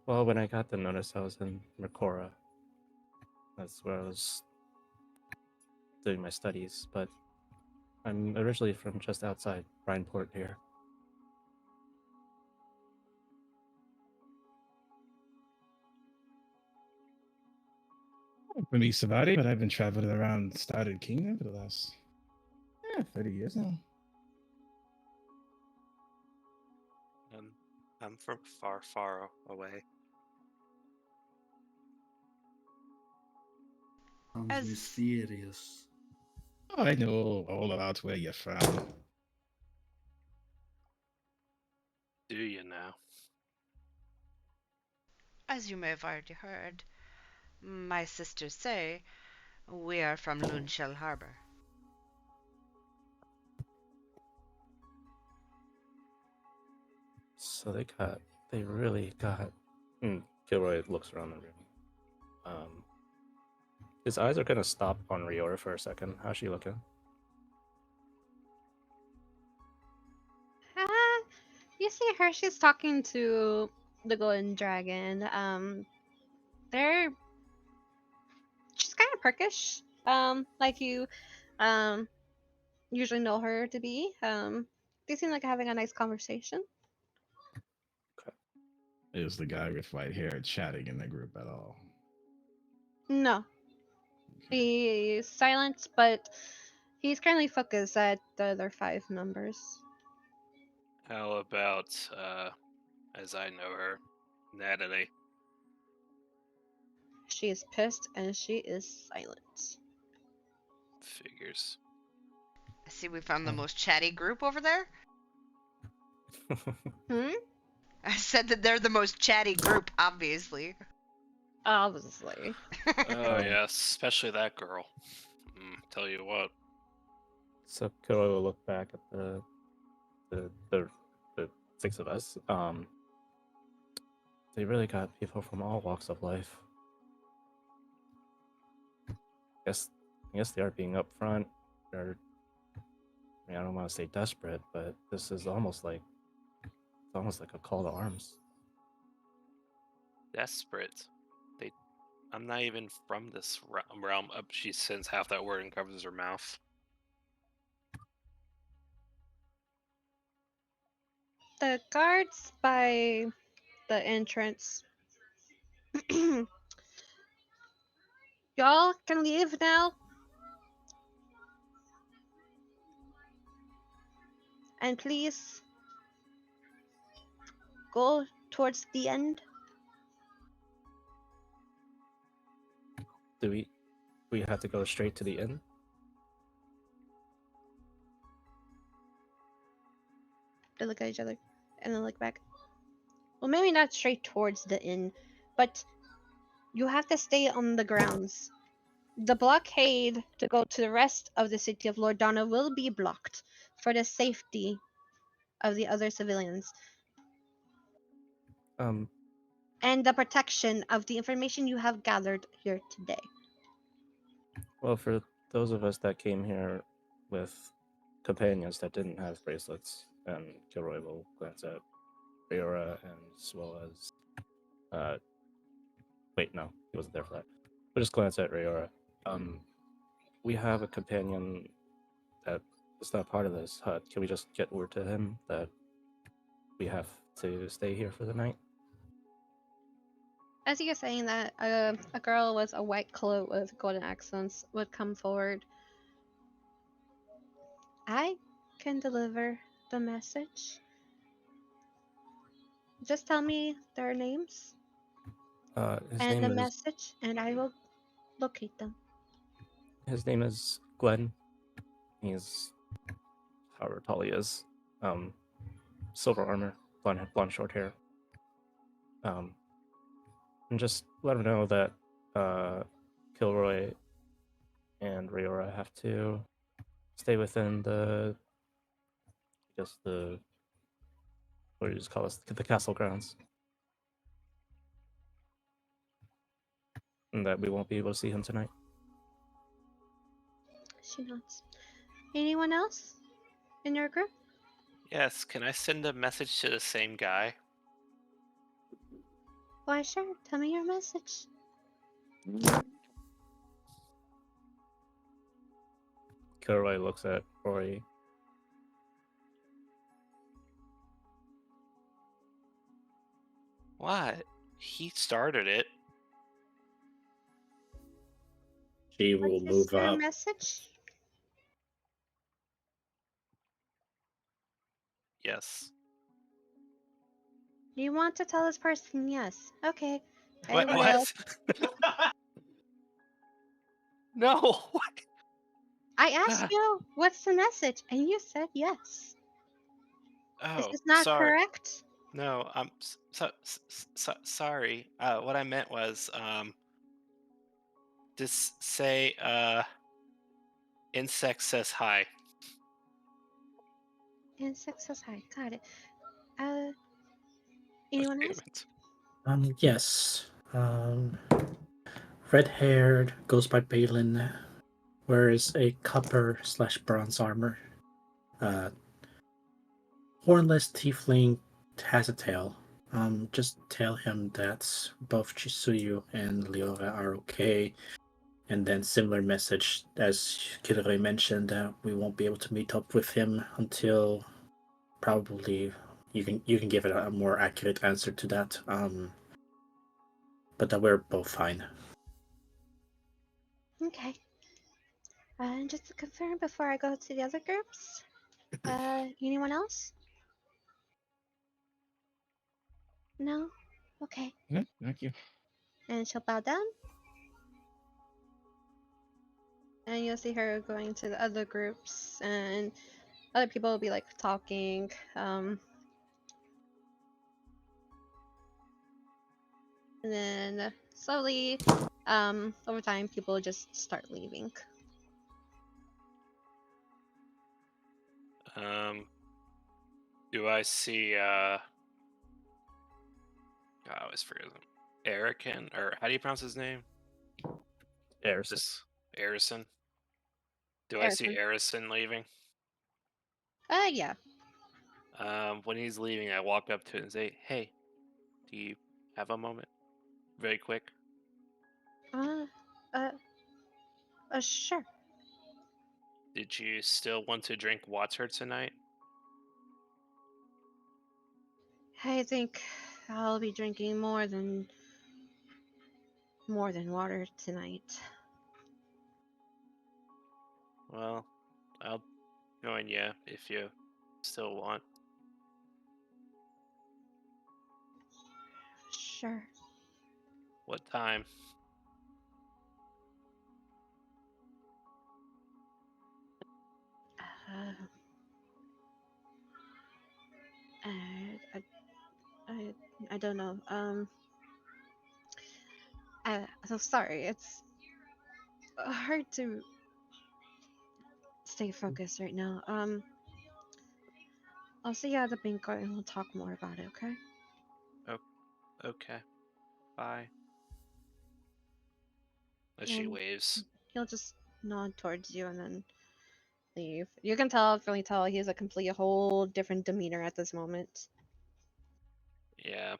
well, when I got the notice, I was in Mercora. That's where I was doing my studies, but I'm originally from just outside Brineport here. I'm from Isabel, but I've been traveling around Started Kingdom for the last 30 years now. I'm from far, far away. Sounds As mysterious. Oh, I know all about where you're from. Do you now? as you may have already heard, my sisters say we are from Loonshell Harbor. So they really got. Gilroy looks around the room. His eyes are gonna stop on Riora for a second. How's she looking? Ah, you see her, she's talking to the golden dragon. They're she's kind of prickish. Like you um usually know her to be. They seem like having a nice conversation. Is the guy with white hair chatting in the group at all? No, he's silent, but he's currently focused at the other 5 members. How about, as I know her, Natalie? She is pissed and she is silent. Figures. I see we found the most chatty group over there. Hmm? I said that they're the most chatty group, obviously. Obviously. Oh, yes, especially that girl. Tell you what. So Gilroy will look back at the 6 of us. They really got people from all walks of life. I guess they are being upfront. They're, I don't want to say desperate, but this is almost like a call to arms. Desperate. I'm not even from this realm. She sends half that word and covers her mouth. The guards by the entrance. Y'all can leave now. And please go towards the end. Do we have to go straight to the inn? They look at each other and then look back. Well, maybe not straight towards the inn, but you have to stay on the grounds. The blockade to go to the rest of the city of Loredana will be blocked for the safety of the other civilians Um, and the protection of the information you have gathered here today. well, for those of us that came here with companions that didn't have bracelets, and Gilroy will glance at Riora and as well as wait, no, he wasn't there for that. We'll just glance at Riora. We have a companion that is not part of this hut. Can we just get word to him that we have to stay here for the night? As you're saying that, a girl with a white cloak with golden accents would come forward. I can deliver the message. Just tell me their names His and name the is message, and I will locate them. Glenn. He's however tall he is. Silver armor, blonde short hair. And just let him know that Kilroy and Riora have to stay within the what do you just call this? The castle grounds. And that we won't be able to see him tonight. She nods. Anyone else in your group? Yes, can I send a message to the same guy? Why, sure. Tell me your message. Kilroy looks at Rory. What? He started it. She What will is move your up. message? Yes. You want to tell this person yes. Okay. I What? will. What? No. I asked you what's the message, and you said yes. Is Oh, this not sorry. correct? No, I'm sorry. What I meant was, just say, insect says hi. Insect says hi. Got it. Anyone Damn else? it. Yes. Red-haired, goes by Balin, wears a copper/bronze armor. Hornless tiefling, has a tail. Just tell him that both Chisuyu and Leora are okay. And then similar message as Kiroi mentioned that we won't be able to meet up with him until probably you can give it a more accurate answer to that. But that we're both fine. Okay. And just to confirm before I go to the other groups, anyone else? No? Okay. Yeah, thank you. And she'll bow down. And you'll see her going to the other groups, and other people will be like talking. And then slowly, over time, people just start leaving. Do I see, I always forget him. Erican, or how do you pronounce his name? Harrison. This Arison. Do I see Harrison. Arison leaving? Yeah. When he's leaving, I walk up to it and say, "Hey, do you have a moment? Very quick." Uh, sure. Did you still want to drink water tonight? I think I'll be drinking more than water tonight. Well, I'll join you if you still want. Sure. What time? Uh, I, I don't know. So sorry. It's hard to stay focused right now. I'll see you at the banquet and we'll talk more about it, okay? Okay. Bye. As she And waves. he'll just nod towards you and then leave. You can really tell he has a whole different demeanor at this moment. Yeah.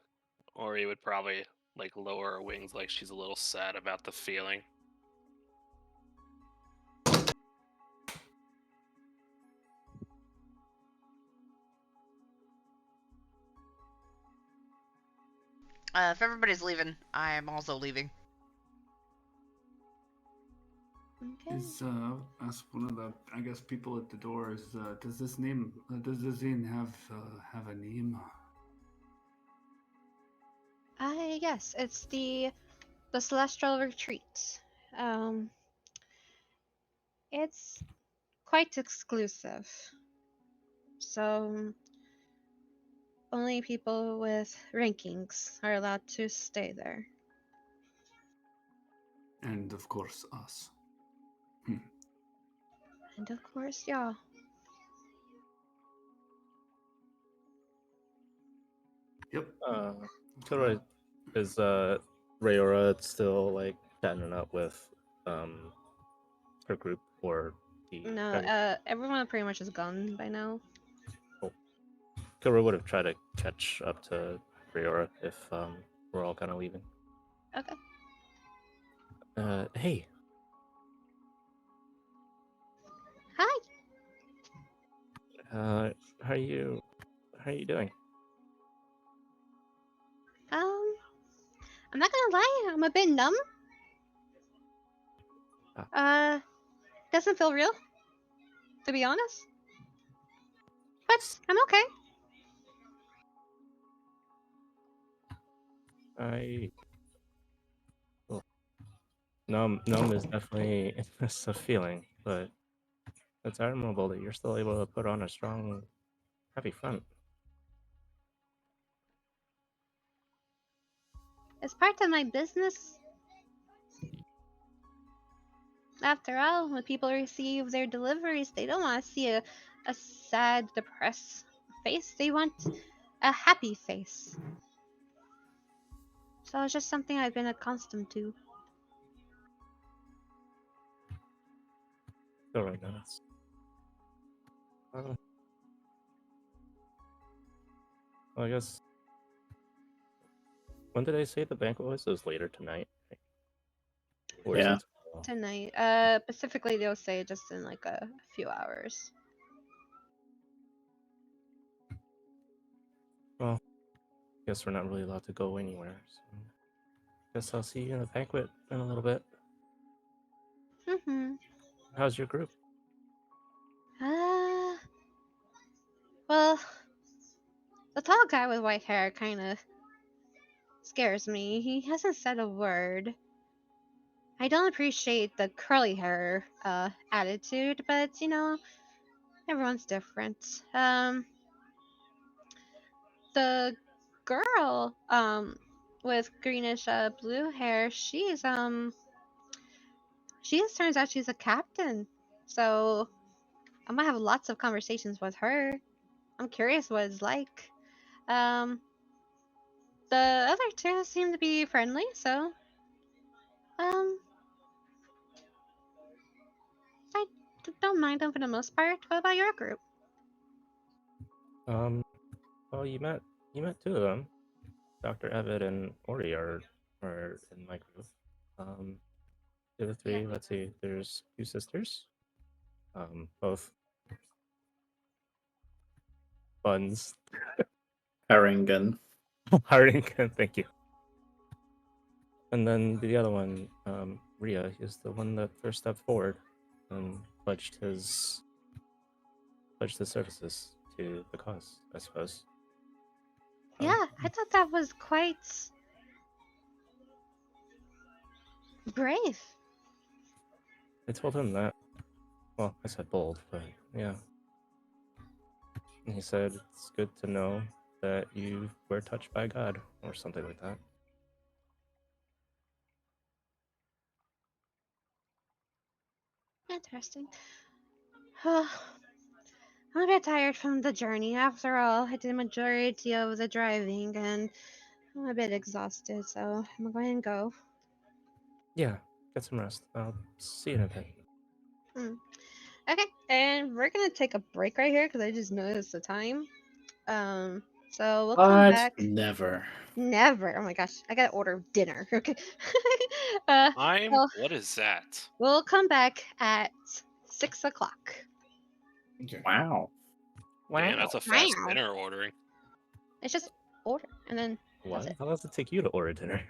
Or he would probably like lower her wings like she's a little sad about the feeling. If everybody's leaving, I am also leaving. Okay. Is ask one of the I guess people at the door is does this inn have a name? Yes, it's the Celestial Retreat. It's quite exclusive. So only people with rankings are allowed to stay there. And of course us. And of course, y'all. Yep. Kilroy, is Rayora still like chatting it up with her group or the No, everyone pretty much is gone by now. Kilroy would have tried to catch up to Rayora if we're all kind of leaving. Okay. Hey, Hi. how are you doing? I'm not gonna lie, I'm a bit numb. Doesn't feel real, to be honest. But I'm okay. Well, numb is definitely it's a feeling, but it's admirable that you're still able to put on a strong, happy front. It's part of my business. After all, when people receive their deliveries, they don't want to see a sad, depressed face. They want a happy face. So it's just something I've been accustomed to. All right, now it's. Well, I guess. When did I say the banquet was? It was later tonight. Or is Yeah. it tomorrow? Tonight, specifically, they'll say just in like a few hours. Well, guess we're not really allowed to go anywhere. So guess I'll see you in the banquet in a little bit. Mm-hmm. How's your group? Well, the tall guy with white hair kind of scares me. He hasn't said a word. I don't appreciate the curly hair attitude, but you know, everyone's different. The girl with greenish blue hair, she just turns out she's a captain. So I might have lots of conversations with her. I'm curious what it's like. Um, the other two seem to be friendly, so um, I don't mind them for the most part. What about your group? Well, you met two of them. Dr. Evid and Ori are in my group. The other three, let's see, there's two sisters. Both buns. Haringen. Haringa, thank you. And then the other one, Ria, is the one that first stepped forward and pledged his services to the cause, I suppose. Yeah, I thought that was quite brave. I told him that. Well, I said bold, but yeah. And he said it's good to know that you were touched by God, or something like that. Interesting. I'm a bit tired from the journey. After all, I did the majority of the driving, and I'm a bit exhausted, so I'm going to go. Yeah, get some rest. I'll see you in a bit. Okay, and we're gonna take a break right here because I just noticed the time. So we'll come back. Never. Never. Oh my gosh, I gotta order dinner. Okay. Time? So What is that? we'll come back at 6 o'clock. Okay. Wow. Damn, that's a fast Wow. dinner ordering. It's just order, and then What? that's it. How long does it take you to order dinner?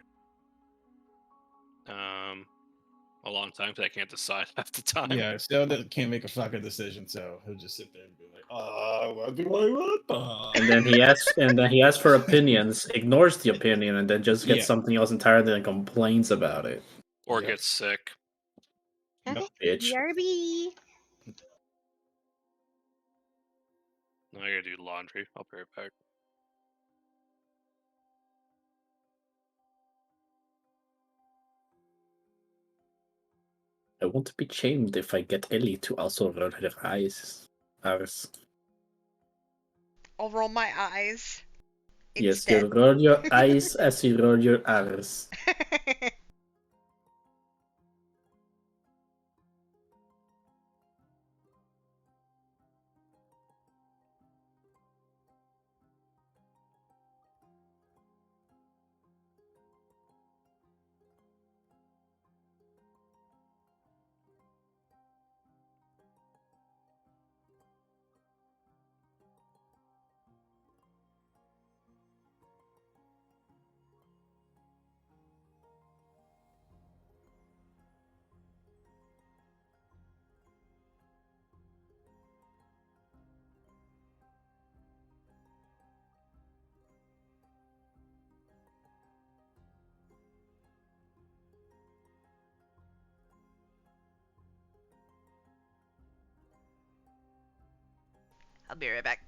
A long time because I can't decide half the time. Yeah, Zelda can't make a fucking decision, so he'll just sit there and be like, what do I want? And then he asks for opinions, ignores the opinion, and then just gets Yeah. something else entirely and complains about it. Or Yep. gets sick. Okay. Bitch. BRB. Now I gotta do laundry. I'll be right back. I won't be shamed if I get Ellie to also roll her eyes. Ours. I'll roll my eyes Yes, you instead. roll your eyes as you roll your R's. I'll be right back.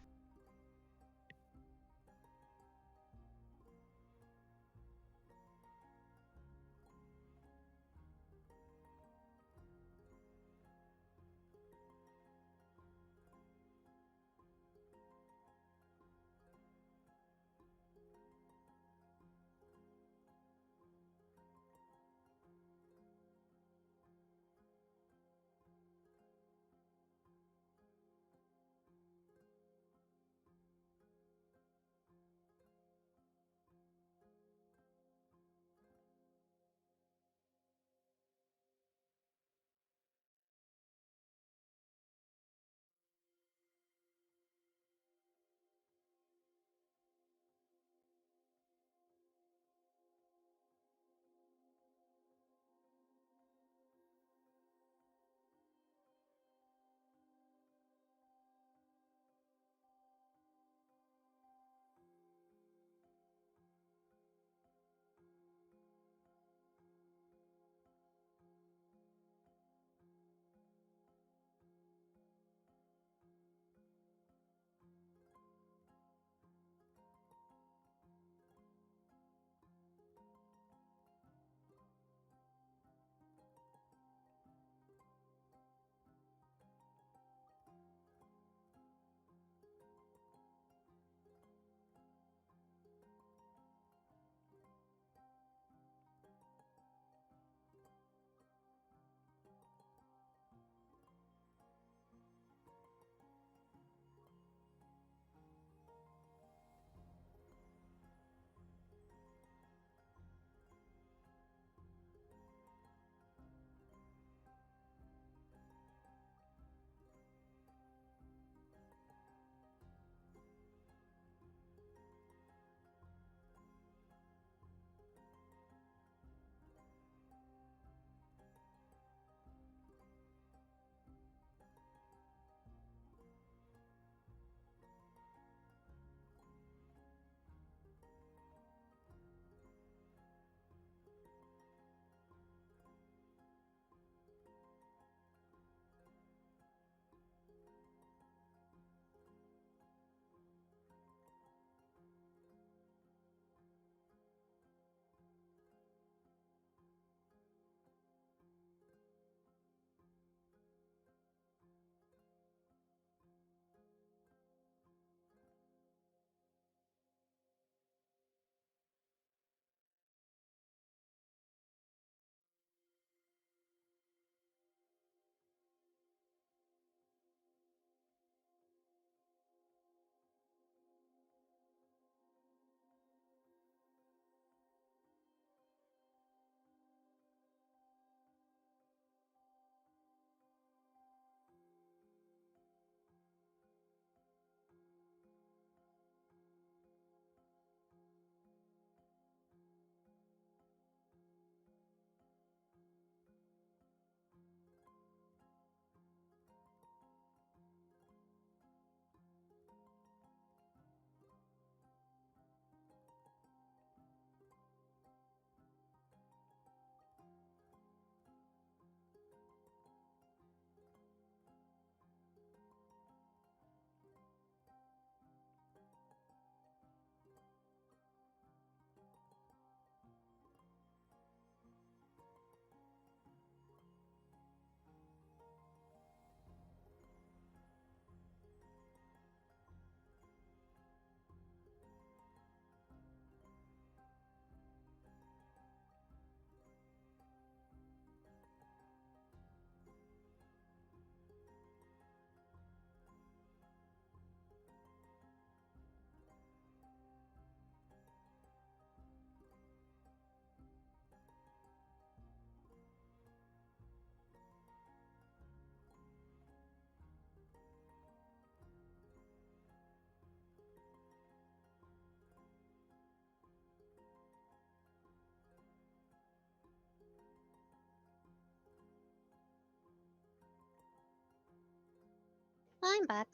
I'm back.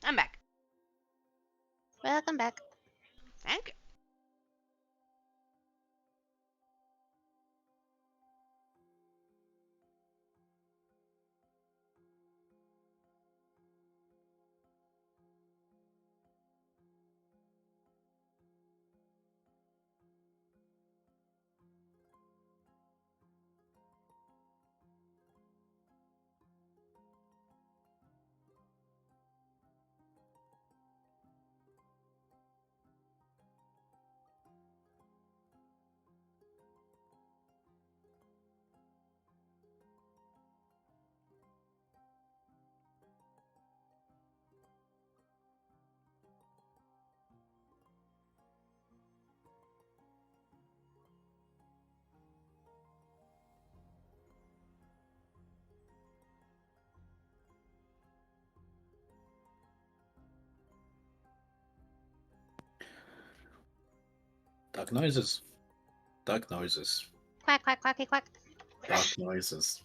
I'm back. Welcome back. Thank you. Dark noises. Dark noises. Quack, quack, quacky, quack. Dark noises.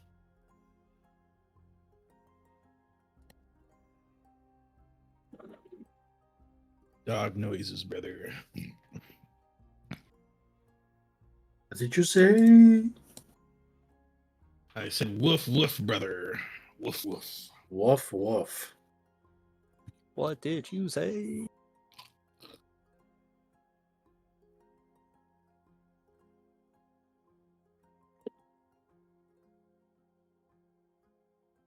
Dog noises, brother. What did you say? I said woof woof, brother. Woof woof. Woof woof. What did you say?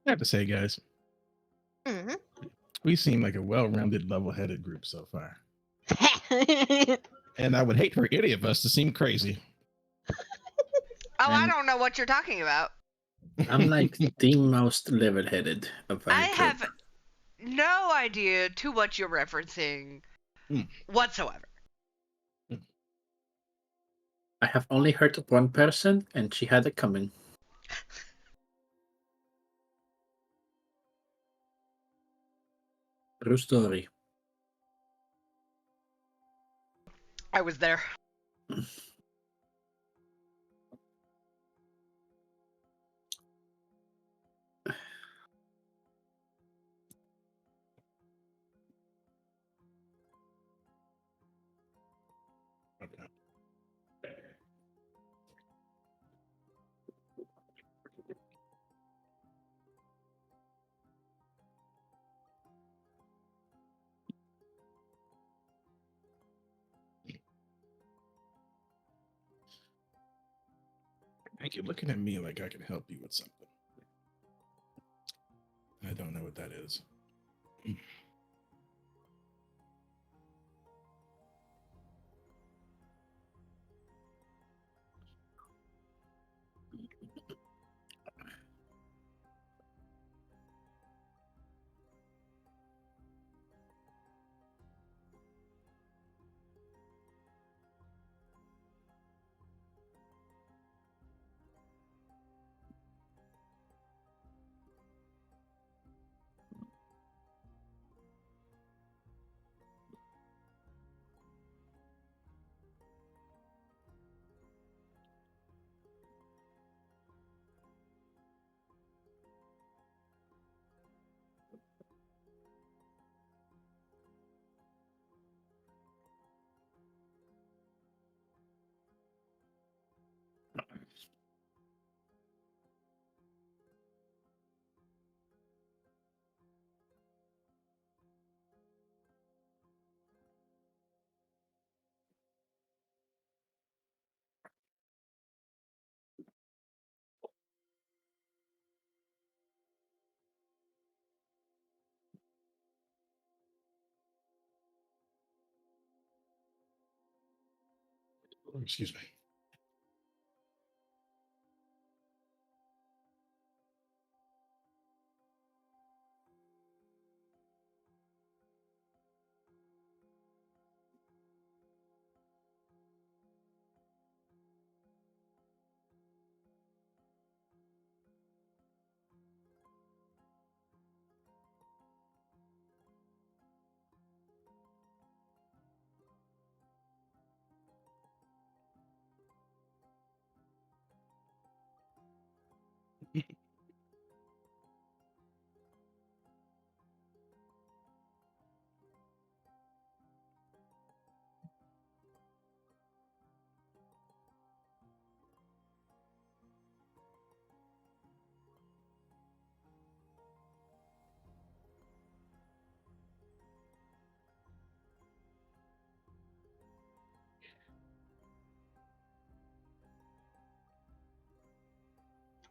I have to say, guys, Mm-hmm. we seem like a well-rounded, level-headed group so far. And I would hate for any of us to seem crazy. Oh, I And- don't know what you're talking about. I'm like the most level-headed of I any group. have no idea to what you're referencing whatsoever. I have only heard of one person, and she had it coming. True story. I was there. Okay. Thank you. Looking at me like I can help you with something. I don't know what that is. Oh, excuse me.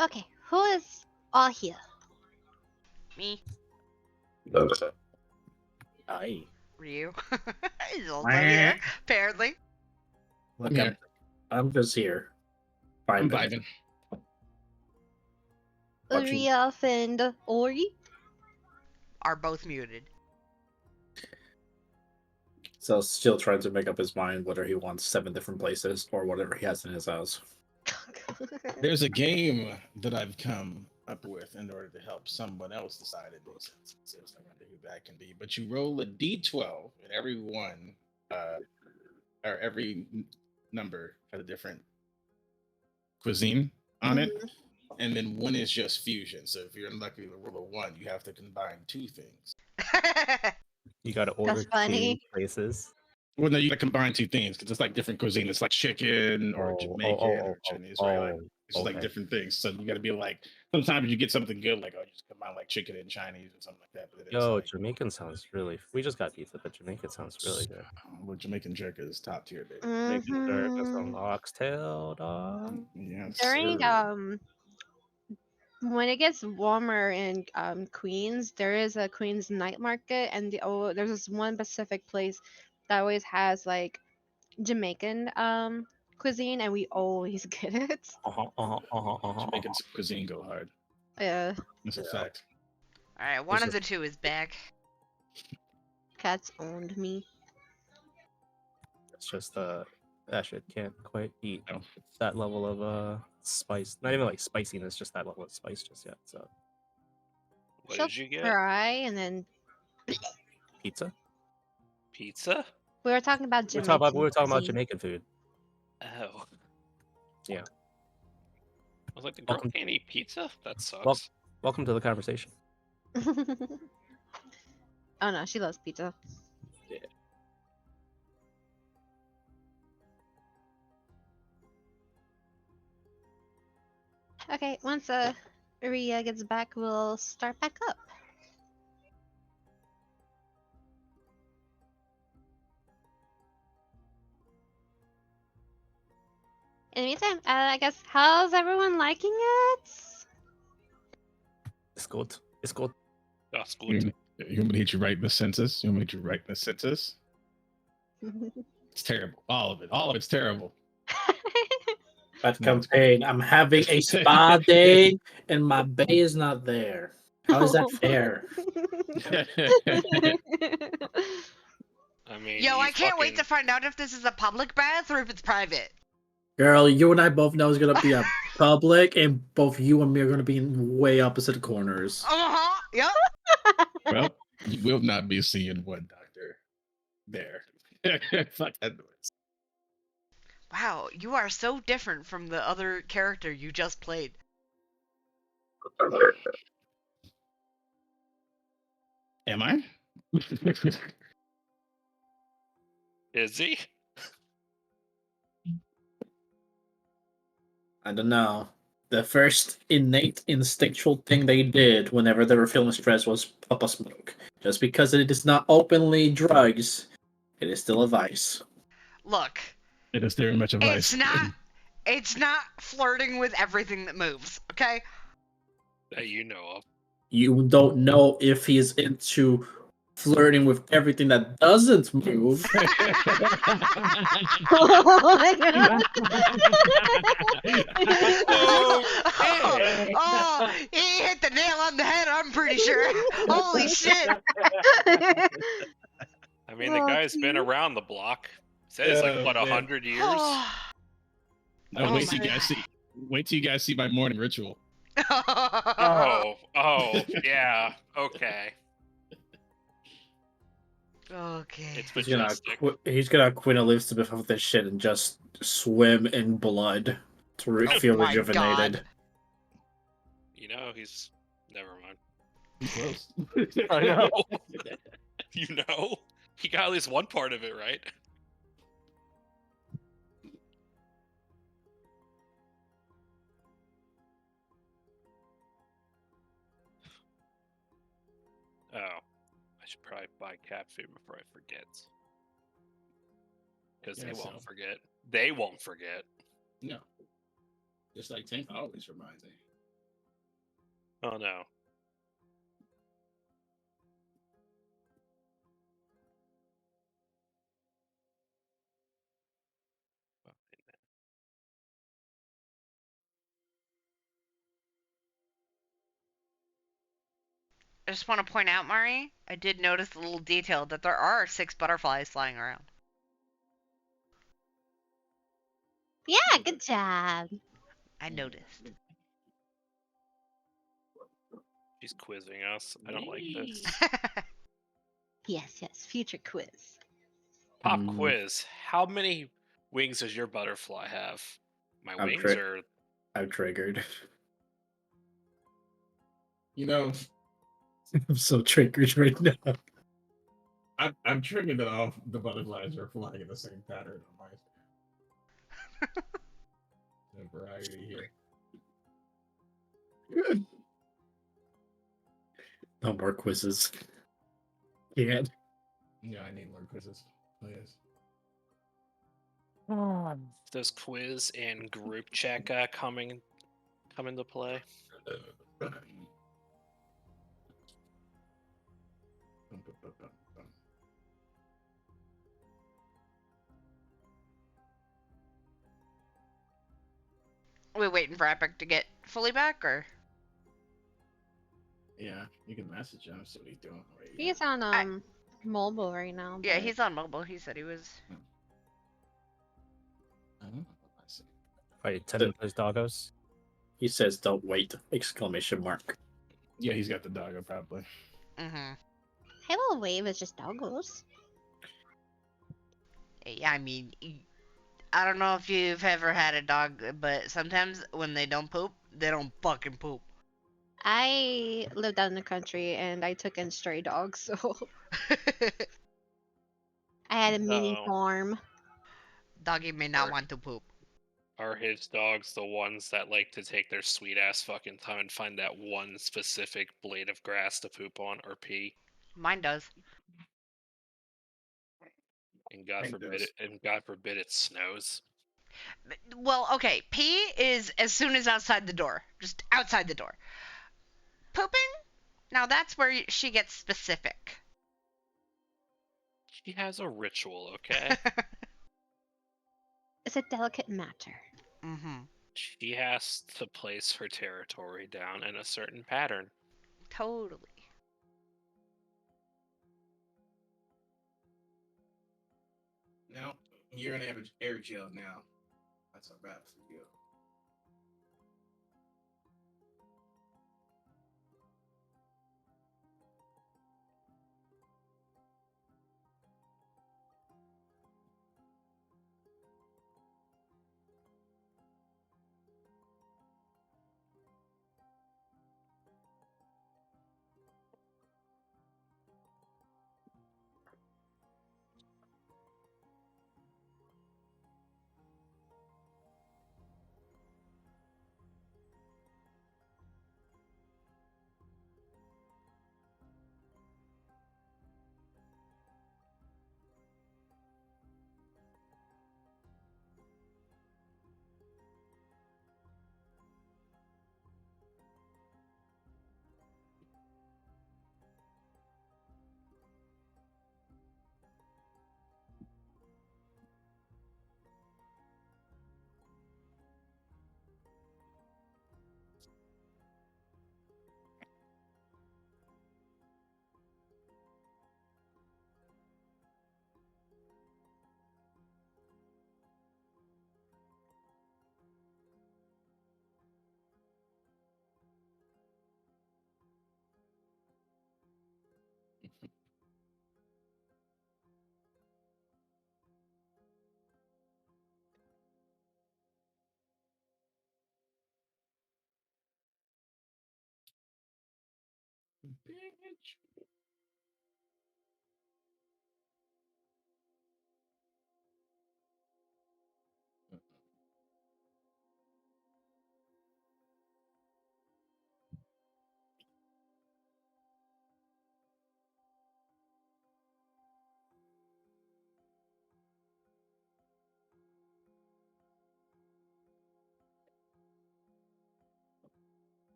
Okay, who is all here? Me, Aye. Ryu. He's also Meh. here, apparently. Look, I'm here. I'm just here. I'm Vibing. vibing. Watching. Uriel and Ori? Are both muted. So still trying to make up his mind whether he wants 7 different places or whatever he has in his house. There's a game that I've come up with in order to help someone else decide it makes sense. I wonder who that can be. But you roll a d12, and every one, or every number has a different cuisine on it. And then one is just fusion. So if you're unlucky to roll a 1, you have to combine 2 things. You gotta order That's funny. 2 places. Well, no, you got to combine 2 things because it's like different cuisine. It's like chicken or Jamaican or Chinese, right? Like it's just like okay. different things. So you got to be like, sometimes you get something good, like, oh, you just combine like chicken and Chinese or something like that. But then it's Yo, like, Jamaican sounds really. We just got pizza, but Jamaican sounds really good. well, Jamaican jerk is top tier, baby. Jamaican jerk with some Mhm. oxtail, dog. Yes, During sir. when it gets warmer in Queens, there is a Queens night market, and there's this one specific place that always has like Jamaican cuisine, and we always get it. Jamaican cuisine go hard. Yeah, That's a Yeah. fact. Alright, one This of is- the two is back. cats owned me. It's just that shit can't quite beat No. that level of spice. Not even like spiciness, just that level of spice just yet. So What She'll did you get? try, and then pizza. Pizza? we were talking about We Jamaican. were talking about cuisine. Jamaican food. Oh. Yeah. I was like, the girl Welcome- can't eat pizza? That sucks. Well- Welcome to the conversation. Oh no, she loves pizza. Yeah. Okay, once Ria gets back, we'll start back up. In the meantime, I guess how's everyone liking it? It's good. It's good. That's good. You want me to hit you right in the census? You want me to hit you right in the census? It's terrible. All of it. All of it's terrible. That No, it's campaign, I'm having a spa day and my bay is not there. How is that fair? I mean, Yo, you I can't wait fucking- to find out if this is a public bath or if it's private. Girl, you and I both know it's gonna be a public, and both you and me are gonna be in way opposite corners. Uh-huh. Yep. Well, you will not be seeing one doctor there. Fuck that noise. Wow, you are so different from the other character you just played. Am I? Is he? I don't know. The first innate instinctual thing they did whenever they were feeling stressed was pop a smoke. Just because it is not openly drugs, it is still a vice. Look, It is very much a vice. it's not flirting with everything that moves, okay? That you know of. You don't know if he's into flirting with everything that doesn't move. Oh my god. Oh, he hit the nail on the head, I'm pretty sure. Holy shit. I mean, the guy's been around the block. Said it's like, what, Oh, man. 100 years? Oh. No, Oh wait till my you guys see. Wait till you guys see my morning ritual. Oh, yeah, okay. Okay. It's He's gonna majestic. he's gonna quit Elizabeth of this shit and just swim in blood to feel my rejuvenated. God. You know, he's... Never mind. Close. I know. You know? He got at least one part of it right. Oh. I should probably buy cat food before I forget. Because they Yeah, won't so- forget. They won't forget. No. Just like Tank always reminds me. Oh no. I just want to point out, Mari, I did notice the little detail that there are 6 butterflies flying around. Yeah, good job. I noticed. She's quizzing us. I don't like this. Yes, future quiz. Pop Mm. quiz. How many wings does your butterfly have? My I'm wings or I'm triggered. You know, I'm so triggered right now. I'm triggered that all the butterflies are flying in the same pattern on my variety here. No more quizzes. Yeah. Yeah, I need more quizzes, please. does quiz and group check come into play? We waiting for Epic to get fully back, or? Yeah, you can message him, see what he's doing. Right He's on mobile right now. Yeah, but- he's on mobile. He said he was. I don't know. I see. Are you tending to those doggos? He says, "Don't wait!" Exclamation mark. Yeah, he's got the doggo probably. Mm-hmm. Hey, little wave is just doggos. I mean, I don't know if you've ever had a dog, but sometimes when they don't poop, they don't fucking poop. I lived out in the country and I took in stray dogs, so I had a mini Oh. farm. Doggy may not Or- want to poop. Are his dogs the ones that like to take their sweet ass fucking time and find that one specific blade of grass to poop on or pee? Mine does. And God Mine forbid does. it. And God forbid it snows. Well, okay. Pee is as soon as outside the door, just outside the door. Pooping? Now that's where she gets specific. She has a ritual, okay? It's a delicate matter. Mm-hmm. She has to place her territory down in a certain pattern. Totally. No, you're in air jail now. That's a wrap for you. Bitch.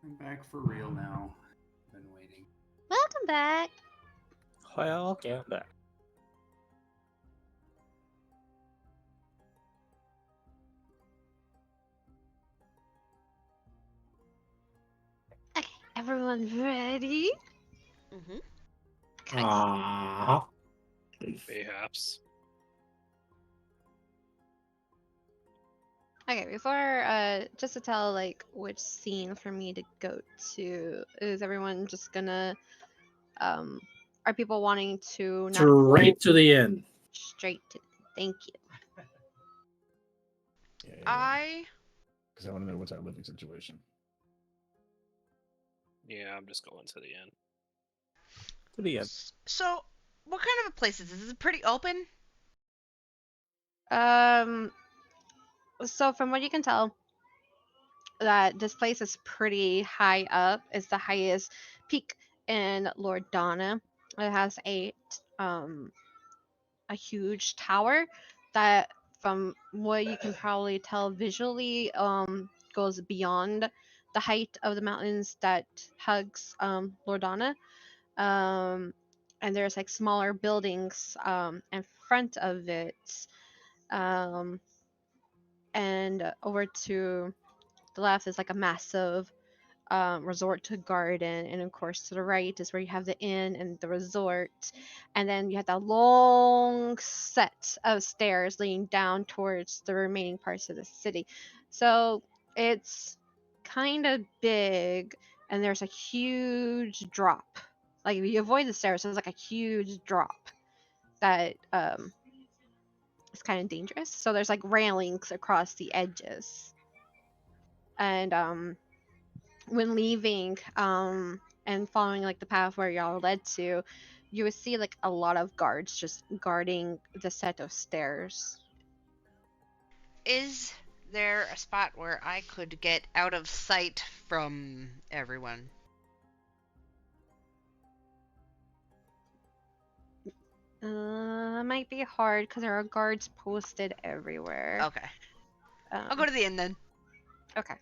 I'm back for real now. Been waiting. Welcome back. Well, get back. Okay, everyone ready? Mm-hmm. Ah. Perhaps. Okay, before just to tell like which scene for me to go to, is everyone just gonna are people wanting to not Straight to the end. straight to thank you. Yeah. I Because I want to know what's our living situation. Yeah, I'm just going to the end. To the end. so what kind of a place is this? Is it pretty open? So from what you can tell, that this place is pretty high up. It's the highest peak in Loredana. It has a huge tower that, from what you can probably tell visually, goes beyond the height of the mountains that hugs Loredana. Um, and there's like smaller buildings in front of it. Um, and over to the left is like a massive resort to garden, and of course to the right is where you have the inn and the resort, and then you have that long set of stairs leading down towards the remaining parts of the city. So it's kind of big, and there's a huge drop. Like if you avoid the stairs, there's like a huge drop that is kind of dangerous. So there's like railings across the edges, and when leaving and following like the path where y'all led to, you would see like a lot of guards just guarding the set of stairs. Is there a spot where I could get out of sight from everyone? Might be hard because there are guards posted everywhere. Okay. I'll go to the inn then. Okay.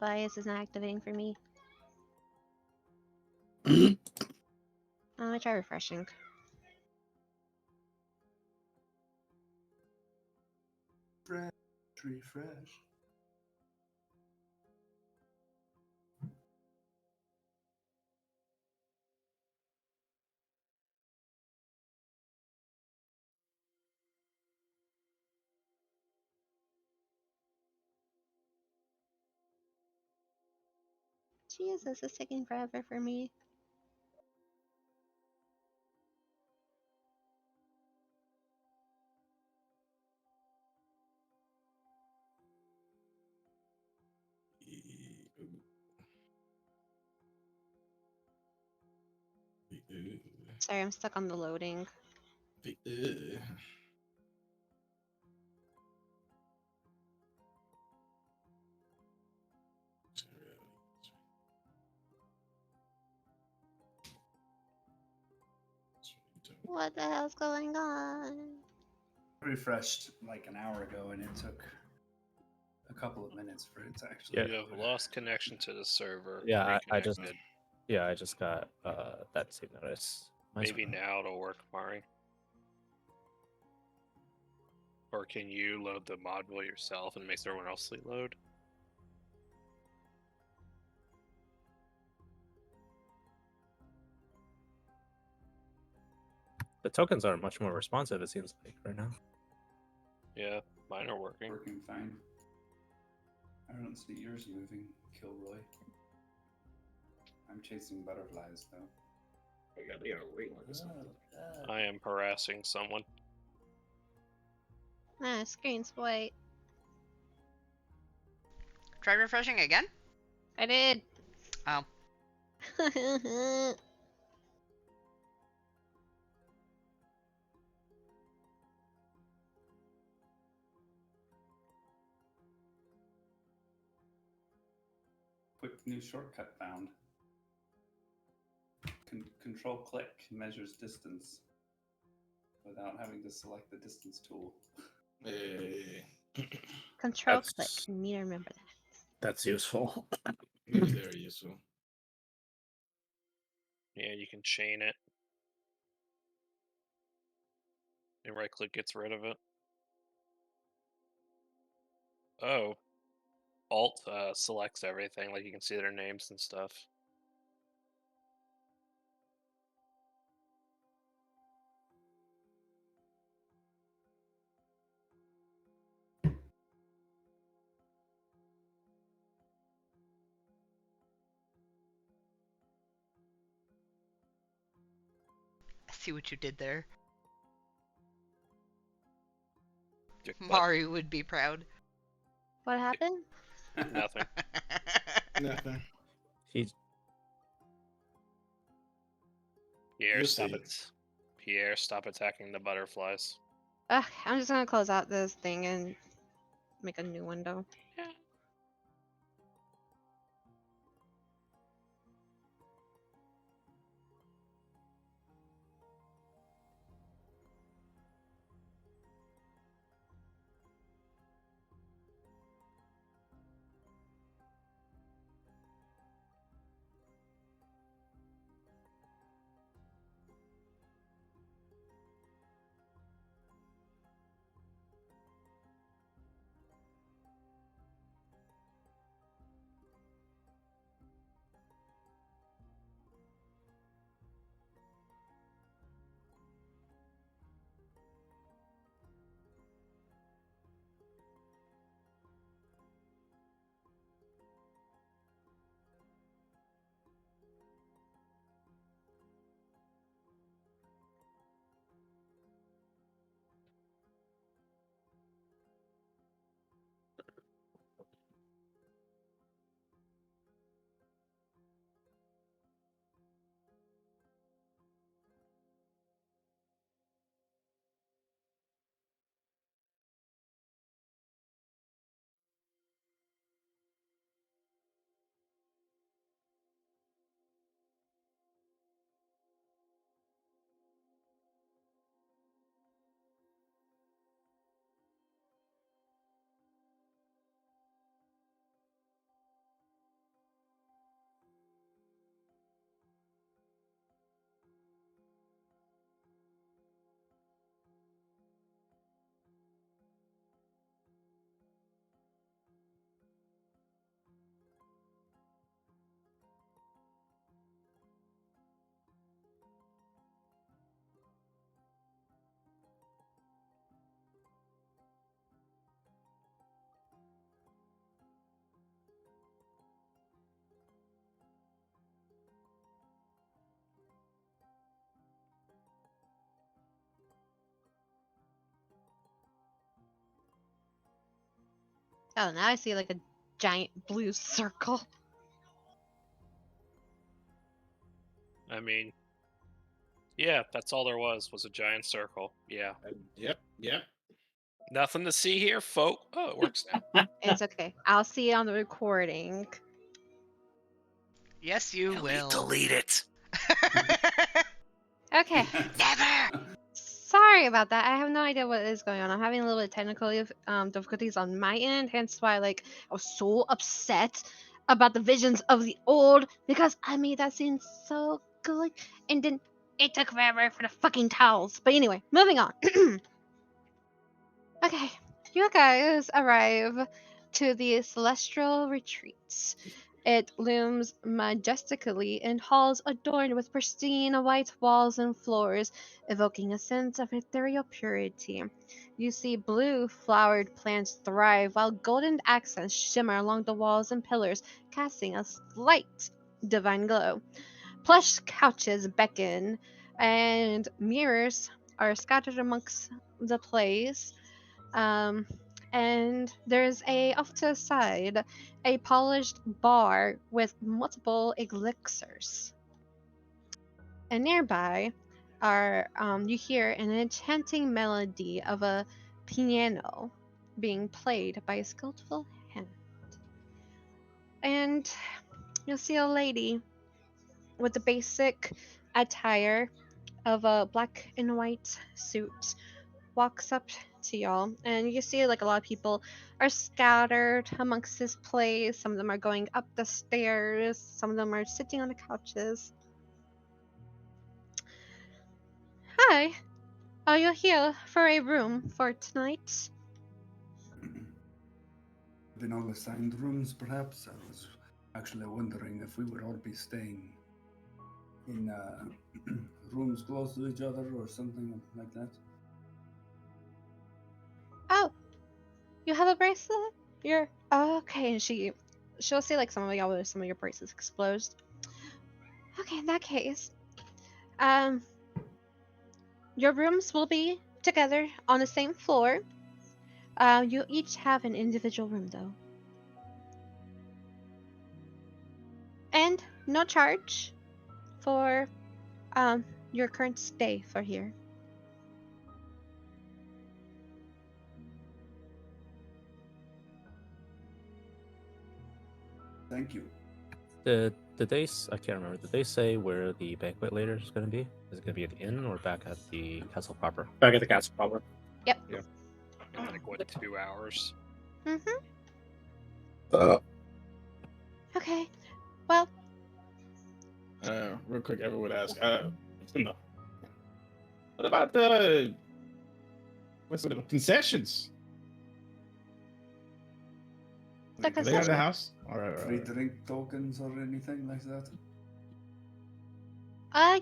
Bias isn't activating for me. I'm gonna try refreshing. Refresh. Jesus, it's taking forever for me. Sorry, I'm stuck on the loading. What the hell's going on? Refreshed like an hour ago, and it took a couple of minutes for it to actually. Yeah. You have lost connection to the server. Yeah, I just Reconnected. I just got that same notice. Maybe now it'll work, Mari. Or can you load the module yourself and make everyone else load? The tokens are much more responsive, it seems like, right now. Yeah, mine are working. Working fine. I don't see yours moving, Kilroy. I'm chasing butterflies though. I am harassing someone. Ah, screen's white. Try refreshing again? I did. Oh. Quick new shortcut found. Control click measures distance without having to select the distance tool. Hey. Control click. That's Need to remember that. that's useful. It's very useful. Yeah, you can chain it. And right click gets rid of it. Oh. Alt selects everything, like you can see their names and stuff. I see what you did there. Dick butt. Mari would be proud. What happened? Nothing. Nothing. He's Pierre, You'll stop see. it. Pierre, stop attacking the butterflies. Ugh, I'm just gonna close out this thing and make a new window. Yeah. Oh, now I see like a giant blue circle. I mean, yeah, that's all there was a giant circle. Yeah. Yep. Nothing to see here, folk. Oh, it works now. It's okay. I'll see it on the recording. Yes, you will. Delete it. Okay. Never. Sorry about that. I have no idea what is going on. I'm having a little bit of technical difficulties on my end, hence why I was so upset about the visions of the old because I made that scene so good, and then it took forever for the fucking towels. But anyway, moving on. Okay, you guys arrive to the celestial retreats. It looms majestically in halls adorned with pristine white walls and floors, evoking a sense of ethereal purity. You see blue flowered plants thrive, while golden accents shimmer along the walls and pillars, casting a slight divine glow. Plush couches beckon, and mirrors are scattered amongst the place. Um, and there's off to the side a polished bar with multiple elixirs. And nearby are you hear an enchanting melody of a piano being played by a skillful hand. And you'll see a lady with the basic attire of a black and white suit walks up to y'all, and you see like a lot of people are scattered amongst this place. Some of them are going up the stairs, some of them are sitting on the couches. Hi, are you here for a room for tonight? Been all assigned rooms, perhaps? I was actually wondering if we would all be staying in rooms close to each other or something like that. Oh, you have a bracelet? You're okay. And she'll see like some of y'all with some of your bracelets exposed. Okay, in that case, um, your rooms will be together on the same floor. You each have an individual room though, and no charge for your current stay for here. Thank you. Did I can't remember. Did they say where the banquet later is going to be? Is it going to be at the inn or back at the castle proper? Back at the castle proper. Yep. In like what, 2 hours? Mhm. Uh, Okay. Well, Real quick, everyone would ask. No. What about the concessions? the Are they at the concession. house? All right, all Free right. drink tokens or anything like that?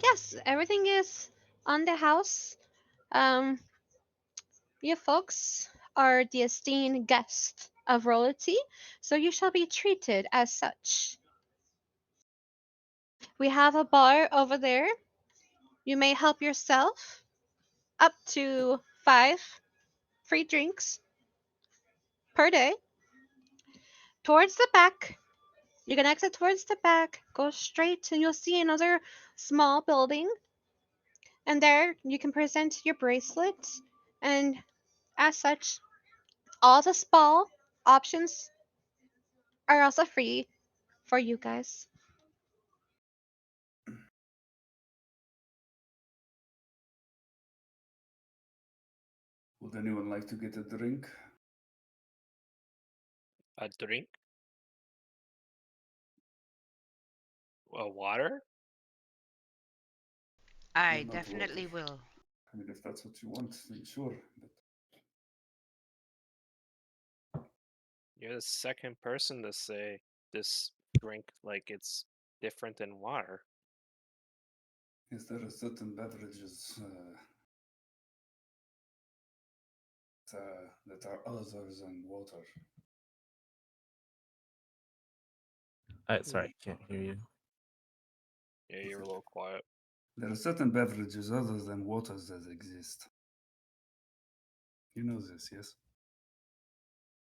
Yes, everything is on the house. Um, you folks are the esteemed guests of royalty, so you shall be treated as such. We have a bar over there. You may help yourself up to 5 free drinks per day. Towards the back, you can exit towards the back, go straight, and you'll see another small building. And there you can present your bracelet, and as such, all the spa options are also free for you guys. Would anyone like to get a drink? A drink? A water? I Not definitely water. will. I mean, if that's what you want, then sure. But You're the second person to say this drink like it's different than water. is there a certain beverages that are other than water? Sorry, can't hear you. Yeah, you're a little quiet. There are certain beverages other than waters that exist. You know this, yes?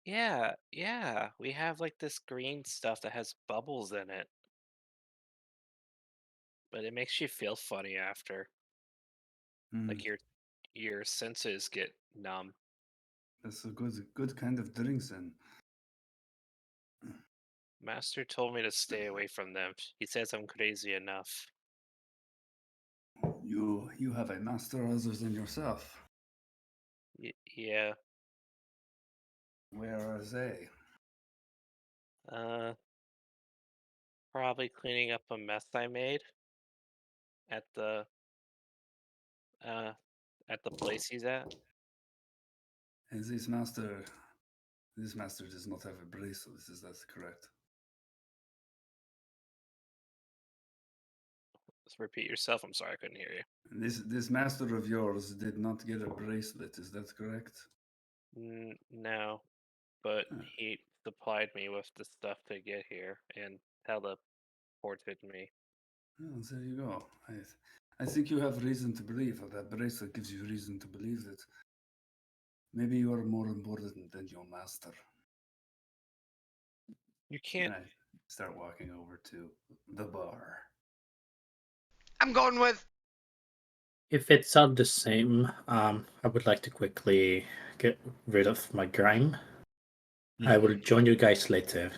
Yeah. We have like this green stuff that has bubbles in it. But it makes you feel funny after. Like your senses get numb. That's a good kind of drinks then. Master told me to stay away from them. He says I'm crazy enough. You have a master other than yourself. Yeah. Where are they? Uh, probably cleaning up a mess I made at the uh at the place he's at. And this master does not have a bracelet, is that correct? Let's repeat yourself. I'm sorry, I couldn't hear you. This master of yours did not get a bracelet, is that correct? No, but Ah. he supplied me with the stuff to get here and teleported me. Well, there you go. I think you have reason to believe, or that bracelet gives you reason to believe that maybe you are more important than your master. You can't. And I start walking over to the bar. I'm going with. if it's all the same, I would like to quickly get rid of my grime. I will join you guys later.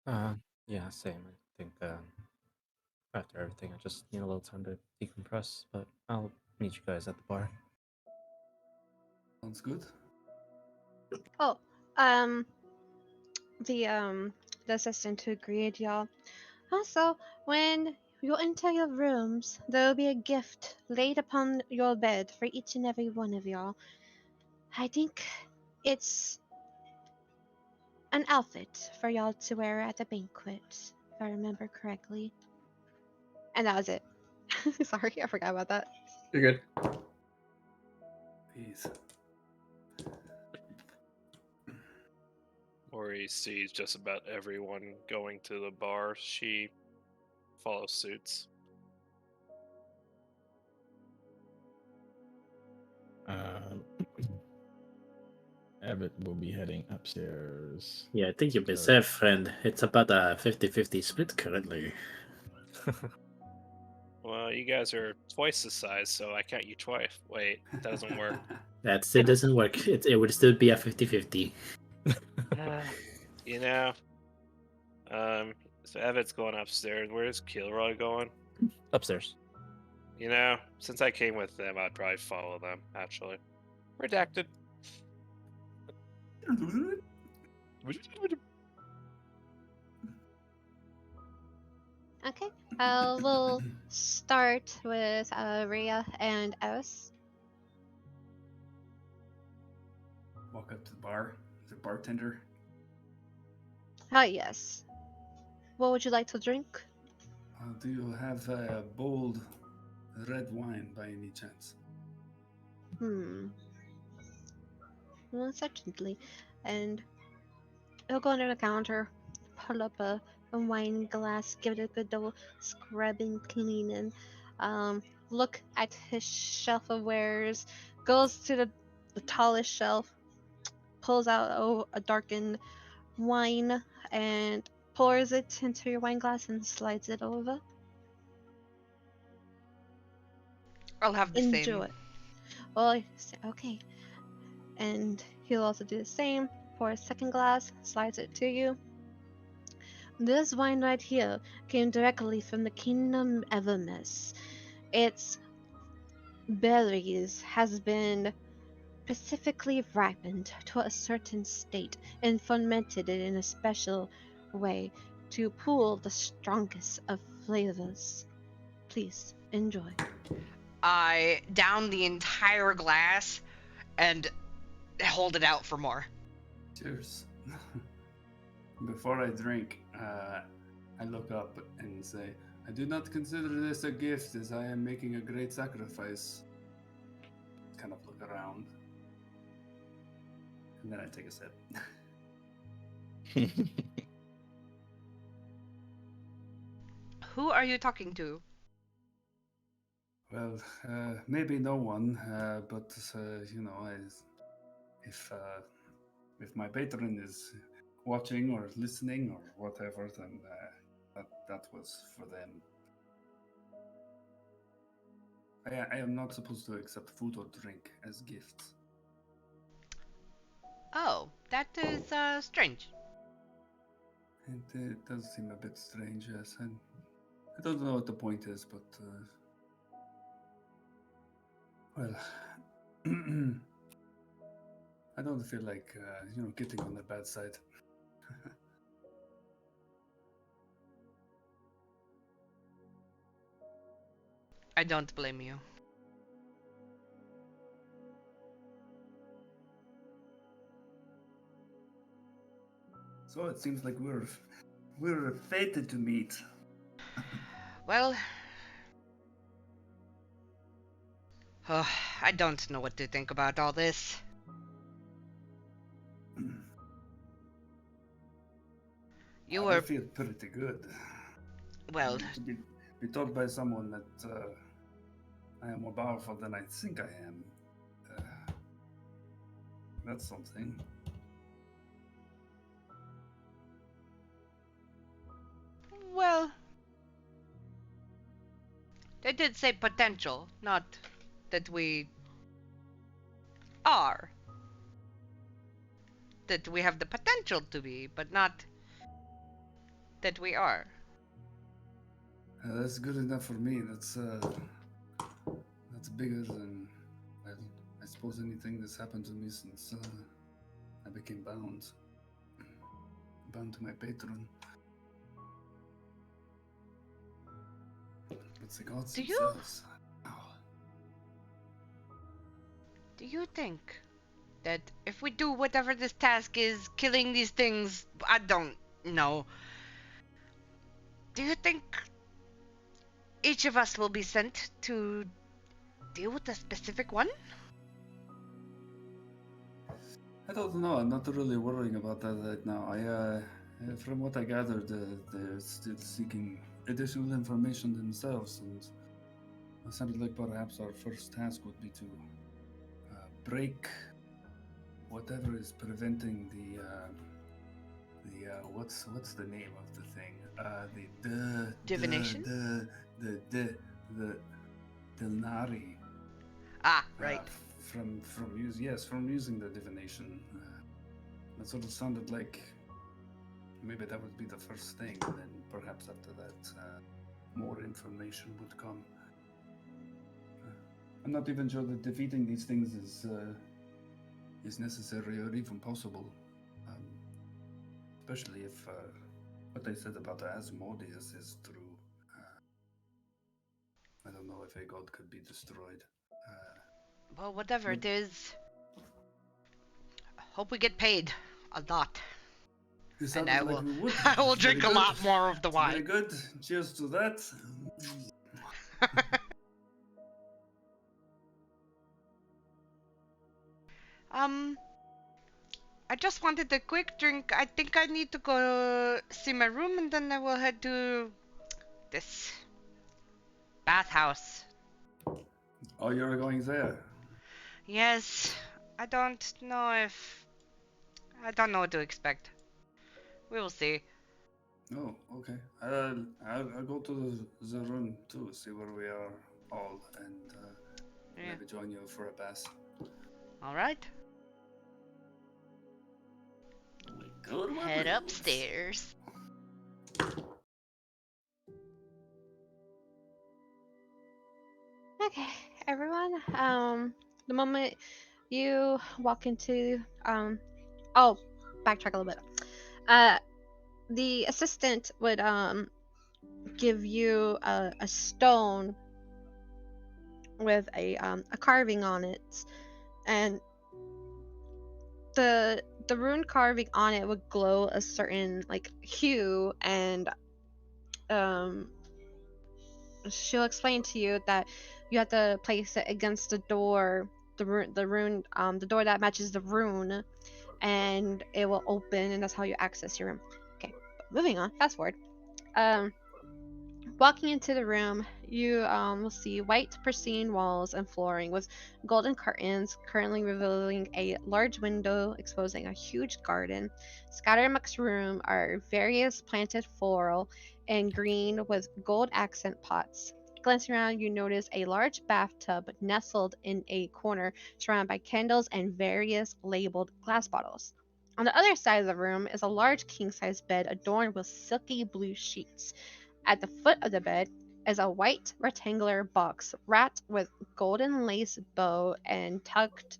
Yeah, same. I think after everything. I just need a little time to decompress, but I'll meet you guys at the bar. Sounds good. Oh, um, the assistant who greeted y'all. Also, when you enter your rooms, there will be a gift laid upon your bed for each and every one of y'all. I think it's an outfit for y'all to wear at the banquet, if I remember correctly. And that was it. Sorry, I forgot about that. You're good. Peace. Ori sees just about everyone going to the bar. She follows suits. Abbott will be heading upstairs. Yeah, I think you So- missed friend. It's about a 50-50 split currently. Well, you guys are twice the size, so I count you twice. Wait, that doesn't work. That still doesn't work. It would still be a 50-50. You know, so Evan's going upstairs. Where's Kilroy going? Upstairs. You know, since I came with them, I'd probably follow them, actually. Redacted. Okay, we'll start with Rhea and Eris. Walk up to the bar. The bartender. Ah, yes. What would you like to drink? Do you have a bold red wine by any chance? Well, certainly. And he'll go under the counter, pull up a wine glass, give it a good double scrubbing, cleaning, look at his shelf of wares, goes to the tallest shelf, pulls out a darkened wine, and pours it into your wine glass and slides it over. I'll have the Enjoy. same. Well, okay. And he'll also do the same. Pour a second glass, slides it to you. This wine right here came directly from the Kingdom Evermess. Its berries has been specifically ripened to a certain state and fermented it in a special way to pool the strongest of flavors. Please enjoy. I down the entire glass and hold it out for more. Cheers. Before I drink, I look up and say, I do not consider this a gift as I am making a great sacrifice. Kind of look around. And then I take a sip. Who are you talking to? Well, maybe no one, but you know, if my patron is watching or listening or whatever, then that was for them. I am not supposed to accept food or drink as gifts. Oh, that is strange. It does seem a bit strange, yes. And I don't know what the point is, but well, I don't feel like you know, getting on the bad side. I don't blame you. So it seems like we're fated to meet. Well, oh, I don't know what to think about all this. You I were, feel pretty good. well, To be told by someone that I am more powerful than I think I am. That's something. well, they did say potential, not that we are. That we have the potential to be, but not that we are. That's good enough for me. That's bigger than I suppose anything that's happened to me since I became bound to my patron. It's the gods Do you themselves. Oh. do you think that if we do whatever this task is, killing these things, I don't know. Do you think each of us will be sent to deal with a specific one? I don't know. I'm not really worrying about that right now. From what I gathered, they're still seeking additional information themselves, and it sounded like perhaps our first task would be to break whatever is preventing the what's the name of the thing? Divination? The Delnari. Ah, right. From using the divination. That sort of sounded like maybe that would be the first thing, and then perhaps after that, more information would come. I'm not even sure that defeating these things is necessary or even possible, especially if what they said about Asmodeus is true. I don't know if a god could be destroyed. Well, whatever it is, hope we get paid a lot. It And sounded I like will, we would. I will It's very drink a good. lot more of the It's very wine. good. Cheers to that. I just wanted a quick drink. I think I need to go see my room, and then I will head to this bathhouse. Oh, you're going there. Yes, I don't know what to expect. We will see. Oh, okay. I'll go to the room too, see where we are all, and Yeah. maybe join you for a bath. All right. Good one, Head Reeves. upstairs. Okay, everyone. The moment you walk into oh, backtrack a little bit. The assistant would give you a stone with a carving on it, and the rune carving on it would glow a certain like hue, and she'll explain to you that you have to place it against the door, the rune, the door that matches the rune, and it will open, and that's how you access your room. Okay, but moving on, fast forward. Walking into the room, you will see white pristine walls and flooring with golden curtains, currently revealing a large window exposing a huge garden. Scattered amongst the room are various planted floral and green with gold accent pots. Glancing around, you notice a large bathtub nestled in a corner, surrounded by candles and various labeled glass bottles. On the other side of the room is a large king-size bed adorned with silky blue sheets. At the foot of the bed is a white rectangular box wrapped with golden lace bow, and tucked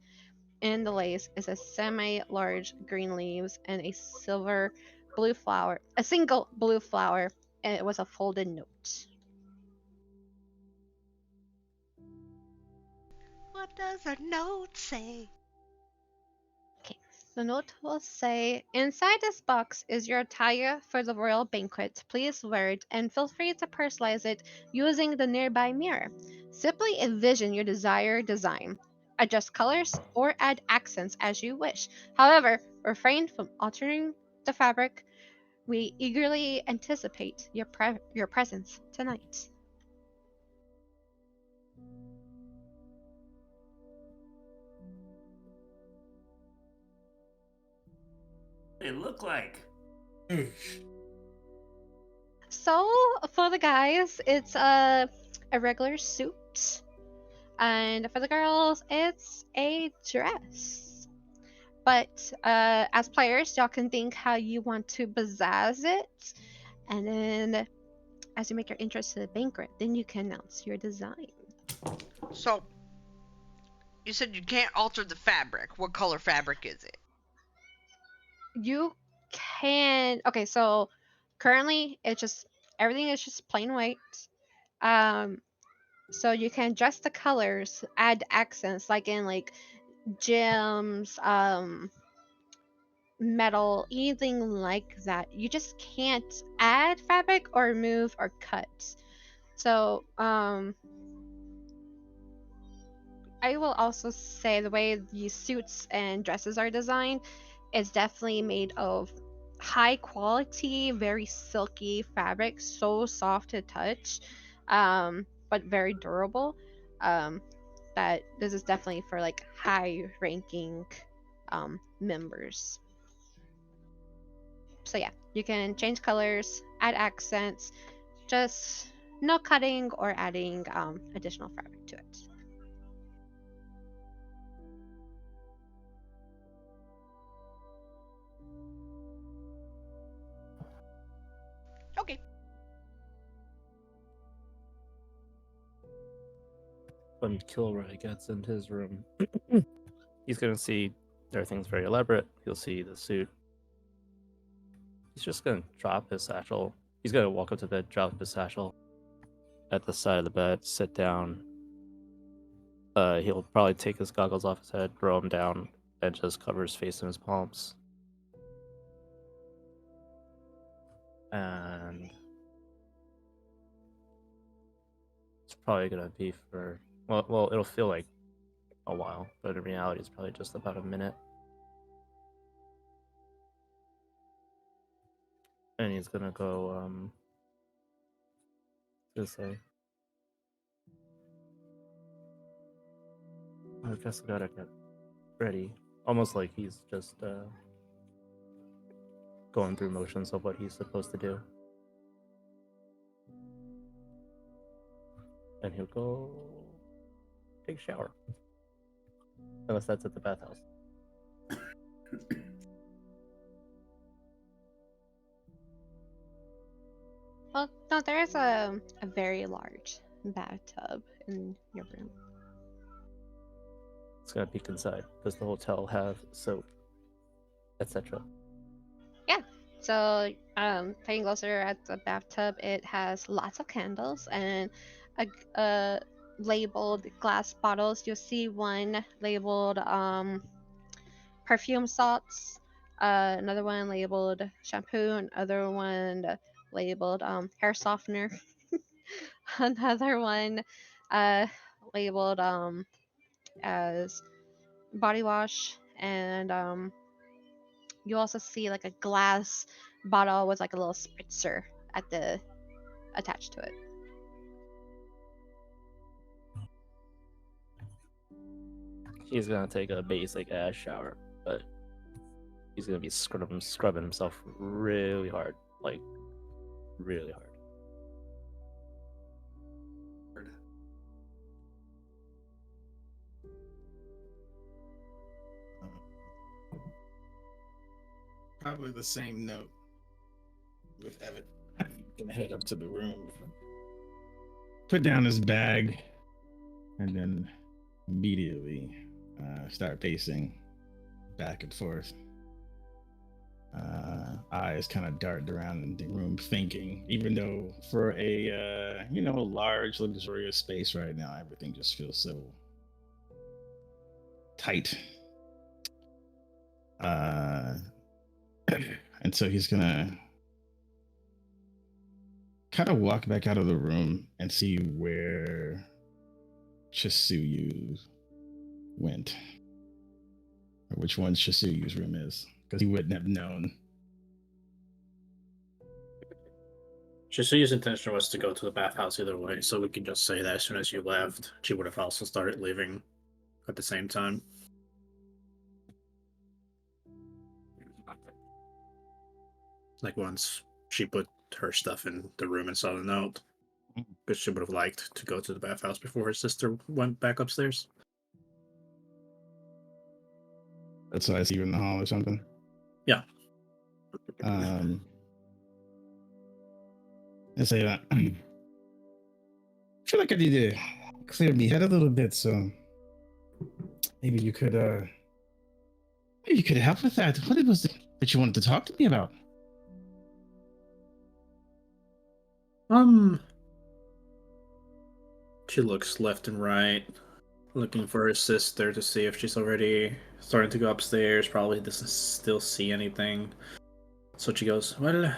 in the lace is a semi-large green leaves and a single blue flower, and it was a folded note. What does a note say? Okay, the note will say, inside this box is your attire for the royal banquet. Please wear it and feel free to personalize it using the nearby mirror. Simply envision your desired design. Adjust colors or add accents as you wish. However, refrain from altering the fabric. We eagerly anticipate your presence tonight. They look like. So for the guys, it's a regular suit, and for the girls, it's a dress. But as players, y'all can think how you want to pizzazz it, and then as you make your entrance to the banquet, then you can announce your design. So, you said you can't alter the fabric. What color fabric is it? You can. Okay, so currently it's just everything is just plain white. So you can adjust the colors, add accents, like in like gems, metal, anything like that. You just can't add fabric or remove or cut. So I will also say the way these suits and dresses are designed is definitely made of high quality, very silky fabric, so soft to touch, but very durable. That this is definitely for like high ranking members. So yeah, you can change colors, add accents, just no cutting or adding additional fabric to it. Okay. When Kilroy gets into his room, he's gonna see everything's very elaborate. He'll see the suit. He's just gonna drop his satchel. He's gonna walk up to bed, drop his satchel at the side of the bed, sit down. He'll probably take his goggles off his head, throw them down, and just cover his face in his palms. And it's probably gonna be for well, it'll feel like a while, but in reality, it's probably just about a minute. And he's gonna go just say, I guess I gotta get ready. Almost like he's just going through motions of what he's supposed to do. And he'll go take a shower. Unless that's at the bathhouse. Well, no, there is a very large bathtub in your room. It's gonna peek inside. Does the hotel have soap, etc.? Yeah. So, taking closer at the bathtub, it has lots of candles and labeled glass bottles. You'll see one labeled perfume salts, another one labeled shampoo, another one labeled hair softener, another one labeled as body wash, and you also see like a glass bottle with like a little spritzer at the attached to it. He's gonna take a basic ass shower, but he's gonna be scrubbing himself really hard, like really hard. Probably the same note with Evan. Gonna head up to the room, put down his bag, and then immediately start pacing back and forth. Eyes kind of dart around in the room, thinking. Even though for a large, luxurious space right now, everything just feels so tight. And so he's gonna kind of walk back out of the room and see where Chisuyu went, or which one Chisuyu's room is, because he wouldn't have known. Chisuyu's intention was to go to the bathhouse either way, so we can just say that as soon as you left, she would have also started leaving at the same time. Like once she put her stuff in the room and saw the note, because she would have liked to go to the bathhouse before her sister went back upstairs. That's why I see you in the hall or something. Yeah. I say that. I feel like I need to clear my head a little bit, so maybe you could help with that. What it was that you wanted to talk to me about? She looks left and right, looking for her sister to see if she's already starting to go upstairs. Probably doesn't still see anything. So she goes, well,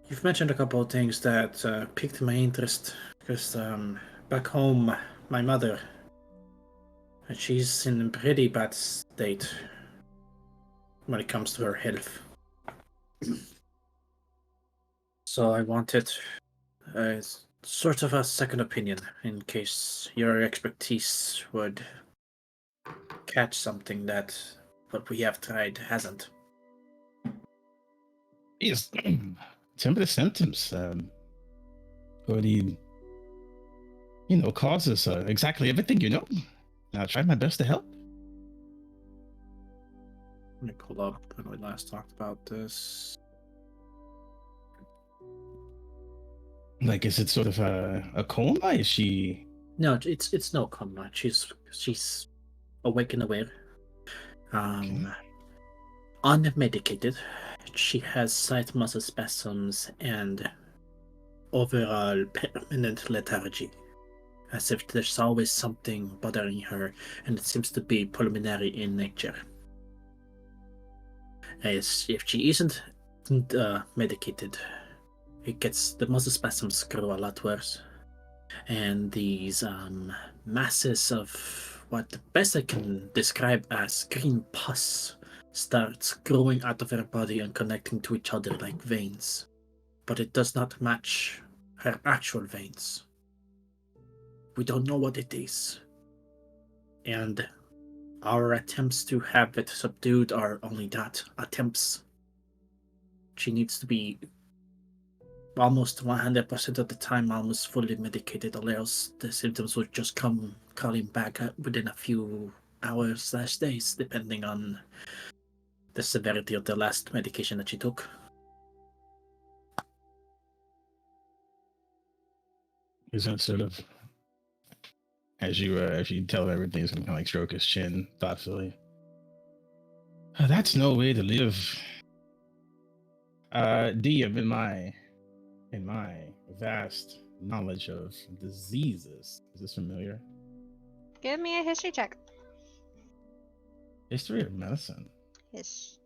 you've mentioned a couple of things that piqued my interest. Because back home, my mother, she's in a pretty bad state when it comes to her health. So I wanted sort of a second opinion in case your expertise would catch something that what we have tried hasn't. Yes, some of the symptoms. Or the, causes exactly everything you know. I'll try my best to help. Let me pull up when we last talked about this. Like, is it sort of a coma? Is she? No, it's no coma. She's awake and aware. Unmedicated. She has slight muscle spasms and overall permanent lethargy, as if there's always something bothering her, and it seems to be pulmonary in nature. As if she isn't medicated, the muscle spasms grow a lot worse, and these masses of what the best I can describe as green pus starts growing out of her body and connecting to each other like veins, but it does not match her actual veins. We don't know what it is, and our attempts to have it subdued are only that, attempts. She needs to be almost 100% of the time almost fully medicated, or else the symptoms would just come calling back within a few hours/days, depending on the severity of the last medication that she took. Is that sort of as you tell her everything, is kind of like stroke his chin thoughtfully. That's no way to live. DM, in my vast knowledge of diseases, is this familiar? Give me a history check. History of medicine. His.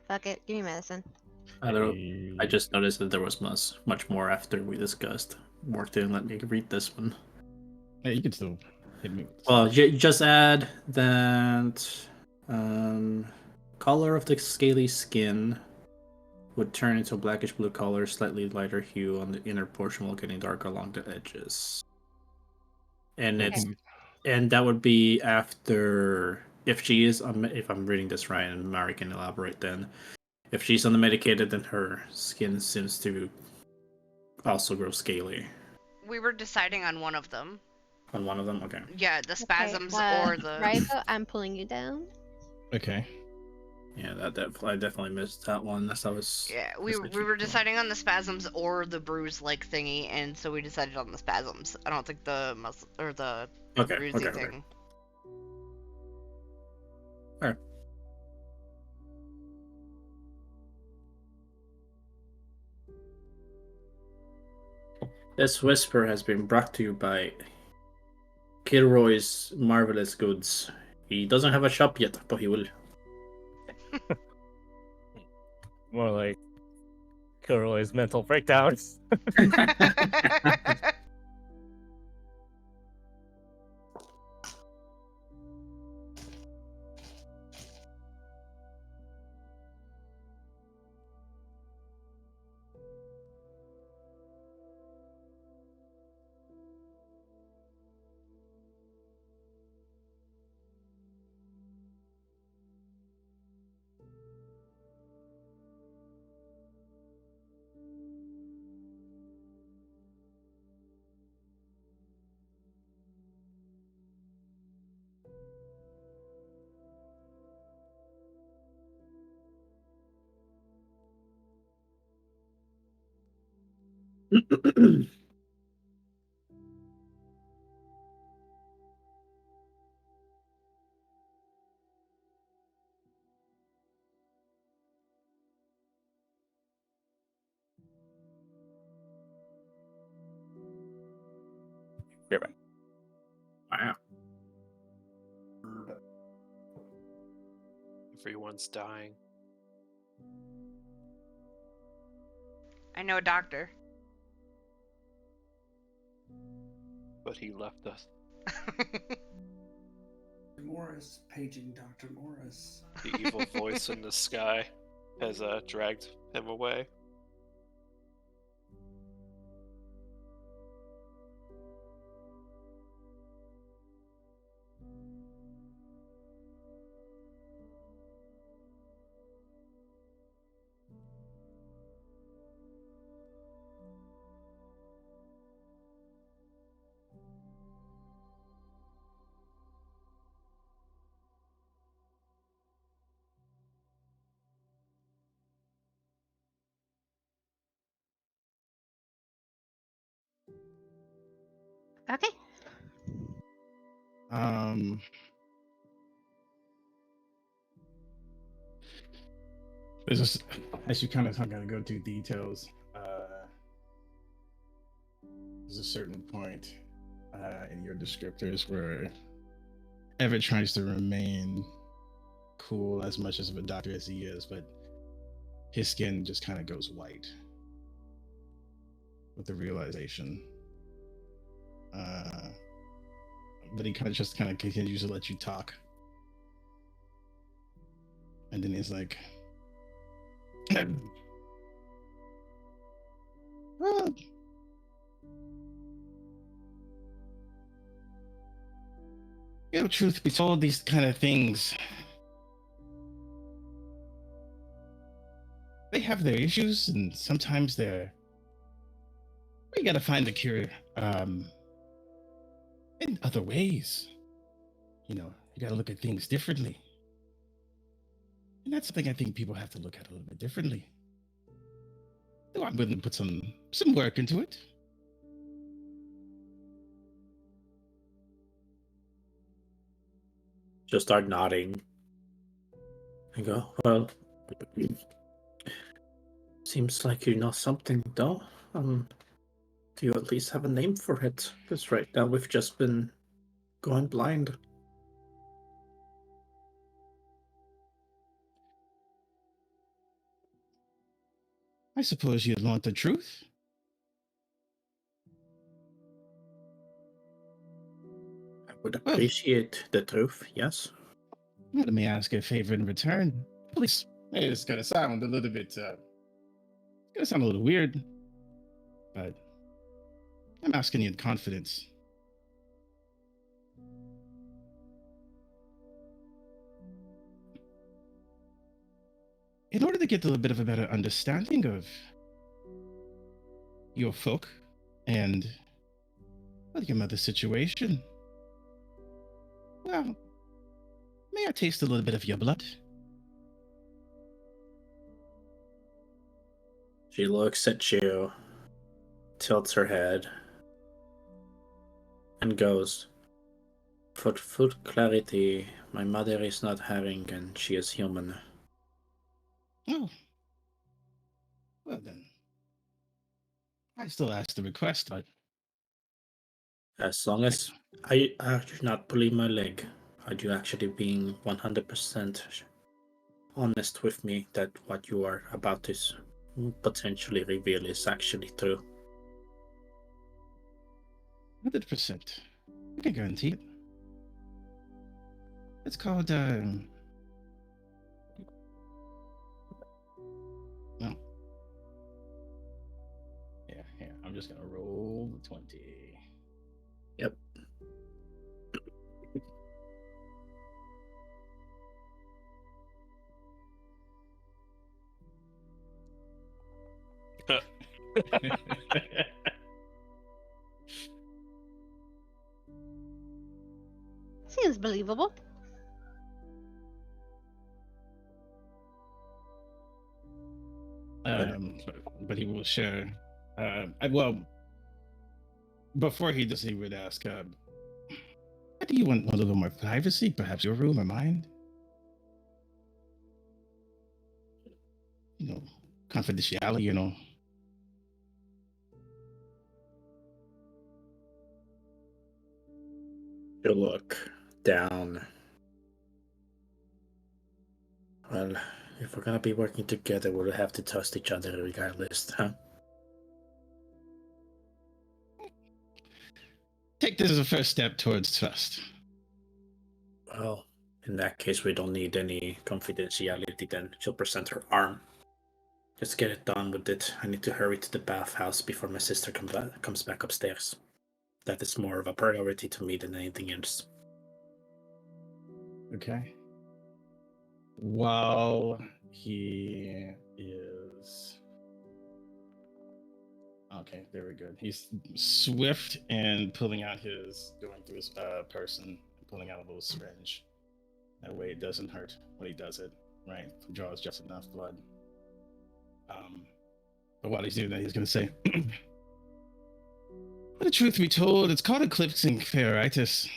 Fuck it. Give me medicine. I don't know. I just noticed that there was much more after we discussed. Work didn't let me read this one. Yeah, you can still hit me. Well, just add that color of the scaly skin would turn into a blackish blue color, slightly lighter hue on the inner portion while getting darker along the edges. And and that would be after, if she is if I'm reading this right, and Mari can elaborate then. If she's unmedicated, then her skin seems to also grow scaly. We were deciding on one of them. On one of them, okay. Yeah, the spasms or the. Right, so I'm pulling you down. Okay. Yeah, I definitely missed that one. That was. Yeah, we were deciding on the spasms or the bruise-like thingy, and so we decided on the spasms. I don't think the muscle or the bruising thing. Alright. This whisper has been brought to you by Kilroy's Marvelous Goods. He doesn't have a shop yet, but he will. More like Kilroy's mental breakdowns. Wow. Everyone's dying. I know a doctor. But he left us. Morris, paging Dr. Morris. The evil voice in the sky has dragged him away. Okay. There's just, as you kind of not gonna go through details. There's a certain point in your descriptors where Everett tries to remain cool as much as of a doctor as he is, but his skin just kind of goes white with the realization. But he kind of continues to let you talk, and then he's like, "Well, you know, truth be told, these kind of things, they have their issues, and sometimes we gotta find the cure in other ways. You know, you gotta look at things differently. And that's something I think people have to look at a little bit differently. Though I'm willing to put some work into it. Just start nodding. And go, well, seems like you know something, though. Do you at least have a name for it? Because right now we've just been going blind. I suppose you'd want the truth. I would appreciate the truth, yes. Let me ask a favor in return. Please. It's gonna sound a little bit weird, but I'm asking you in confidence. In order to get a little bit of a better understanding of your folk and your mother's situation, well, may I taste a little bit of your blood? She looks at you, tilts her head, and goes, for full clarity, my mother is not having and she is human. Oh. Well then. I still ask the request, but... As long as I are you not pulling my leg, are you actually being 100% honest with me that what you are about to potentially reveal is actually true? 100%. I can guarantee it. It's called, no. Yeah, I'm just gonna roll the 20. Yep. Seems believable. But he will share Well, before he does, he would ask, do you want a little more privacy? Perhaps your room or mine? Confidentiality, You look down. Well, if we're gonna be working together, we'll have to trust each other regardless, huh? Take this as a first step towards trust. Well, in that case, we don't need any confidentiality then. She'll present her arm. Just get it done with it. I need to hurry to the bathhouse before my sister comes back upstairs. That is more of a priority to me than anything else. Okay. While he is... Okay, there we go. He's swift and going through his person, and pulling out a little syringe. That way it doesn't hurt when he does it, right? Draws just enough blood. But while he's doing that, he's going to say, the truth be told, it's called eclipsing ferritis.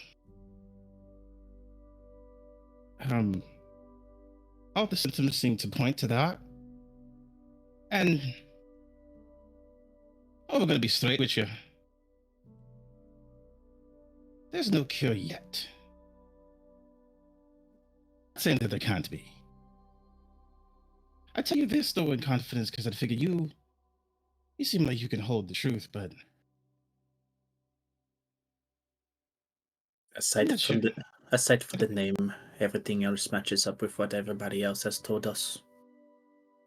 All the symptoms seem to point to that. And we're going to be straight with you. There's no cure yet. Not saying that there can't be. I tell you this, though, in confidence, because I figure you seem like you can hold the truth, but aside from the name, everything else matches up with what everybody else has told us.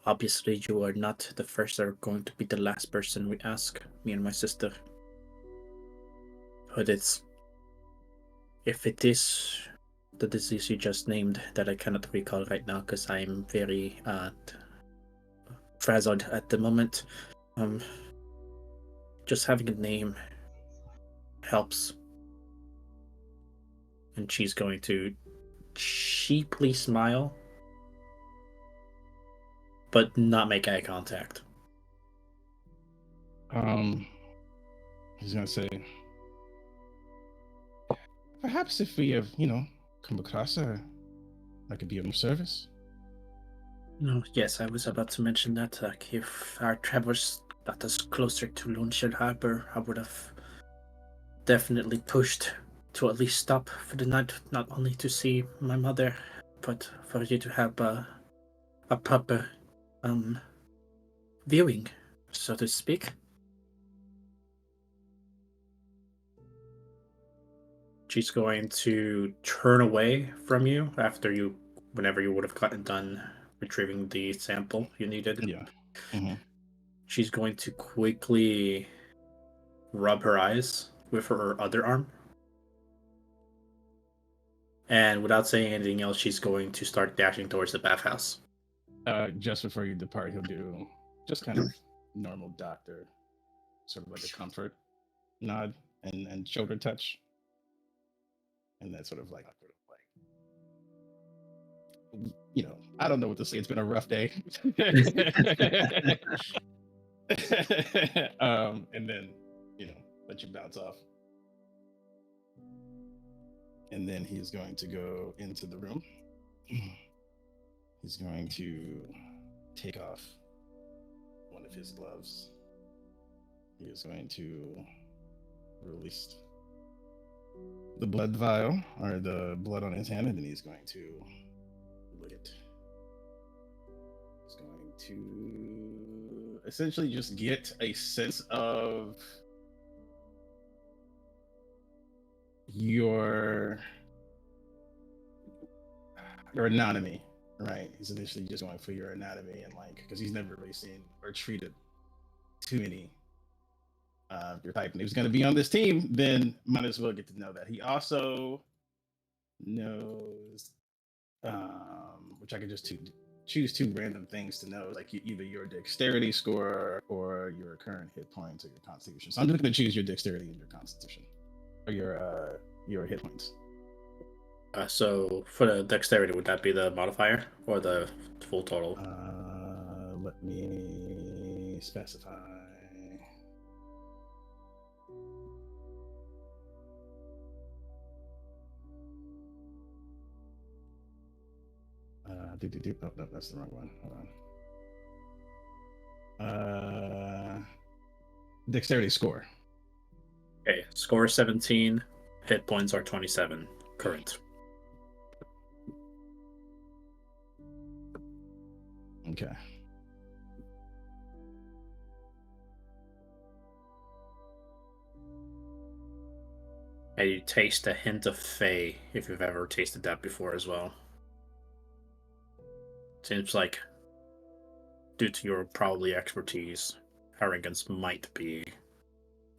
Obviously, you are not the first or going to be the last person we ask, me and my sister. But if it is the disease you just named that I cannot recall right now because I'm very frazzled at the moment, just having a name helps. And she's going to cheaply smile, but not make eye contact. He's gonna say, perhaps if we have, come across her, I could be of service. No, yes, I was about to mention that. Like, if our travels got us closer to Loneshield Harbor, I would have definitely pushed to at least stop for the night, not only to see my mother, but for you to have a proper viewing, so to speak. She's going to turn away from you whenever you would have gotten done retrieving the sample you needed. Yeah. Mm-hmm. She's going to quickly rub her eyes with her other arm. And without saying anything else, she's going to start dashing towards the bathhouse. Just before you depart, he'll do just kind of normal doctor, sort of like a comfort nod and shoulder touch. And that sort of like, I don't know what to say. It's been a rough day. And then, let you bounce off. And then he's going to go into the room. He's going to take off one of his gloves. He is going to release the blood vial, or the blood on his hand, and then he's going to lick it. He's going to essentially just get a sense of your anatomy, right? He's initially just going for your anatomy, and because he's never really seen or treated too many your type, and if he's going to be on this team, then might as well get to know that. He also knows, which I could just choose two random things to know, like either your dexterity score or your current hit points or your constitution. So I'm just going to choose your dexterity and your constitution, or your hit points. So for the dexterity, would that be the modifier or the full total? Let me specify. Oh, no, that's the wrong one. Hold on. Dexterity score. Okay, score 17. Hit points are 27. Current. Okay. And you taste a hint of Fey, if you've ever tasted that before as well. Seems like, due to your probably expertise, Harrington's might be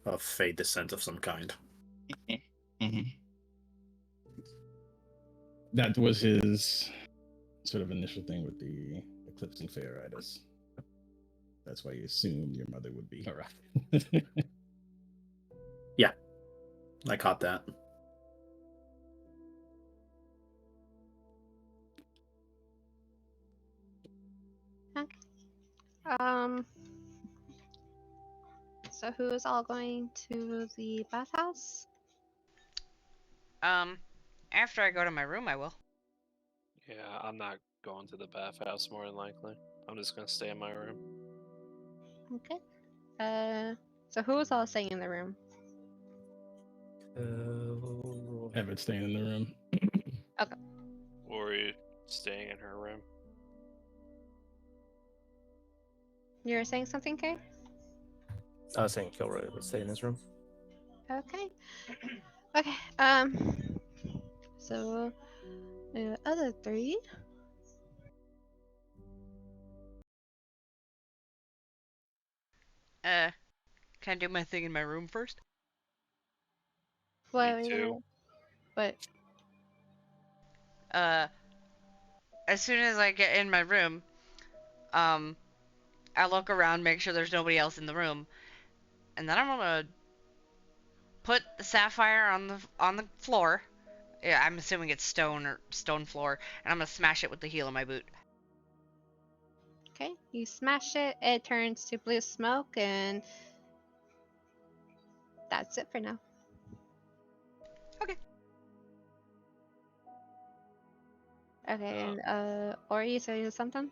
of Fey descent of some kind. Mm-hmm. That was his sort of initial thing with the eclipsing Feyeritis. That's why he assumed your mother would be around. Yeah, I caught that. Okay. So who is all going to the bathhouse? After I go to my room, I will. Yeah, I'm not going to the bathhouse more than likely. I'm just gonna stay in my room. Okay. So who is all staying in the room? Everett staying in the room. Or are you staying in her room? You were saying something, Kay? I was saying Kilroy would stay in his room. Okay. Okay. So the other three. Can I do my thing in my room first? What? Me too. But As soon as I get in my room, I look around, make sure there's nobody else in the room, and then I'm gonna put the sapphire on the floor. Yeah, I'm assuming it's stone floor, and I'm gonna smash it with the heel of my boot. okay, you smash it. It turns to blue smoke, and that's it for now. Okay. Okay, and Ori, you said something?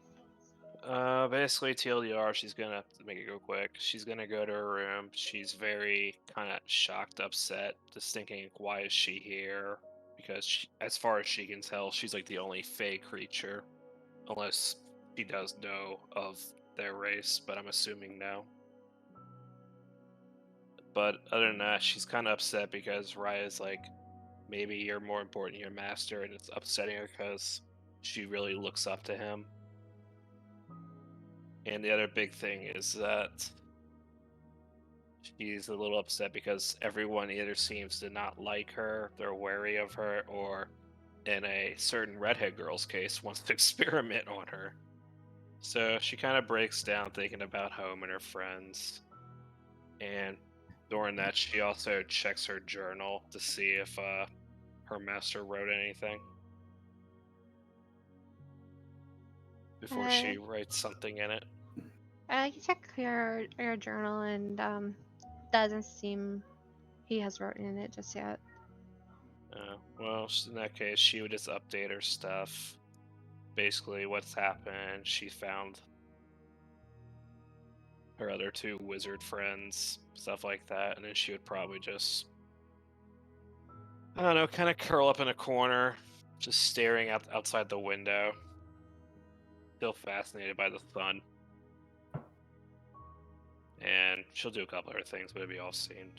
Basically TLDR, she's gonna to make it go quick. She's gonna go to her room. She's very kind of shocked, upset, just thinking, why is she here? Because as far as she can tell, she's like the only Fey creature, unless she does know of their race. But I'm assuming no. But other than that, she's kind of upset because Raya's like, maybe you're more important than your master, and it's upsetting her because she really looks up to him. And the other big thing is that she's a little upset because everyone either seems to not like her, they're wary of her, or in a certain redhead girl's case, wants to experiment on her. So she kind of breaks down thinking about home and her friends. And during that, she also checks her journal to see if her master wrote anything before she writes something in it. You check your journal, and doesn't seem he has written in it just yet. Well, in that case, she would just update her stuff. Basically, what's happened. She found her other two wizard friends, stuff like that, and then she would probably just, I don't know, kind of curl up in a corner, just staring outside the window, still fascinated by the sun. And she'll do a couple other things, but it'll be all seen.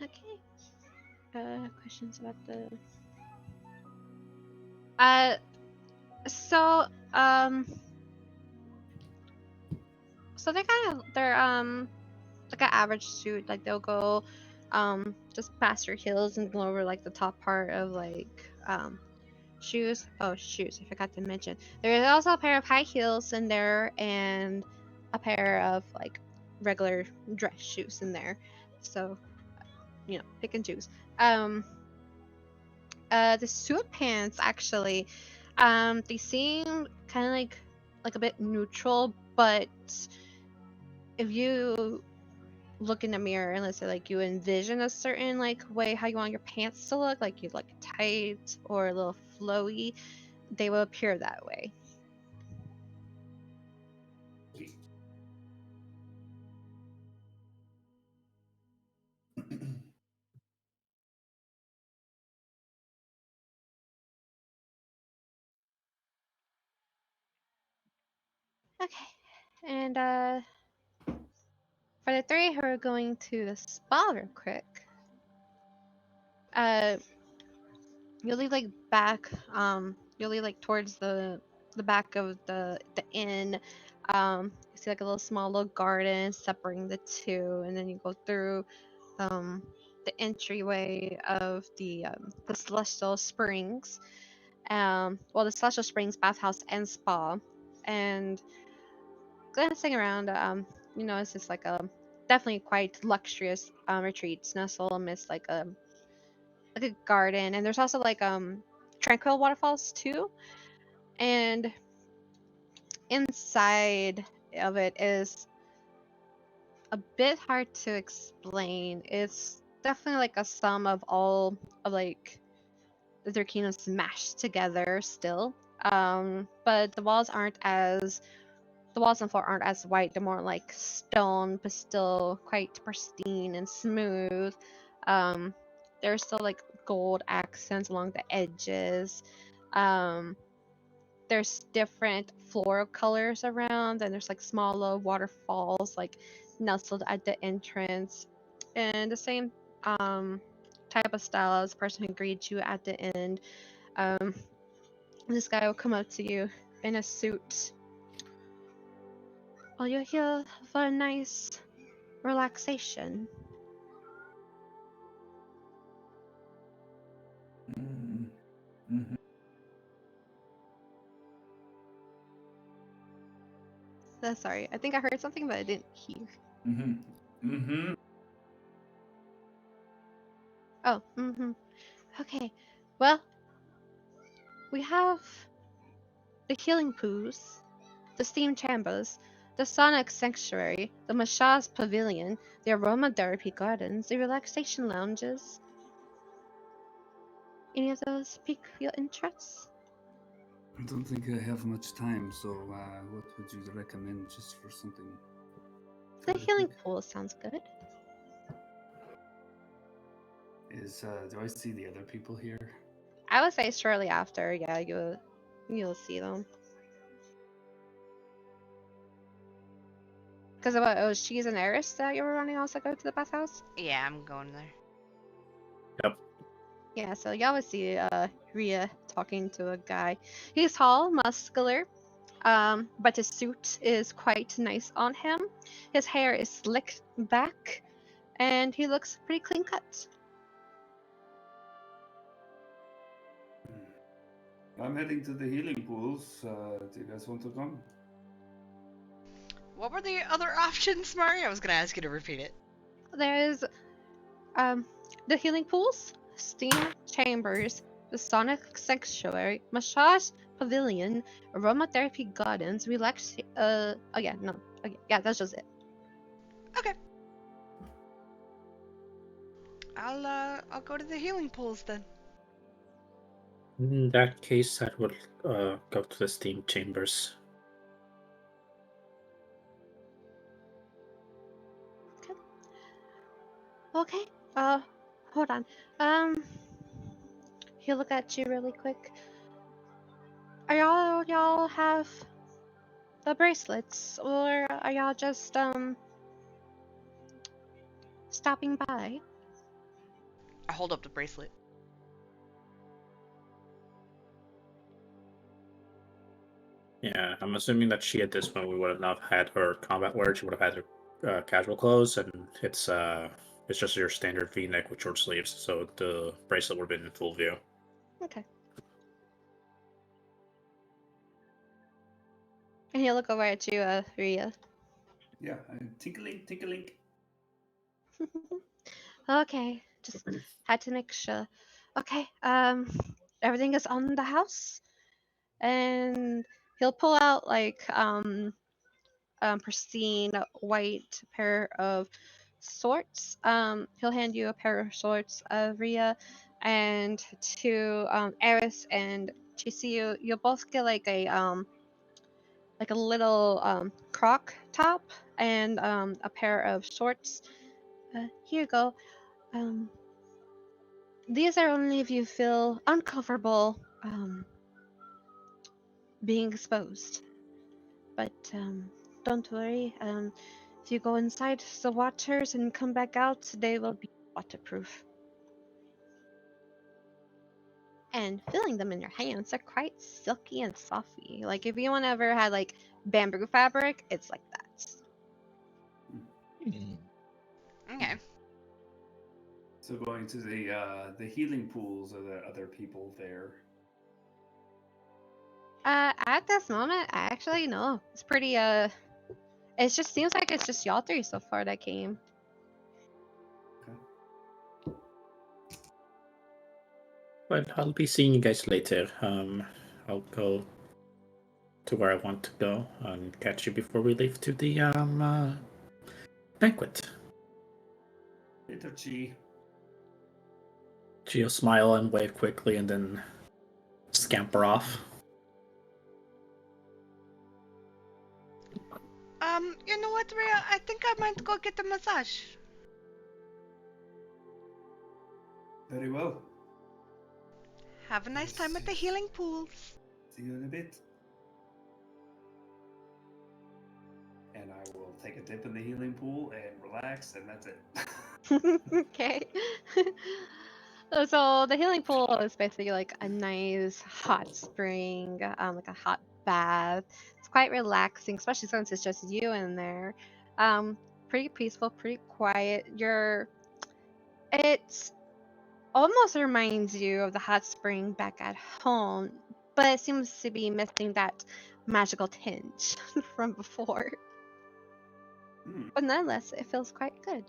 Okay. Questions about the. So they're like an average suit. Like they'll go just past your heels and go over like the top part of like shoes. Oh, shoes! I forgot to mention. There is also a pair of high heels in there and a pair of like regular dress shoes in there. So pick and choose. The suit pants actually, they seem kind of like a bit neutral, but if you look in the mirror and let's say like you envision a certain like way how you want your pants to look, like you like tight or a little flowy, they will appear that way. Okay, and for the three who are going to the spa real quick, uh, you'll leave like back, you'll leave like towards the back of the inn. You see like a little small little garden separating the two, and then you go through the entryway of the Celestial Springs. Well, the Celestial Springs bathhouse and spa, and glancing around, you know, it's just like a definitely quite luxurious retreat nestled amidst like a garden, and there's also like tranquil waterfalls too, and inside of it is a bit hard to explain. It's definitely like a sum of all of like the three kingdoms mashed together still. But the walls and floor aren't as white. They're more like stone, but still quite pristine and smooth. Um, there's still like gold accents along the edges. Um, there's different floral colors around, and there's like small little waterfalls like nestled at the entrance, and the same type of style as the person who greets you at the end. Um, this guy will come up to you in a suit. Well, you're here for a nice relaxation. Mm-hmm. Sorry, I think I heard something, but I didn't hear. Mm-hmm. Mm-hmm. Oh, okay. Well, we have the healing pools, the steam chambers, the sonic sanctuary, the massage pavilion, the aromatherapy gardens, the relaxation lounges. Any of those pique your interest? I don't think I have much time, so what would you recommend just for something The fairly healing quick? pool sounds good. Do I see the other people here? I would say shortly after, yeah, you'll see them. Because what? Oh, she's an heiress that you were running also go to the bathhouse? Yeah, I'm going there. Yep. Yeah, so y'all would see Rhea talking to a guy. He's tall, muscular, but his suit is quite nice on him. His hair is slicked back, and he looks pretty clean cut. I'm heading to the healing pools. Do you guys want to come? What were the other options, Mari? I was gonna ask you to repeat it. There's the healing pools, steam chambers, the sonic sanctuary, massage pavilion, aromatherapy gardens, oh yeah, no. Okay, yeah, that's just it. Okay. I'll go to the healing pools then. In that case, I would go to the steam chambers. Okay. Hold on. He'll look at you really quick. Are y'all have the bracelets, or are y'all just stopping by? I hold up the bracelet. Yeah, I'm assuming that she at this point we would have not had her combat wear. She would have had her casual clothes, and it's just your standard V-neck with short sleeves. So the bracelet would have been in full view. Okay. And he'll look over at you, Rhea. Yeah, I'm tinkling, tinkling. Okay, just had to make sure. Okay, everything is on the house, and he'll pull out like pristine white pair of swords. He'll hand you a pair of swords, Ria, and to Eris and Chisiu, you'll both get like a little croc top and a pair of shorts. Here you go. Um, these are only if you feel uncomfortable being exposed. But don't worry. If you go inside the waters and come back out, they will be waterproof. And feeling them in your hands, they're quite silky and softly. Like if anyone ever had like bamboo fabric, it's like that. Okay. So going to the healing pools, are there other people there? At this moment, actually, no. It's pretty, it just seems like it's just y'all three so far that came. Okay. But I'll be seeing you guys later. I'll go to where I want to go and catch you before we leave to the banquet. Later, Chi. She'll smile and wave quickly and then scamper off. You know what, Rhea? I think I might go get a massage. Very well. Have a nice time at the healing pools. See you in a bit. And I will take a dip in the healing pool and relax, and that's it. Okay. So the healing pool is basically like a nice hot spring, like a hot bath. It's quite relaxing, especially since it's just you in there. Pretty peaceful, pretty quiet. It almost reminds you of the hot spring back at home, but it seems to be missing that magical tinge from before. But nonetheless, it feels quite good.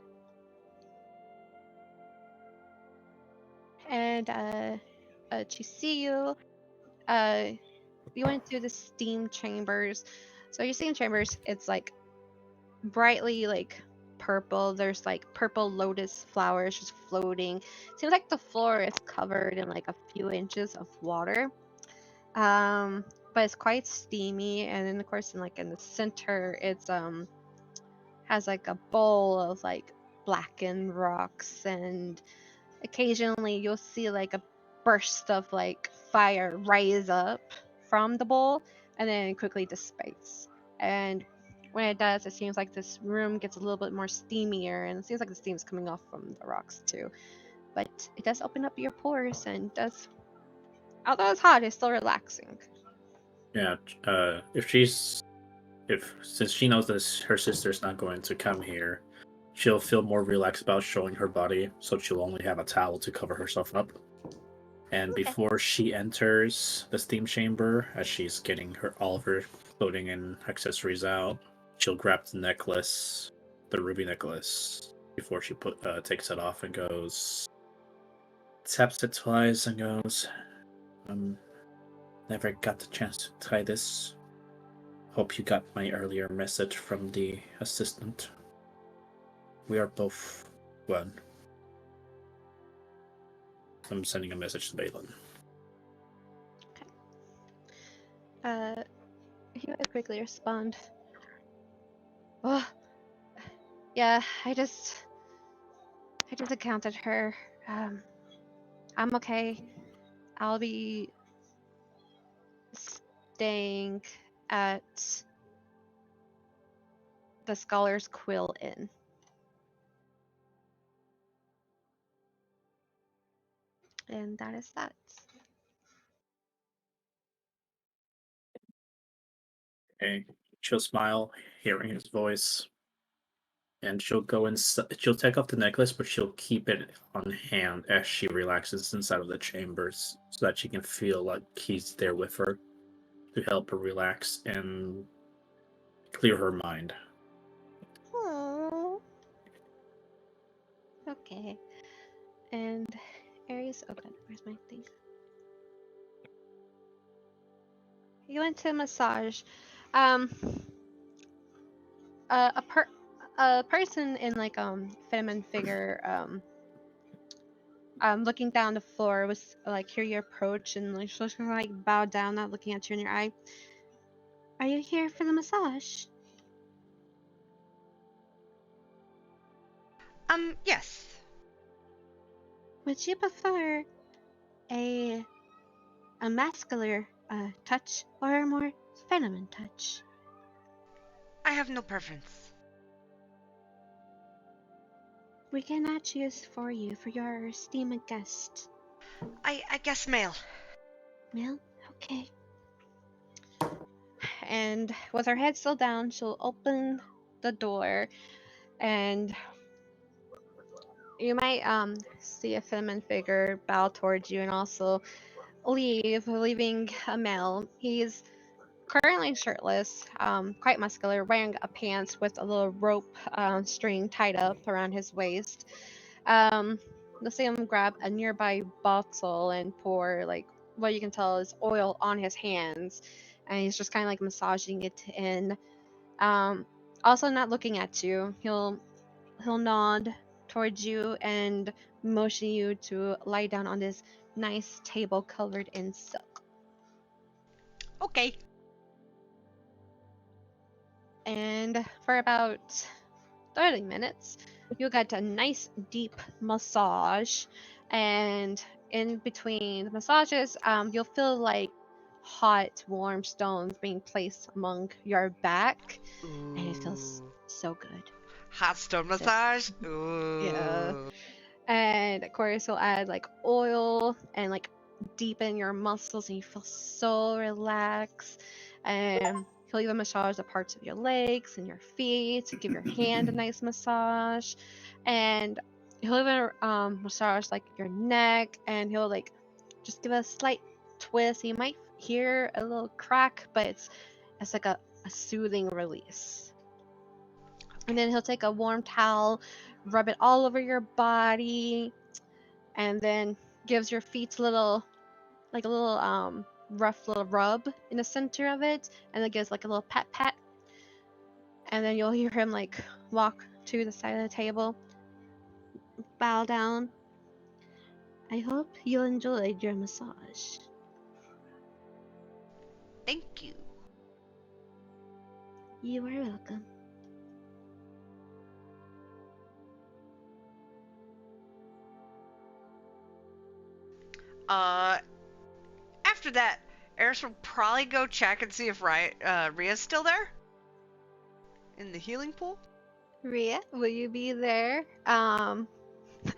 And Chisiyu, you went through the steam chambers. So your steam chambers, it's like brightly like purple. There's like purple lotus flowers just floating. Seems like the floor is covered in like a few inches of water. But it's quite steamy, and then of course in the center, it's has like a bowl of like blackened rocks, and occasionally you'll see like a burst of like fire rise up from the bowl and then quickly dissipates. And when it does, it seems like this room gets a little bit more steamier, and it seems like the steam's coming off from the rocks too. But it does open up your pores and does, although it's hot, it's still relaxing. Yeah, since she knows that her sister's not going to come here, she'll feel more relaxed about showing her body, so she'll only have a towel to cover herself up. And Okay. before she enters the steam chamber, as she's getting all of her clothing and accessories out, she'll grab the necklace, the ruby necklace, before she takes it off and goes, taps it twice and goes, never got the chance to try this. Hope you got my earlier message from the assistant. We are both one. I'm sending a message to Balin. He would quickly respond. Oh, yeah, I just encountered her. I'm okay. I'll be staying at the Scholar's Quill Inn. And that is that. Okay. She'll smile, hearing his voice, and she'll go inside. She'll take off the necklace, but she'll keep it on hand as she relaxes inside of the chambers, so that she can feel like he's there with her to help her relax and clear her mind. Oh. Okay. And Aries, oh god, where's my thing? You went to massage. Um, a a person in like feminine figure looking down the floor was like hear you approach and like she's gonna like bow down, not looking at you in your eye. Are you here for the massage? Yes. Would you prefer a muscular touch or a more feminine touch? I have no preference. We cannot choose for you for your esteemed guest. I guess male. Well, okay. And with her head still down, she'll open the door, and you might see a feminine figure bow towards you and also leaving a male. He's currently shirtless, quite muscular, wearing a pants with a little rope string tied up around his waist. You'll see him grab a nearby bottle and pour like what you can tell is oil on his hands, and he's just kind of like massaging it in. Um, Also not looking at you. He'll nod towards you and motion you to lie down on this nice table covered in silk. Okay. And for about 30 minutes, you'll get a nice deep massage. And in between the massages, you'll feel like hot, warm stones being placed among your back. And it feels Ooh. so good. Hot stone Just, massage. Ooh. yeah. And of course, you'll add like oil and like deepen your muscles, and you feel so relaxed. And he'll even massage the parts of your legs and your feet to give your hand a nice massage. And he'll even massage like your neck, and he'll like just give a slight twist. You might hear a little crack, but it's like a soothing release. And then he'll take a warm towel, rub it all over your body, and then gives your feet a little rough little rub in the center of it, and then gives like a little pat, and then you'll hear him like walk to the side of the table, bow down. I hope you enjoyed your massage. Thank you. You are welcome. After that, Eris will probably go check and see if Ria's still there in the healing pool. Ria, will you be there? Half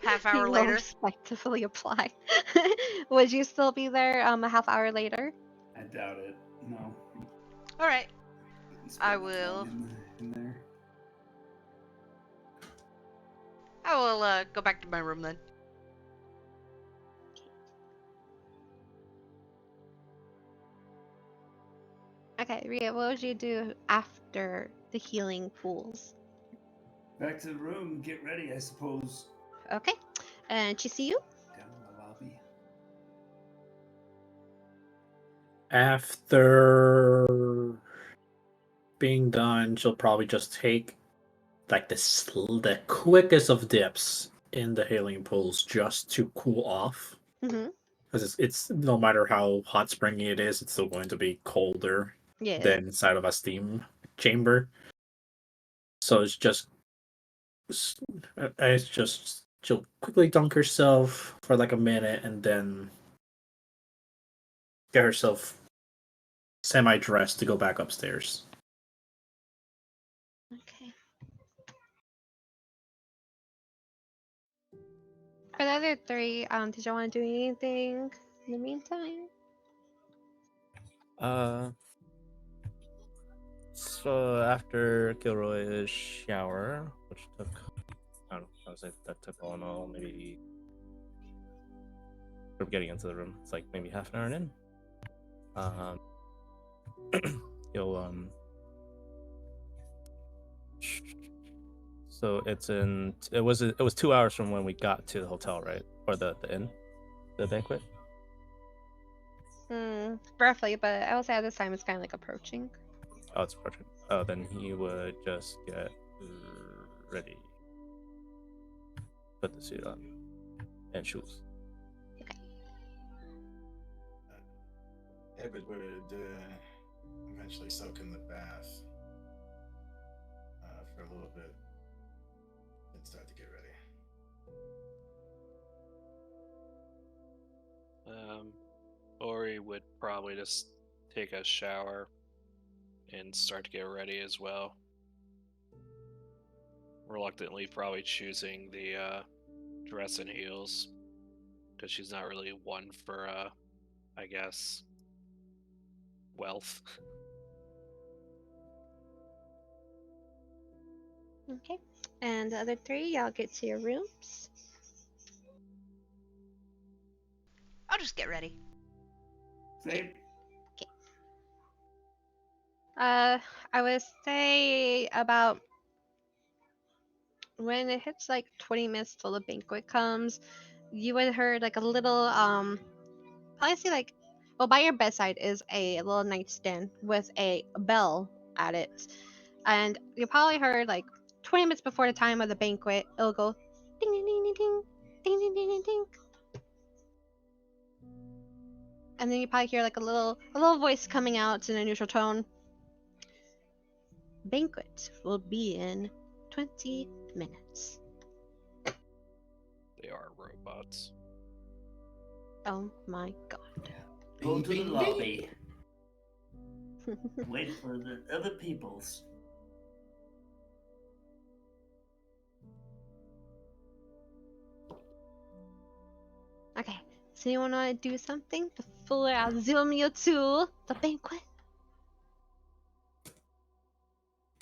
He hour will later. respectfully apply. Would you still be there a half hour later? I doubt it. No. All right. Didn't I spend that will. long in there. I will go back to my room then. Okay, Ria, what would you do after the healing pools? Back to the room. Get ready, I suppose. Okay, and she see you? Down in the lobby. After being done, she'll probably just take like the quickest of dips in the healing pools just to cool off. Mm-hmm. Because it's no matter how hot springy it is, it's still going to be colder Yeah. than inside of a steam chamber. So it's just she'll quickly dunk herself for like a minute and then get herself semi-dressed to go back upstairs. Okay. For the other three, did y'all want to do anything in the meantime? So after Kilroy's shower, which took, I don't know, I would say that took all in all maybe, from getting into the room, it's like maybe half an hour in. You'll so it was 2 hours from when we got to the hotel, right? Or the inn, the banquet. Roughly, but I will say at this time it's kind of like approaching. Oh, it's approaching. Oh, then he would just get ready. Put the suit on and shoes. Ebbet would eventually soak in the bath for a little bit and start to get ready. Ori would probably just take a shower and start to get ready as well. Reluctantly, probably choosing the dress and heels because she's not really one for, I guess, wealth. Okay. And the other three, y'all get to your rooms. I'll just get ready. Same. I would say about when it hits like 20 minutes till the banquet comes, you would heard like a little probably see like, well, by your bedside is a little nightstand with a bell at it, and you probably heard like 20 minutes before the time of the banquet, it'll go ding ding ding ding ding ding ding ding ding ding, and then you probably hear like a little voice coming out in a neutral tone. Banquet will be in 20 minutes. They are robots. Oh my god. Go to the lobby. Wait for the other peoples. Okay, so you wanna do something before I zoom you to the banquet?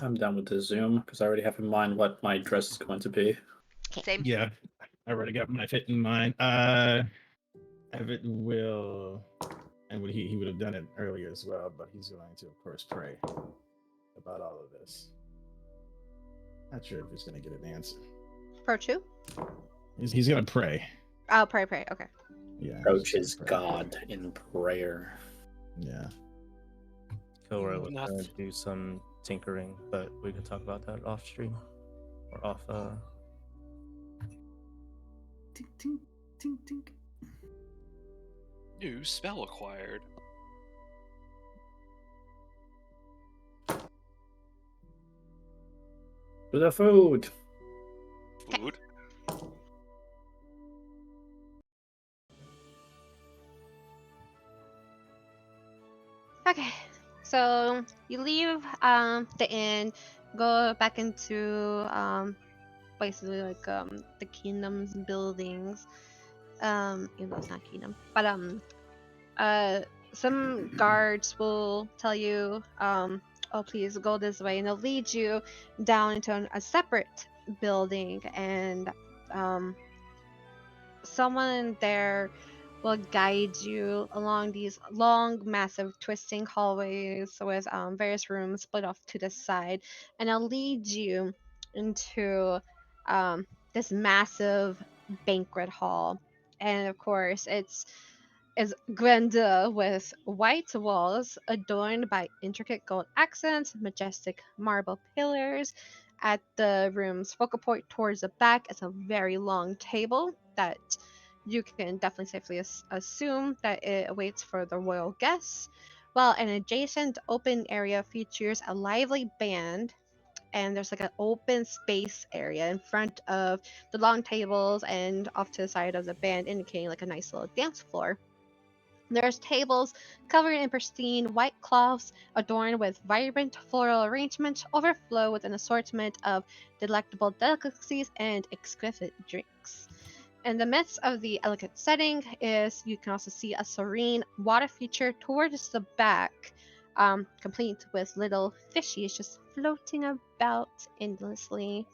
I'm done with the Zoom because I already have in mind what my dress is going to be. Same. Yeah, I already got my fit in mind. Ebbet will, and he would have done it earlier as well, but he's going to, of course, pray about all of this. Not sure if he's going to get an answer. Approach who? He's going to pray. Oh, pray. Okay. Yeah. Approaches God in prayer. Yeah. Kilroy was Nothing. going to do some tinkering, but we could talk about that off stream or off. Tink, tink, tink, tink. New spell acquired. To the food. Food? Okay. So you leave the inn, go back into basically like the kingdom's buildings. Even though it's not kingdom, but some guards will tell you oh, please go this way, and they'll lead you down into a separate building, and someone there will guide you along these long, massive, twisting hallways with various rooms split off to the side, and it'll lead you into this massive banquet hall. And of course, it's grandeur with white walls adorned by intricate gold accents, majestic marble pillars. At the room's focal point towards the back is a very long table that you can definitely safely assume that it awaits for the royal guests, while an adjacent open area features a lively band, and there's like an open space area in front of the long tables and off to the side of the band, indicating like a nice little dance floor. There's tables covered in pristine white cloths adorned with vibrant floral arrangements, overflow with an assortment of delectable delicacies and exquisite drinks. In the midst of the elegant setting is, you can also see a serene water feature towards the back, complete with little fishies just floating about endlessly.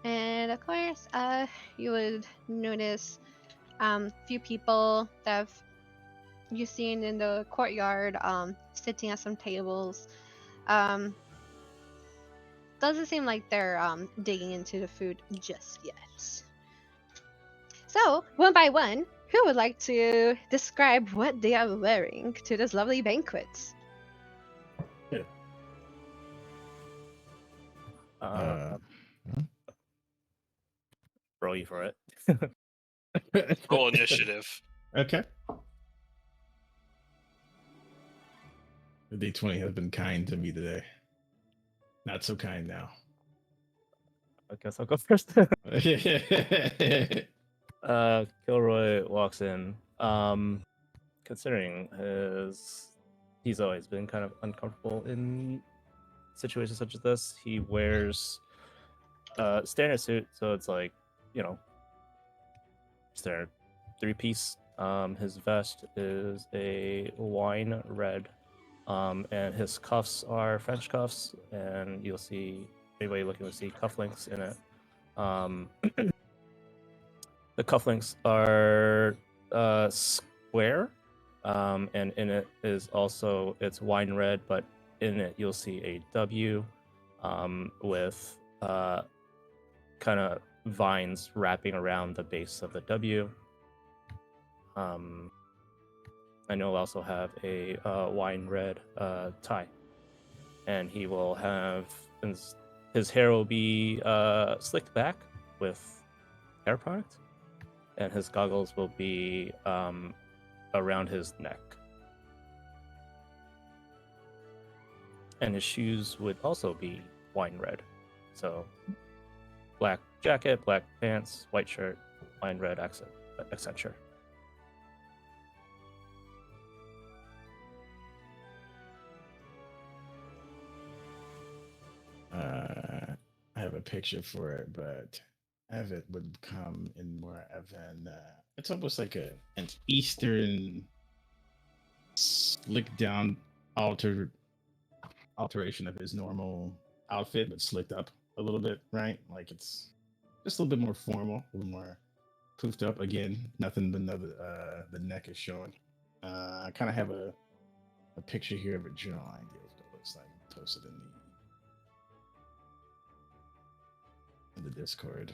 And of course, you would notice few people that you've seen in the courtyard sitting at some tables. Doesn't seem like they're digging into the food just yet. So, one by one, who would like to describe what they are wearing to this lovely banquet? Roll you for it. Roll initiative. Okay. The D20 has been kind to me today. Not so kind now. I guess I'll go first. Kilroy walks in. Considering he's always been kind of uncomfortable in situations such as this. He wears standard suit, so it's like, standard 3-piece. His vest is a wine red, and his cuffs are French cuffs, and you'll see anybody looking to see cufflinks in it. The cufflinks are square, and in it is also, it's wine red, but in it you'll see a W with kind of vines wrapping around the base of the W. And you'll also have a wine red tie, and he will have his hair will be slicked back with hair product, and his goggles will be around his neck. And his shoes would also be wine red. So black jacket, black pants, white shirt, wine red accenture. I have a picture for it, but it would come in more of an it's almost like an Eastern slicked down alteration of his normal outfit, but slicked up a little bit, right? Like it's just a little bit more formal, a little more poofed up. Again, nothing but the neck is showing. I kind of have a picture here of a general idea of what it looks like. Posted in the Discord,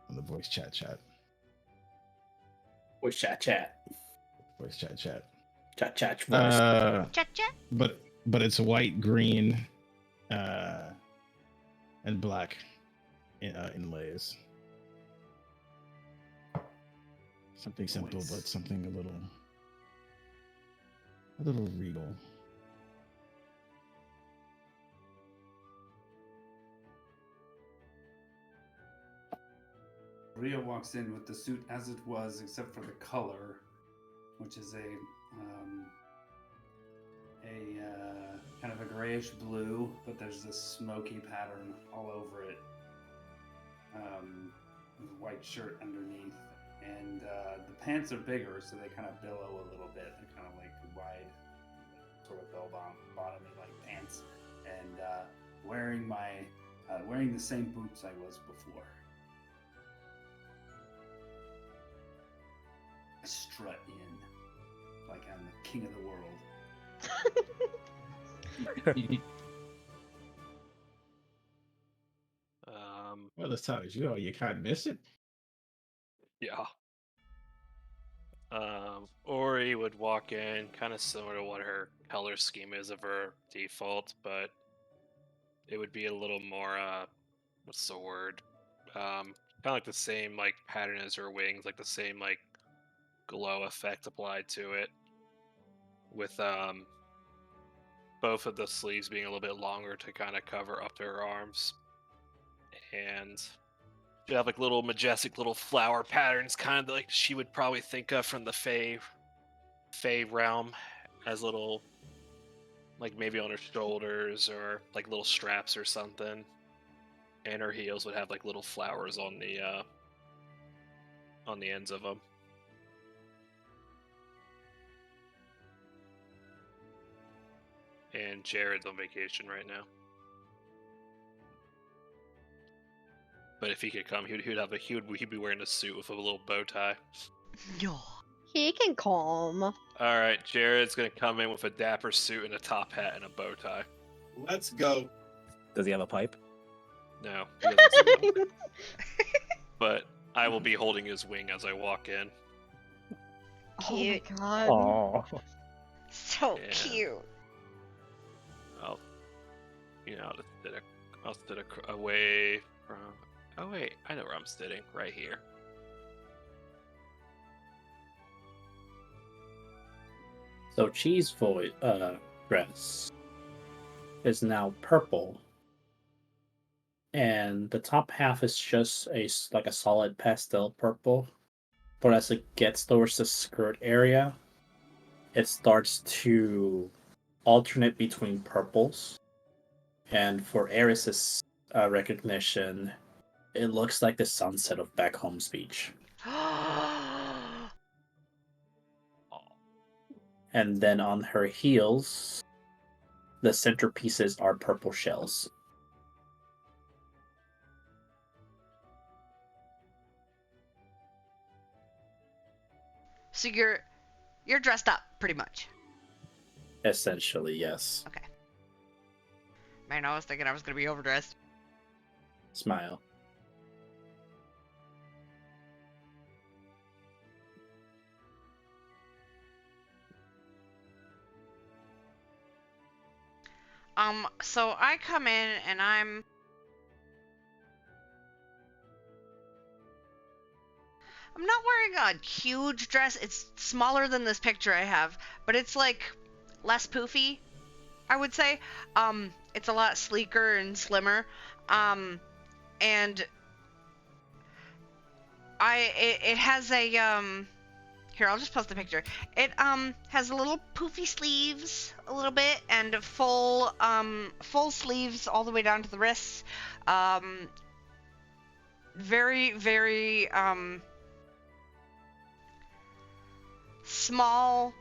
on the voice chat. Voice chat. Voice chat. Chat voice. Cha-cha. But it's white, green, and black inlays. Something simple, Voice. but something a little regal. Ria walks in with the suit as it was, except for the color, which is a kind of a grayish blue, but there's this smoky pattern all over it. With a white shirt underneath, and the pants are bigger, so they kind of billow a little bit. They're kind of like wide, sort of bell-bottomy like pants, and wearing the same boots I was before. I strut in like I'm the king of the world. Well, as tall as you can't miss it. Yeah. Ori would walk in, kind of similar to what her color scheme is of her default, but it would be a little more, what's the word? Kind of like the same like pattern as her wings, like the same like glow effect applied to it, with both of the sleeves being a little bit longer to kind of cover up to her arms, and she have like little majestic little flower patterns, kind of like she would probably think of from the Fey realm, as little, like maybe on her shoulders or like little straps or something, and her heels would have like little flowers on the ends of them. And Jared's on vacation right now. But if he could come, he'd be wearing a suit with a little bow tie. No. He can come. All right, Jared's gonna come in with a dapper suit and a top hat and a bow tie. Let's go. Does he have a pipe? No, he doesn't. But I will be holding his wing as I walk in. Cute. Oh my god. Oh, So Yeah. cute. I'll, I'll sit away from. Oh wait, I know where I'm sitting. Right here. So Cheese voice dress is now purple, and the top half is just like a solid pastel purple. But as it gets towards the skirt area, it starts to alternate between purples. And for Eris's recognition, it looks like the sunset of Back Home's beach. And then on her heels, the centerpieces are purple shells. So you're dressed up pretty much. Essentially, yes. Okay. Man, I was thinking I was gonna be overdressed. Smile. So I come in and I'm not wearing a huge dress. It's smaller than this picture I have, but it's like less poofy, I would say. It's a lot sleeker and slimmer. And it has a here, I'll just post the picture. It has a little poofy sleeves a little bit and full sleeves all the way down to the wrists. Very, very small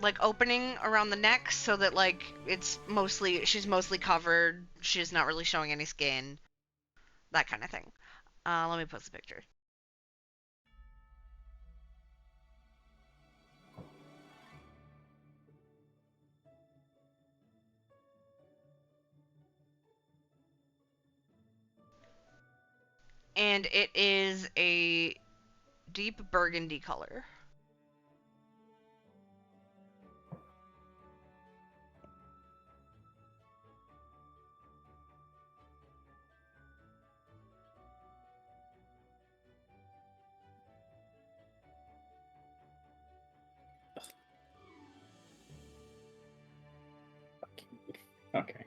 like opening around the neck so that like she's mostly covered. She's not really showing any skin. That kind of thing. Let me post the picture. And it is a deep burgundy color. Okay.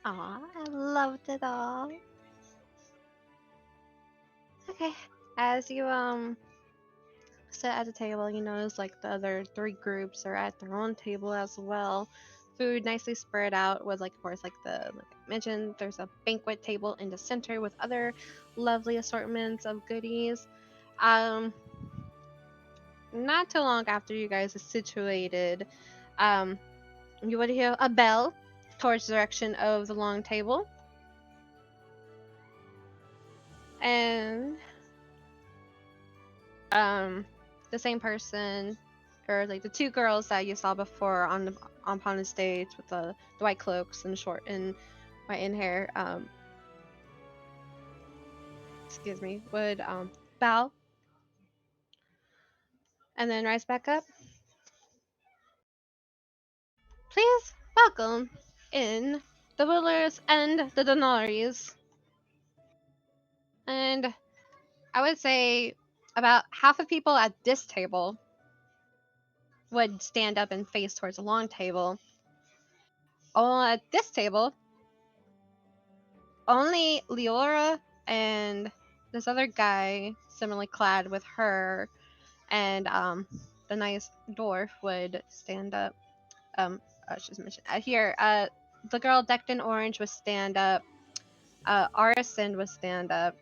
Aw, I loved it all. Okay, as you sit at the table, you notice like the other three groups are at their own table as well. Food nicely spread out with like of course like I mentioned, there's a banquet table in the center with other lovely assortments of goodies. Not too long after you guys are situated, you would hear a bell towards the direction of the long table. And the same person or like the two girls that you saw before on the stage with the white cloaks and short and white in hair, excuse me, would bow and then rise back up. Please welcome in the rulers and the Denaries. And I would say about half of people at this table would stand up and face towards the long table. All at this table, only Leora and this other guy, similarly clad with her, and the nice dwarf would stand up. I was just mentioned here. The girl decked in orange would stand up. Arison would stand up,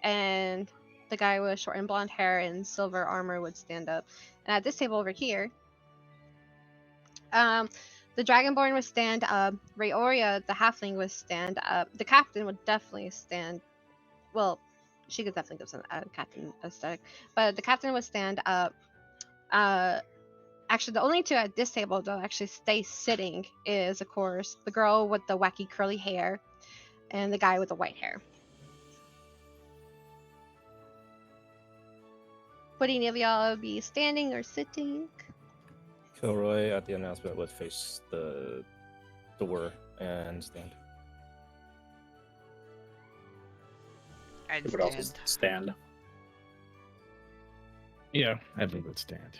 and the guy with short and blonde hair and silver armor would stand up. And at this table over here, the Dragonborn would stand up. Rayoria, the halfling, would stand up. The captain would definitely stand. Well, she could definitely give some captain aesthetic, but the captain would stand up. actually, the only two at this table that actually stay sitting is, of course, the girl with the wacky curly hair and the guy with the white hair. Would any of y'all be standing or sitting? Kilroy at the announcement would face the door and stand. I'd It would also stand. stand. Yeah, Evan would stand.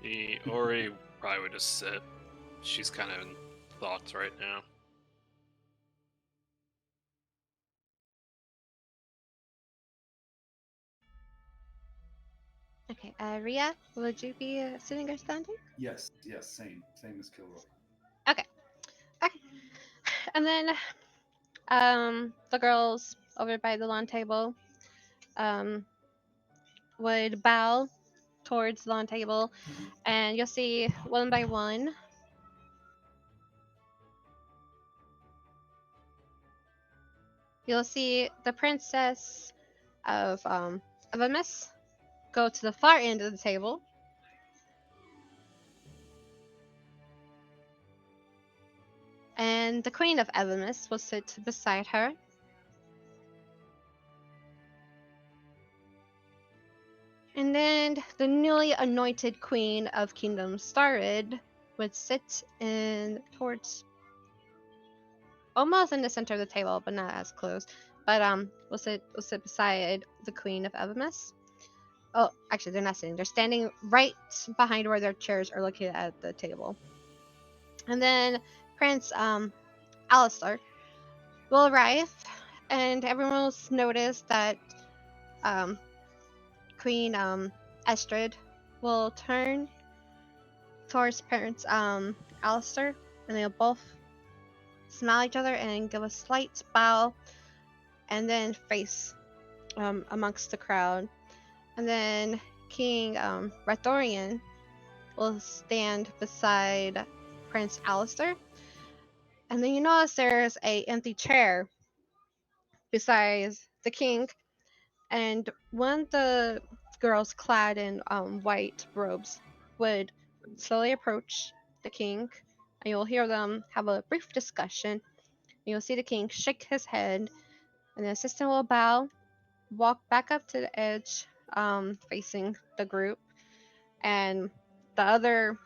The Ori probably would just sit. She's kind of in thoughts right now. Okay, Ria, would you be sitting or standing? Yes, same as Kilroy. Okay. And then, the girls over by the lawn table, would bow towards the lawn table, and you'll see one by one. You'll see the princess of Evamus go to the far end of the table. And the queen of Evamus will sit beside her. And then the newly anointed queen of Kingdom Starred would sit in towards almost in the center of the table, but not as close. But we'll sit beside the queen of Evamus. Oh, actually, they're not sitting. They're standing right behind where their chairs are located at the table. And then Prince Alistair will arrive, and everyone will notice that Queen Estrid will turn towards Prince Alistair, and they'll both smile at each other and give a slight bow, and then face amongst the crowd. And then King Rathorian will stand beside Prince Alistair. And then you notice there's a empty chair besides the king, and one of the girls clad in white robes would slowly approach the king, and you'll hear them have a brief discussion. And you'll see the king shake his head, and the assistant will bow, walk back up to the edge, facing the group, and the other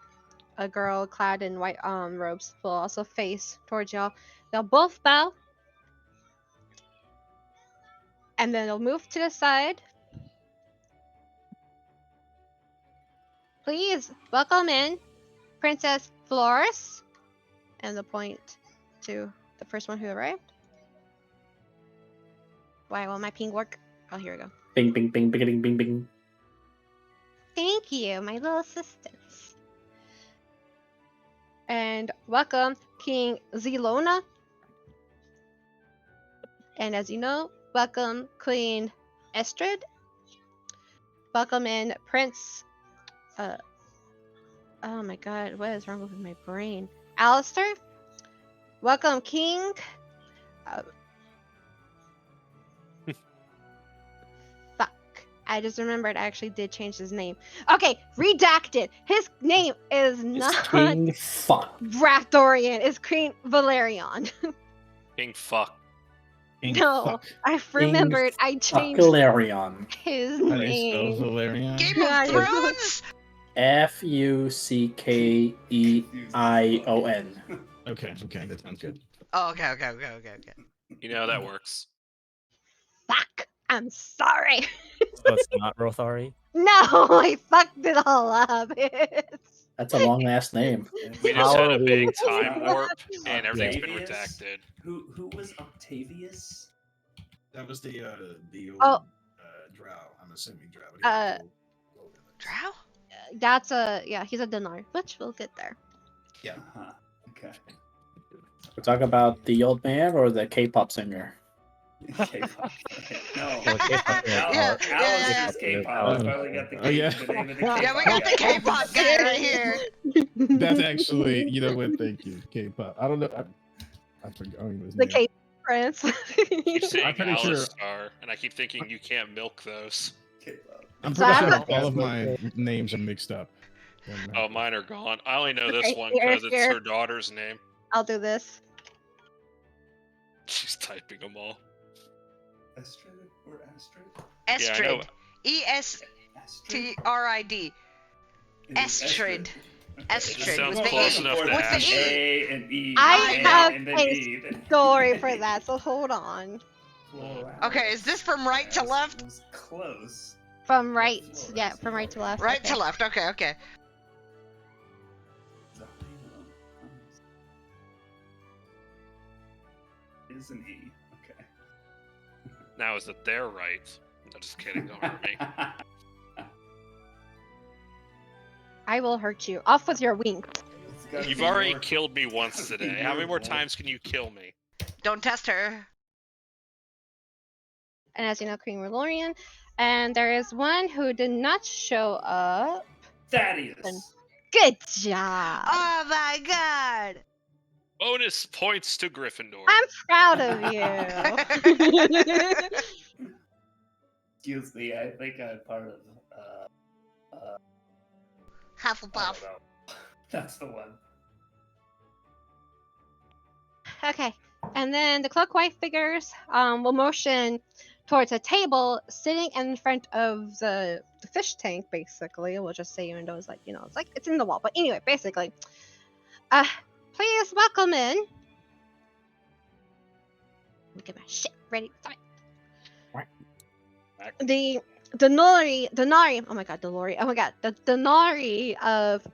girl clad in white robes will also face towards y'all. They'll both bow, and then they'll move to the side. Please welcome in Princess Flores, and they'll point to the first one who arrived. Why will my ping work? Oh, here we go. Bing, bing, bing, bing, bing, bing. Thank you, my little assistants. And welcome King Zelona. And as you know, welcome Queen Estrid. Welcome in Prince oh my god, what is wrong with my brain? Alistair. Welcome King fuck. I just remembered I actually did change his name. Okay, redacted. His name is not King fuck. Rathorian. It's Queen Valerion. King fuck. King No, fuck. I remembered I changed Valerion. his How do you spell name. Valerian? Game Yeah, of yeah. Thrones? Fuckeeion. Okay, that sounds good. Oh, okay. You know that works. Fuck. I'm sorry. So it's not Rothari? No, I fucked it all up. That's a long ass name. We just had a How- big time warp, and everything's been Octavius? redacted. Who was Octavius? That was the old Oh. drow. I'm assuming drow. Drow? That's he's a Dinar, but we'll get there. Yeah. Uh-huh. Okay. We're talking about the old man or the K-pop singer? K-pop. No. Well, K-pop, Yeah, Alice is K-pop. Oh. I finally got the Oh, yeah. the name of the Yeah, we got the K-pop guy right here. That's actually, you know what? Thank you, K-pop. I don't know. I forgot his The name. K Prince. Keep saying I'm pretty sure- Alistar, and I keep thinking you can't milk those. I'm So pretty I'm sure a- all of my names are mixed up. Oh, mine are gone. I only know this Okay, one here, because it's here. her daughter's name. I'll do this. She's typing them all. Astrid or Astrid? Yeah, I know. Estrid. Astrid? ESTRID. It is Estrid. Estrid. sounds With the close E. enough to With the Astrid. E. A and E. I and have and then a E. story for that, so hold on. Okay, is this from right to left? Was close. From right, yeah, from right to left. Right okay. to left. Okay, okay. Is an E. Okay. Now is it their right? I'm just kidding. Don't hurt me. I will hurt you. Off with your wings. It's gotta You've be already more- killed me once gotta be today. How many more bold. times can you kill me? Don't test her. And as you know, Queen Relorian. And there is one who did not show up. Thaddeus. Good job. Oh my god. Bonus points to Gryffindor. I'm proud of you. Excuse me, I think I'm part of. I Hufflepuff. don't know. That's the one. Okay, and then the clockwork figures will motion towards a table sitting in front of the fish tank. Basically, we'll just say, even though it's like, it's like it's in the wall, but anyway, basically, please welcome in. Let me get my shit ready. Sorry. The Denari. Oh my god, Delori. Oh my god, the Denari of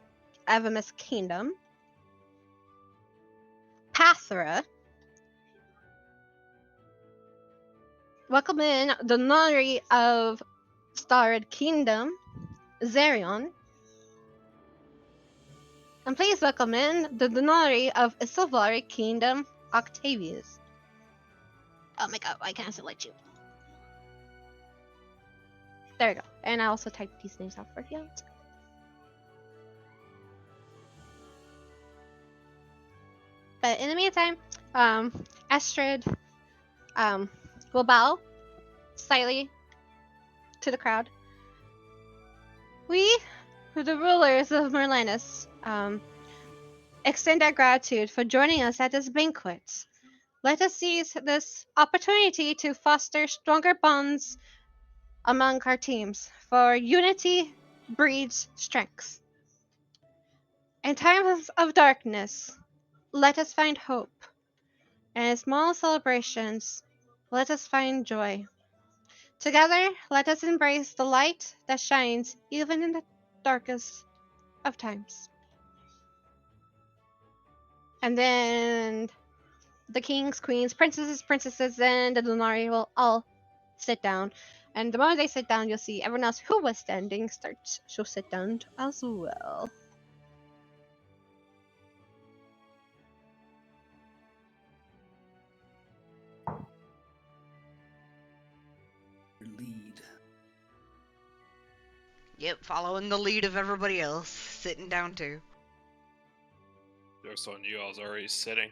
Evamus Kingdom. Pathra. Welcome in the Nunnery of Starred Kingdom, Zerion. And please welcome in the Nunnery of Isobel Kingdom, Octavius. Oh my god, why can't I select you? There we go. And I also typed these names out for you. But in the meantime, Astrid will bow slightly to the crowd. We, the rulers of Merlanus, extend our gratitude for joining us at this banquet. Let us seize this opportunity to foster stronger bonds among our teams, for unity breeds strength. In times of darkness, let us find hope. And in small celebrations, let us find joy. Together, let us embrace the light that shines even in the darkest of times. And then the kings, queens, princesses, and the Lunari will all sit down. And the moment they sit down, you'll see everyone else who was standing she'll sit down as well. Lead. Yep, following the lead of everybody else, sitting down too. There's one you all's already sitting.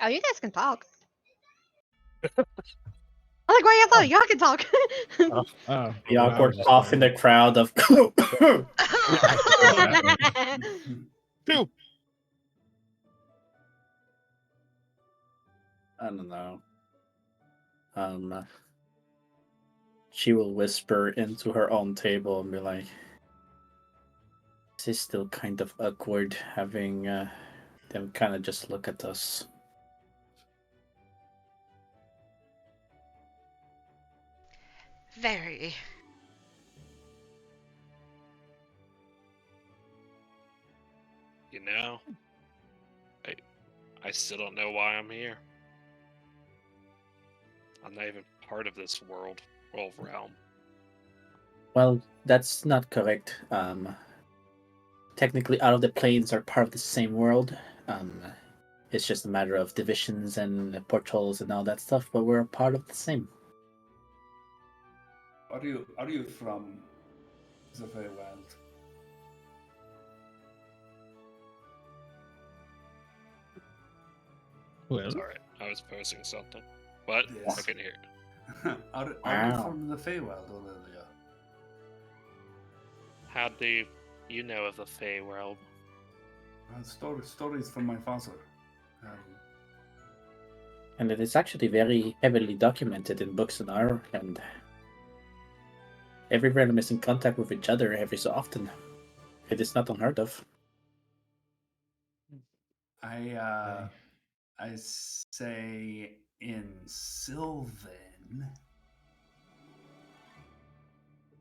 Oh, you guys can talk. I'm like, why you thought y'all can talk? Oh, The awkward cough in the crowd of. I don't know. She will whisper into her own table and be like, "This is still kind of awkward having They would kind of just look at us. Very. You know, I still don't know why I'm here. I'm not even part of this world realm. Well, that's not correct. Technically, out of the planes are part of the same world. It's just a matter of divisions and portals and all that stuff, but we're part of the same. Are you from the Feywild? Well, Sorry, I was posting something. What? Yes. I couldn't hear. Are you Wow. from the Feywild, Aurelia? How do you know of the Fey world? Stories from my father. And it is actually very heavily documented in books and art, and every random is in contact with each other every so often. It is not unheard of. I say in Sylvan.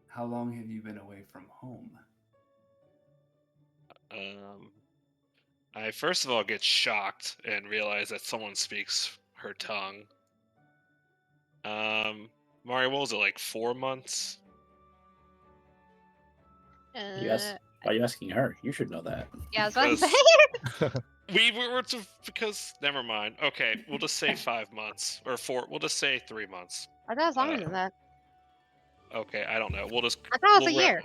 How long have you been away from home? I first of all get shocked and realize that someone speaks her tongue. Mario, what was it, like 4 months? Yes. Why are you asking her? You should know that. Yeah, that's what I'm Because- saying. We were to, because never mind. Okay, we'll just say 5 months or 4. We'll just say 3 months. I thought it was longer than that. Okay, I don't know. We'll just. I thought it was we'll a year.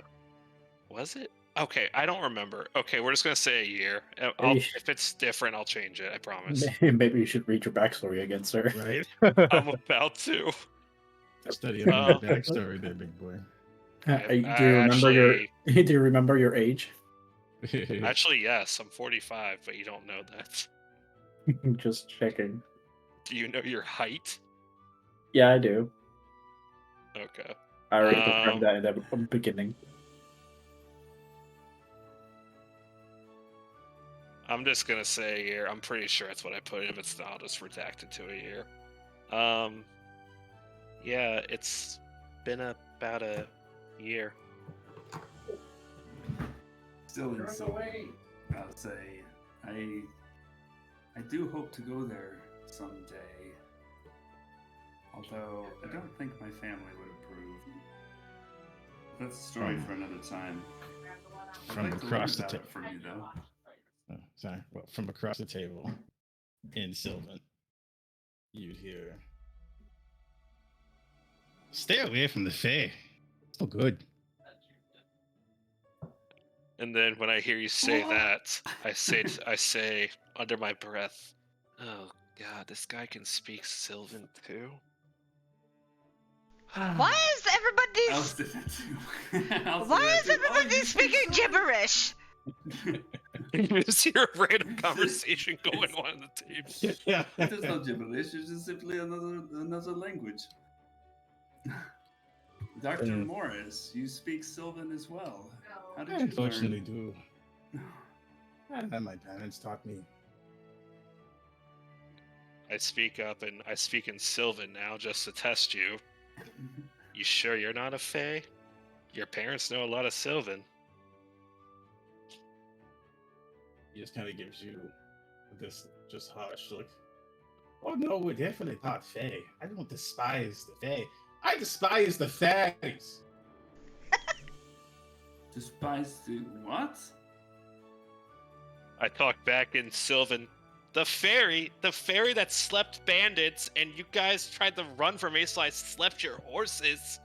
Was it? Okay, I don't remember. Okay, we're just gonna say a year. Maybe If it's different, I'll change it. I promise. Maybe you should read your backstory again, sir. right? I'm about to. Study up on your backstory there, big boy. Do you remember do you remember your age? Actually, yes, I'm 45, but you don't know that. Just checking. Do you know your height? Yeah, I do. Okay. I already confirmed that in the beginning. I'm just gonna say a year. I'm pretty sure that's what I put in. If it's not, I'll just redact it to a year. Yeah, it's been about a year. Still in Sylvan. I'll say I do hope to go there someday. Although I don't think my family would approve. That's a story for another time. I'd From like to across learn the about it from you, though. Oh, sorry. Well, from across the table in Sylvan, you'd hear, "Stay away from the Fae. It's no good." And then when I hear you say that, I say under my breath, "Oh God, this guy can speak Sylvan too." Why is everybody? I'll say that too. Why is everybody speaking gibberish? You just hear a random conversation going on in the table. Yeah. There's no gibberish. It's just simply another language. Dr. Mm. Morris, you speak Sylvan as well. How did you Unfortunately, learn? do. My parents taught me. I speak up and I speak in Sylvan now just to test you. You sure you're not a Fae? Your parents know a lot of Sylvan. He just kind of gives you this just harsh look. Oh no, we're definitely not Fae. I don't despise the Fae. I despise the fairies. Despise the what? I talk back in Sylvan. The fairy that slept bandits, and you guys tried to run from me, so I slept your horses.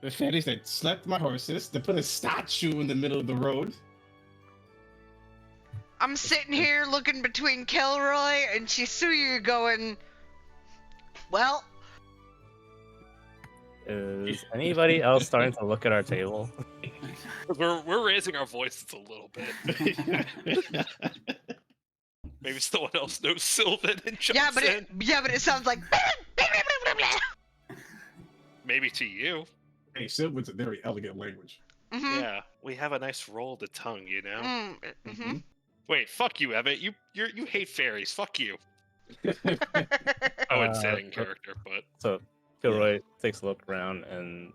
The fairies that slept my horses. They put a statue in the middle of the road. I'm sitting here looking between Kilroy and Chisuyu going, well, Is anybody else starting to look at our table? We're raising our voices a little bit. Maybe someone else knows Sylvan and jumps in. but it sounds like Maybe to you. Hey, Sylvan's a very elegant language. Mhm. Yeah, we have a nice roll of the tongue, you know? Mhm. Wait, fuck you, Emmett. You hate fairies. Fuck you. I wouldn't say that in character, but So Gilroy takes a look around and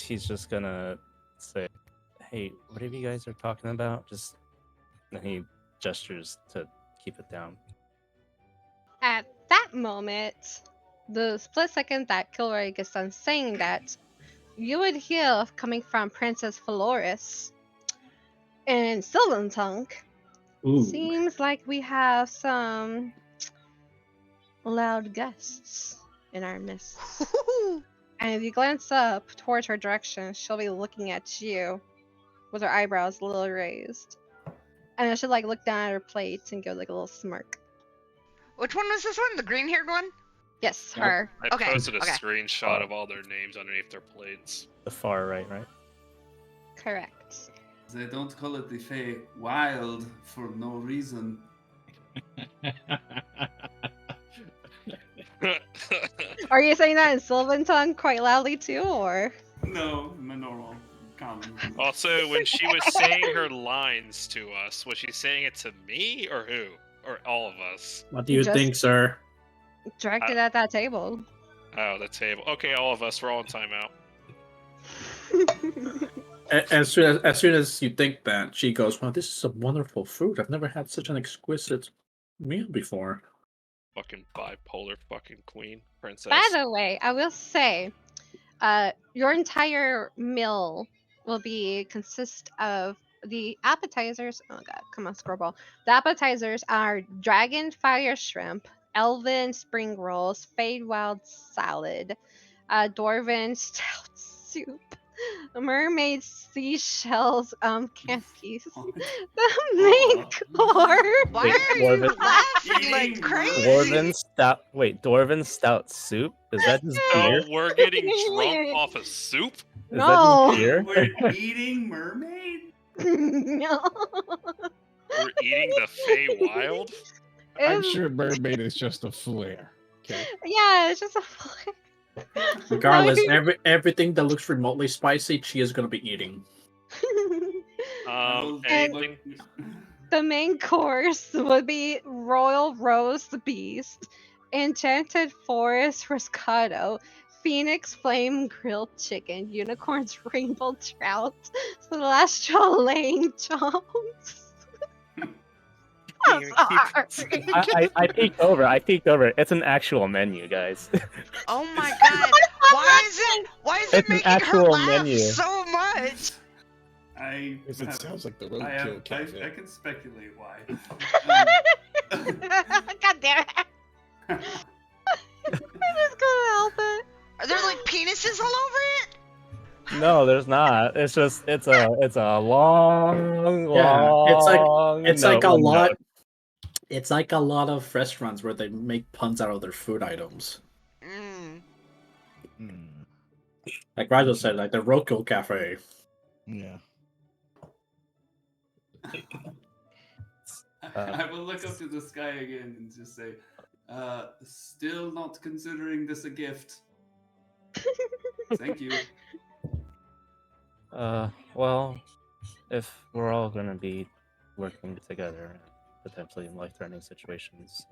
he's just gonna say, "Hey, whatever you guys are talking about, just..." And he gestures to keep it down. At that moment, the split second that Kilroy gets done saying that, you would hear coming from Princess Flores in Sylvan tongue. Ooh. Seems like we have some loud guests in our midst. And if you glance up towards her direction, she'll be looking at you with her eyebrows a little raised. And then she'll like look down at her plate and give like a little smirk. Which one was this one? The green-haired one? Yes, Yep. her. I Okay, posted a okay. screenshot of all their names underneath their plates. The far right, right? Correct. They don't call it the Fey Wild for no reason. Are you saying that in Sylvan tongue quite loudly too, or? No, my normal common. Also, when she was saying her lines to us, was she saying it to me or who? Or all of us? What do you Just- think, sir? Directed at that table. Oh, the table. Okay, all of us. We're all in timeout. As soon as you think that, she goes, "Wow, this is a wonderful fruit. I've never had such an exquisite meal before." Fucking bipolar fucking queen. Princess. By the way, I will say, your entire meal will consist of the appetizers. Oh god, come on, scrollball. The appetizers are dragon fire shrimp, elven spring rolls, fade wild salad, dwarven stout soup, mermaid seashells, candies. The main course. Why Wait, are you Dwarven- laughing like Eating crazy? Dwarven stout soup? Is that just So beer? we're getting drunk off of soup? Is No. that just beer? We're eating mermaid? No. We're eating the Fey Wild? I'm It's- sure mermaid is just a flare. Okay. Yeah, it's just a Regardless, everything that looks remotely spicy, she is gonna be eating. Anything? The main course would be royal roast beast, enchanted forest riscotto, phoenix flame grilled chicken, unicorn's rainbow trout, celestial laying chomps. I'm sorry. I peeked over. It's an actual menu, guys. Oh my god! Why is it It's an making her actual laugh menu. so much? Because it sounds like the roadkill cafe. I can speculate why. God damn it. I just couldn't help it. Are there like penises all over it? No, there's not. It's a long, Yeah, long. It's like a note. lot. It's like a lot of restaurants where they make puns out of their food items. Mm. Like Rigel said, like the Roadkill Cafe. Yeah. I will look up to the sky again and just say, still not considering this a gift. Thank you. Well, if we're all gonna be working together, potentially in life-threatening situations,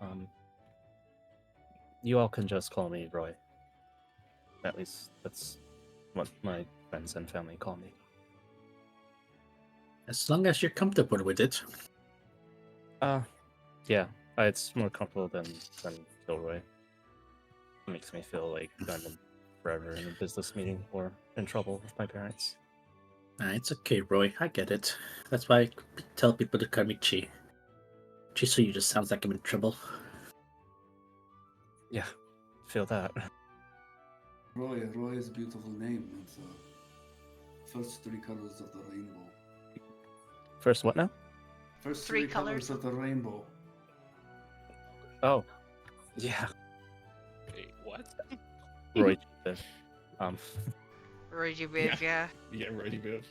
you all can just call me Roy. At least that's what my friends and family call me. As long as you're comfortable with it. Yeah, it's more comfortable than Gilroy. It makes me feel like I'm forever in a business meeting or in trouble with my parents. It's okay, Roy. I get it. That's why I tell people to call me Chi. Chi, so you just sounds like I'm in trouble. Yeah, feel that. Roy is a beautiful name. It's first three colors of the rainbow. First, what now? First Three three colors of the rainbow. Oh, yeah, Wait, what? Roy. Roy Biv, yeah. Yeah, ready, Biv.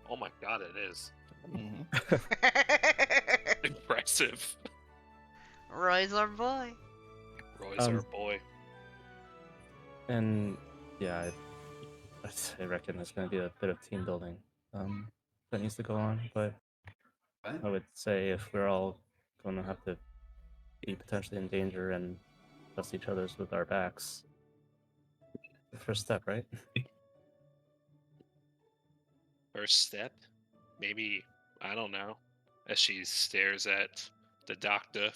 Oh my god, it is. Mm-hmm. Impressive. Roy's our boy. Roy's our boy. And yeah, I reckon there's gonna be a bit of team building. that needs to go on, but I would say if we're all going to have to be potentially in danger and trust each other's with our backs, the first step, right? First step? Maybe, I don't know. As she stares at the doctor.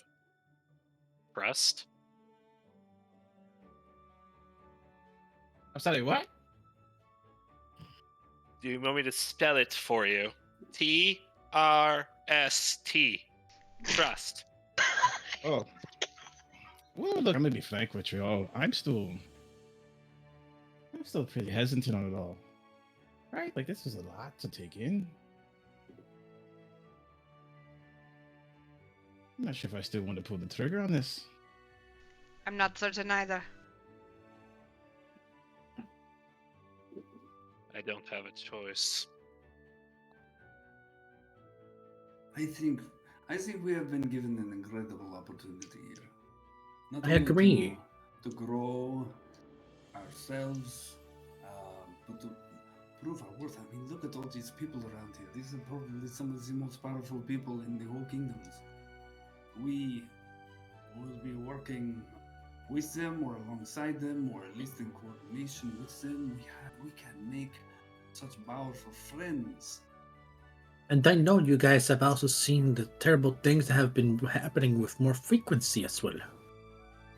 Trust? I'm sorry, what? Do you want me to spell it for you? TRST. Trust. Oh. Well, look, I'm gonna be frank with you all. I'm still pretty hesitant on it all. Right? Like, this is a lot to take in. I'm not sure if I still want to pull the trigger on this. I'm not certain either. I don't have a choice. I think we have been given an incredible opportunity here. Not I only agree. To grow ourselves, but to prove our worth. I mean, look at all these people around here. These are probably some of the most powerful people in the whole kingdoms. We will be working with them or alongside them, or at least in coordination with them. We can make such powerful friends. And I know you guys have also seen the terrible things that have been happening with more frequency as well.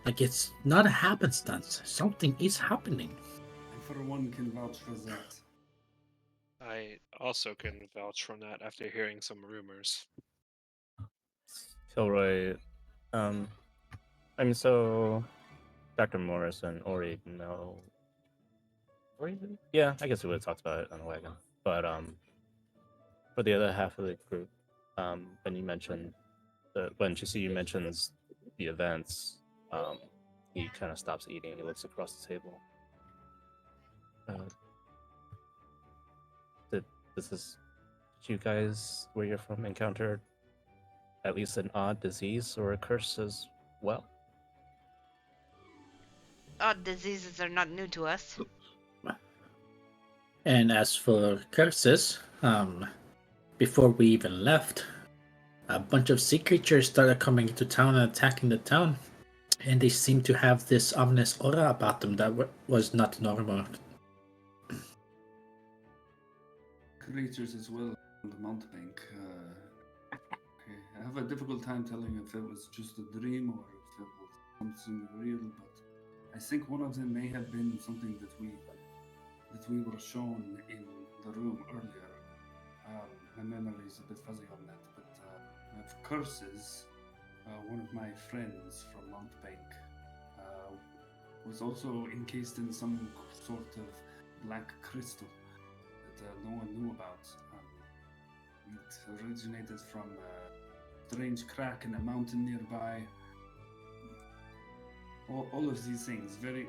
Like, it's not a happenstance. Something is happening. I, for one, can vouch for that. I also can vouch from that after hearing some rumors. Kilroy, I mean, so Dr. Morris and Ori know. Ori? Yeah, I guess we would have talked about it on the wagon. But for the other half of the group, when you mentioned when Chisuyu mentions the events, he kind of stops eating. He looks across the table. Did you guys, where you're from, encountered at least an odd disease or a curse as well? Odd diseases are not new to us. And as for curses, before we even left, a bunch of sea creatures started coming into town and attacking the town. And they seemed to have this ominous aura about them that was not normal. Creatures as well on the mountebank. I have a difficult time telling if it was just a dream or if it was something real, but I think one of them may have been something that we were shown in the room earlier. My memory is a bit fuzzy on that, but of curses, one of my friends from Mountebank was also encased in some sort of black crystal that no one knew about. It originated from a strange crack in a mountain nearby. All of these things, they're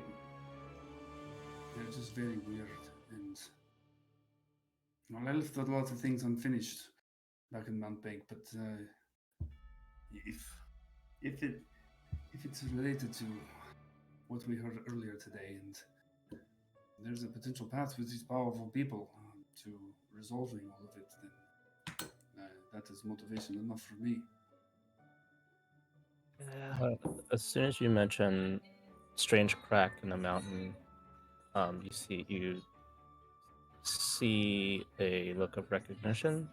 just very weird. And I left a lot of things unfinished back in Mountebank, but if it's related to what we heard earlier today, and there's a potential path with these powerful people to resolving all of it, then that is motivation enough for me. As soon as you mention strange crack in the mountain, you see a look of recognition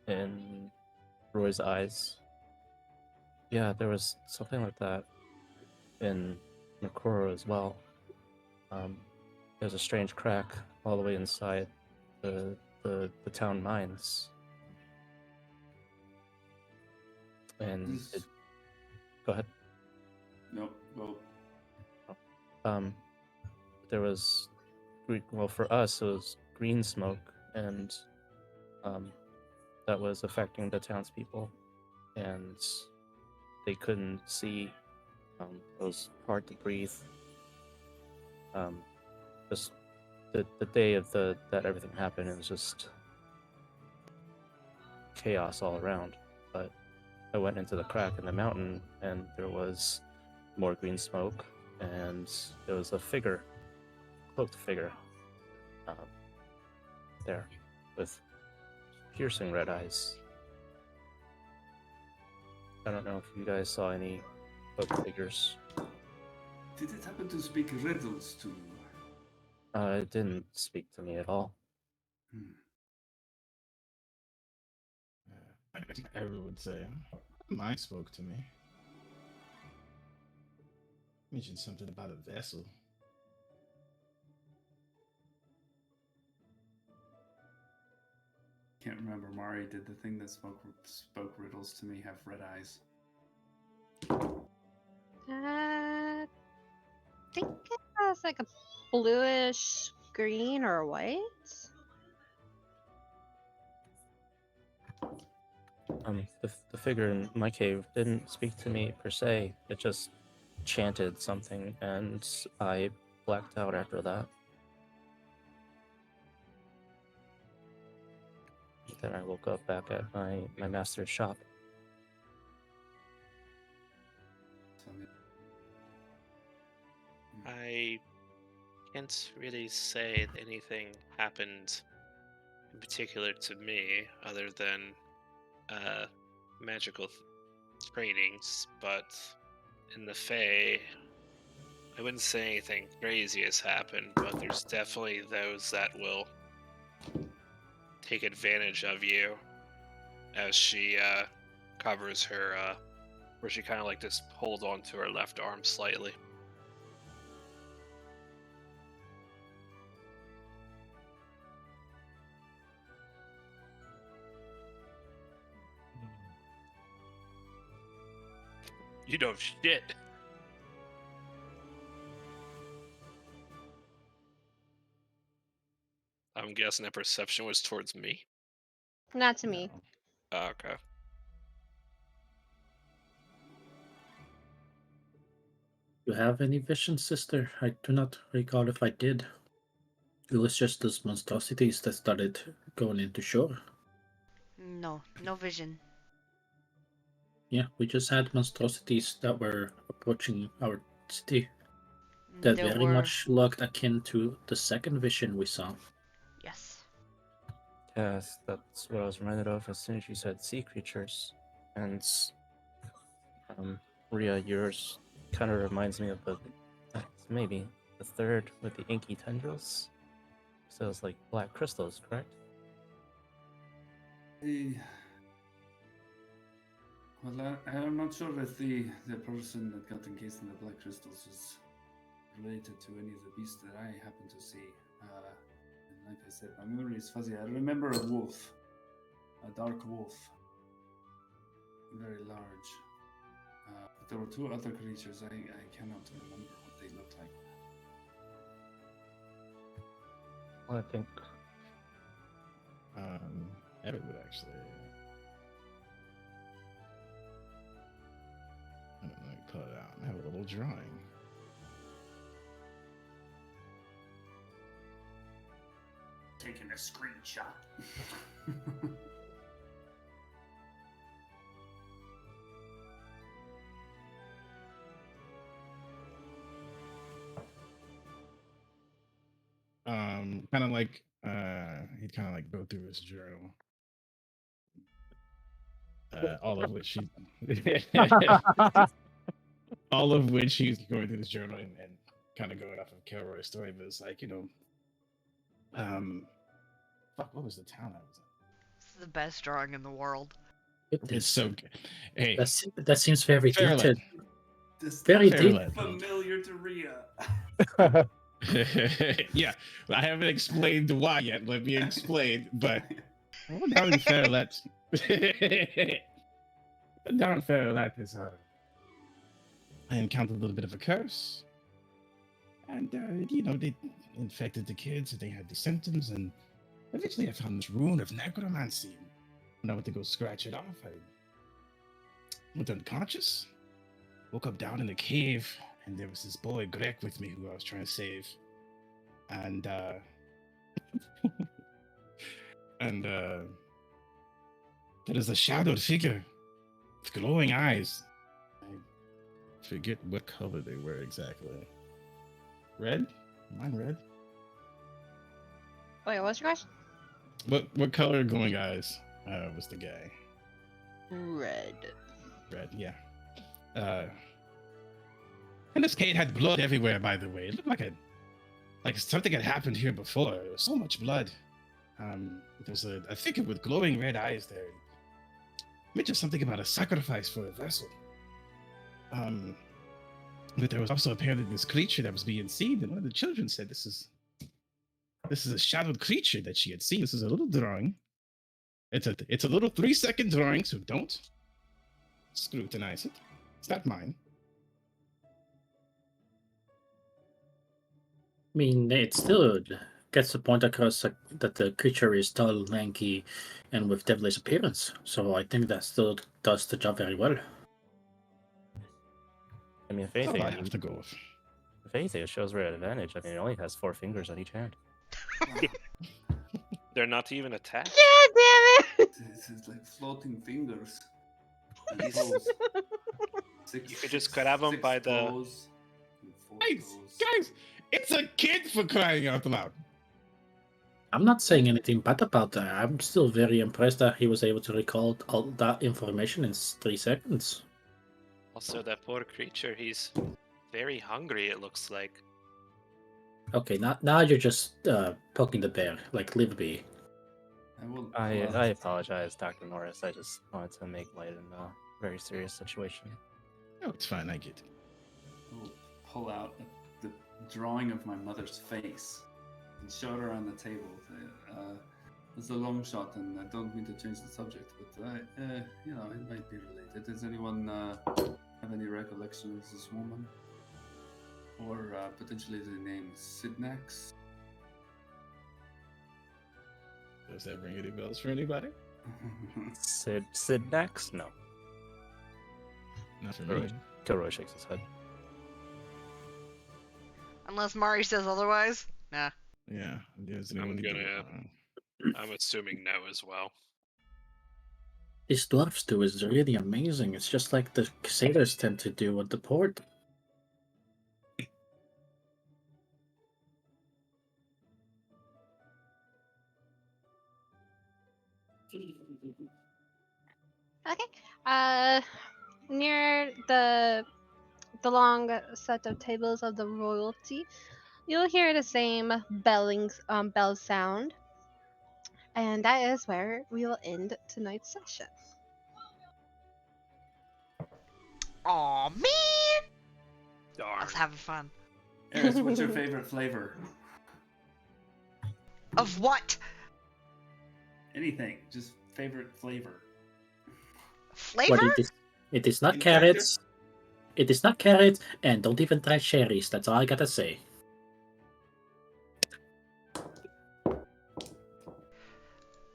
in Roy's eyes. Yeah, there was something like that in Nakoro as well. There's a strange crack all the way inside the town mines. And go ahead. No, go. There was, well, for us, it was green smoke, and that was affecting the townspeople, and they couldn't see. It was hard to breathe. Just the day of that everything happened, it was just chaos all around. But I went into the crack in the mountain, and there was more green smoke, and there was a figure, cloaked figure, there. with piercing red eyes. I don't know if you guys saw any cloaked figures. Did it happen to speak riddles to you? It didn't speak to me at all. Everyone would say, mine spoke to me. Mentioned something about a vessel. Can't remember. Mari, did the thing that spoke riddles to me have red eyes? I think it has like a bluish green or white. The figure in my cave didn't speak to me per se. It just chanted something, and I blacked out after that. Then I woke up back at my master's shop. I can't really say that anything happened in particular to me, other than magical trainings, but in the Fae, I wouldn't say anything crazy has happened, but there's definitely those that will take advantage of you as she covers her, where she kind of like just holds onto her left arm slightly. You know shit. I'm guessing that perception was towards me. Not to me. Oh, okay. You have any vision, sister? I do not recall if I did. It was just those monstrosities that started going into shore. No, no vision. Yeah, we just had monstrosities that were approaching our city. That There very were, much looked akin to the second vision we saw. yes. Yes, that's what I was reminded of as soon as you said sea creatures. And Rhea, yours kind of reminds me of maybe the third with the inky tendrils. So it's like black crystals, correct? Well, I'm not sure if the person that got encased in the black crystals is related to any of the beasts that I happen to see. And like I said, my memory is fuzzy. I remember a wolf, a dark wolf, very large. But there were two other creatures. I cannot remember what they looked like. Well, I think Evan would actually. Let me pull it out and have a little drawing. Taking a screenshot. Kind of like he'd kind of like go through his journal, all of which all of which he's going through this journal and kind of going off of Kilroy's story. But it's like, fuck, what was the town I was in? This is the best drawing in the world. It's so good. Hey, that seems very Fairlet. detailed. This Very Fairlet. familiar to Rhea. Yeah, I haven't explained why yet. Let me explain. But down in Fairlet, down in Fairlet is I encountered a little bit of a curse, and they infected the kids, and they had the symptoms, and eventually I found this rune of necromancy. When I went to go scratch it off, I went unconscious. Woke up down in the cave, and there was this boy Greg with me who I was trying to save. And there is a shadowed figure with glowing eyes. I forget what color they were exactly. Red? Mine red? Wait, what's your question? What color glowing eyes was the guy? Red. Red, yeah. And this gate had blood everywhere, by the way. It looked like something had happened here before. There was so much blood. There was a figure with glowing red eyes there. It mentioned something about a sacrifice for a vessel. But there was also apparently this creature that was being seen, and one of the children said this is a shadowed creature that she had seen. This is a little drawing. It's a little 3-second drawing, so don't scrutinize it. It's not mine. I mean, it still gets the point across that the creature is tall, lanky, and with devilish appearance. So I think that still does the job very well. I mean, if That's all anything, I have to go with. if anything, it shows we're at advantage. I mean, it only has 4 fingers on each hand. They're not even attached. God damn it! This is like floating fingers. And He's- toes. You could just grab 'em by the- toes and 4 Guys, toes. guys, it's a kid for crying out loud. I'm not saying anything bad about that. I'm still very impressed that he was able to recall all that information in 3 seconds. Also, that poor creature, he's very hungry, it looks like. Okay, now you're just poking the bear, like leave be. I apologize, Dr. Norris. I just wanted to make light of a very serious situation. Oh, it's fine. I get it. will pull out the drawing of my mother's face and show it around the table. It's a long shot, and I don't mean to change the subject, but it might be related. Does anyone have any recollection of this woman, or potentially the name Sidnax? Does that ring any bells for anybody? Sid next? No. Not for Really? me. Kilroy shakes his head. Unless Mari says otherwise. Nah. Yeah. Does I'm anyone need to- gonna- I'm assuming no as well. This dwarf stew is really amazing. It's just like the sailors tend to do at the port. Okay. Near the long set of tables of the royalty, you'll hear the same bell sound, and that is where we will end tonight's session. Aw, man! I Darn. was having fun. Eris, what's your favorite flavor? Of what? Anything, just favorite flavor. Flavor? What it is not In carrots. It is not carrots, and don't even try cherries. That's all I gotta say.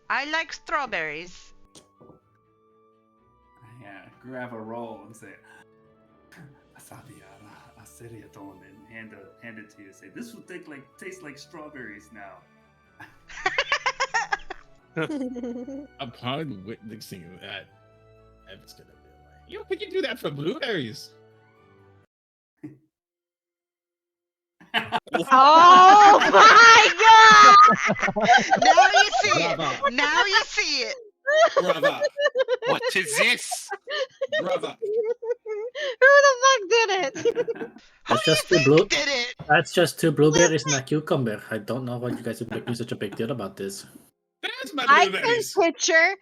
I like strawberries. Yeah, grab a roll and say, "Asabiara, aseriaton," and hand it to you. Say, "This will taste like strawberries now." Upon witnessing that, Evan's gonna be like, "Yo, could you do that for blueberries?" Oh my god! Now you see it. Bravo. Now you see it. Brava. What is this? Brava. Who the fuck did it? Who That's do you just two think did it? That's just 2 blueberries and a cucumber. I don't know why you guys are making such a big deal about this. That's my I can blueberries. picture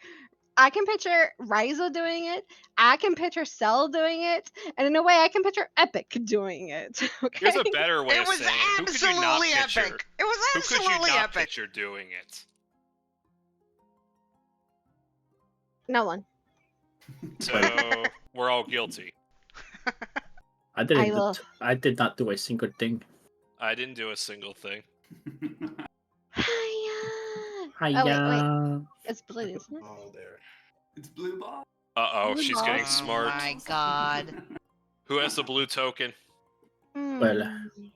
Riza doing it. I can picture Cell doing it, and in a way, I can picture Epic doing it. Okay. Here's a better way It of was saying it. Who could you not absolutely picture? epic. It was Who could you absolutely not epic. picture doing it? No one. So we're all guilty. I didn't. I will. I did not do a single thing. I didn't do a single thing. Hiya. Hiya. Oh wait. It's blue, isn't it? Oh, there. It's blue ball. Uh-oh, Blue she's getting balls. smart. Oh my god. Who has the blue token? Well, Hmm.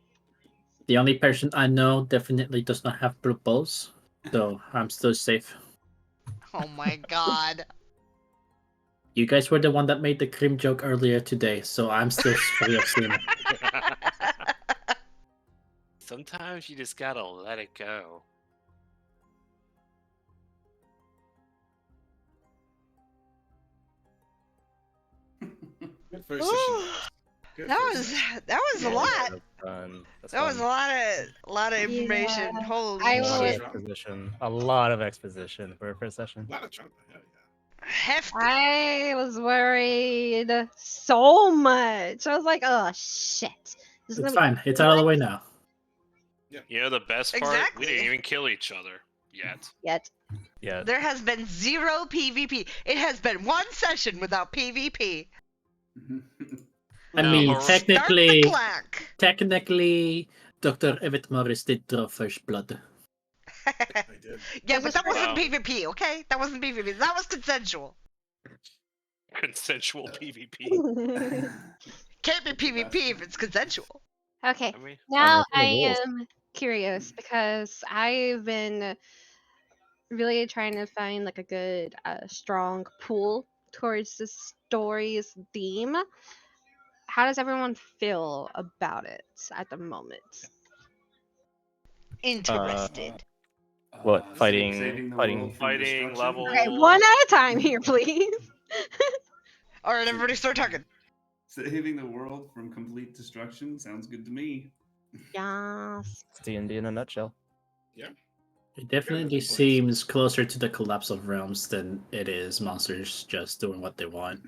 The only person I know definitely does not have blue balls, so I'm still safe. Oh my god. You guys were the one that made the cream joke earlier today, so I'm still free of sin. Sometimes you just gotta let it go. Good first session, Ooh, guys. Good that first was session. that was a Yeah. lot. That's fun. That's That was fun. a lot of Yeah, information. Holy I A lot of will. shit. exposition. A lot of exposition for a first session. A lot of trauma. Hell yeah. Hefty. I was worried so much. I was like, oh shit. This is It's gonna be fine. It's out of the way now. You know the best part? We didn't Exactly. even kill each other yet. yet. Yeah. There has been 0 PvP. It has been 1 session without PvP. I No, mean, or- Start the technically, Dr. Evett Morris did draw first blood. I did. Yeah, I but just that wasn't Wow. PvP, okay? That wasn't PvP. That was consensual. Consensual PvP. Can't be PvP if it's consensual. Okay, I mean, now that's the I rules. am curious because I've been really trying to find like a good, strong pull towards the story's theme. How does everyone feel about it at the moment? Interested. What, fighting- Saving the fighting- world from Fighting destruction? level- Okay, one at a time here, please. Alright, everybody start talking. Saving the world from complete destruction sounds good to me. Yes. It's D&D in a nutshell. It definitely seems closer to the collapse of realms than it is monsters just doing what they want.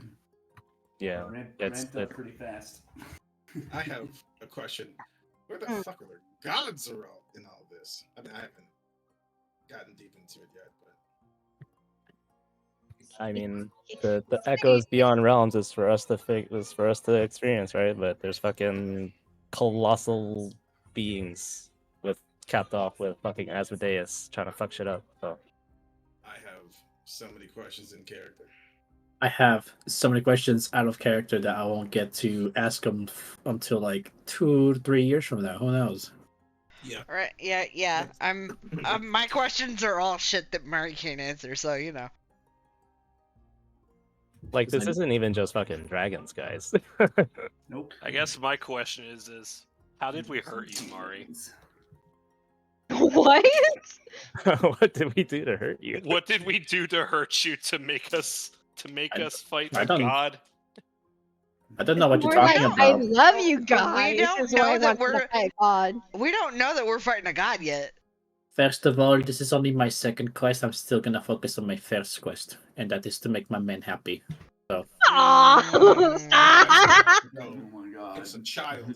Yeah. It's Ramped up pretty fast. I have a question. Where the Hmm. fuck are the gods are all in all this? I mean, I haven't gotten deep into it yet, but I mean, the echoes beyond realms is for us to experience, right? But there's fucking colossal beings with capped off with fucking Asmodeus trying to fuck shit up. So I have so many questions in character. I have so many questions out of character that I won't get to ask them until like 2-3 years from now. Who knows? Yeah. Right? Yeah. My questions are all shit that Murray can't answer, so you know. like this Then- isn't even just fucking dragons, guys. Nope. I guess my question is how did we hurt you, Mari? What? What did we do to hurt you? What did we do to hurt you to make us fight I a don't- god? I don't know what you're More like, talking I about. love you We guys. don't is what know I that want to we're- say, God. We don't know that we're fighting a god yet. First of all, this is only my second quest. I'm still gonna focus on my first quest, and that is to make my men happy. Aw, stop! No, Oh my god. it's a child.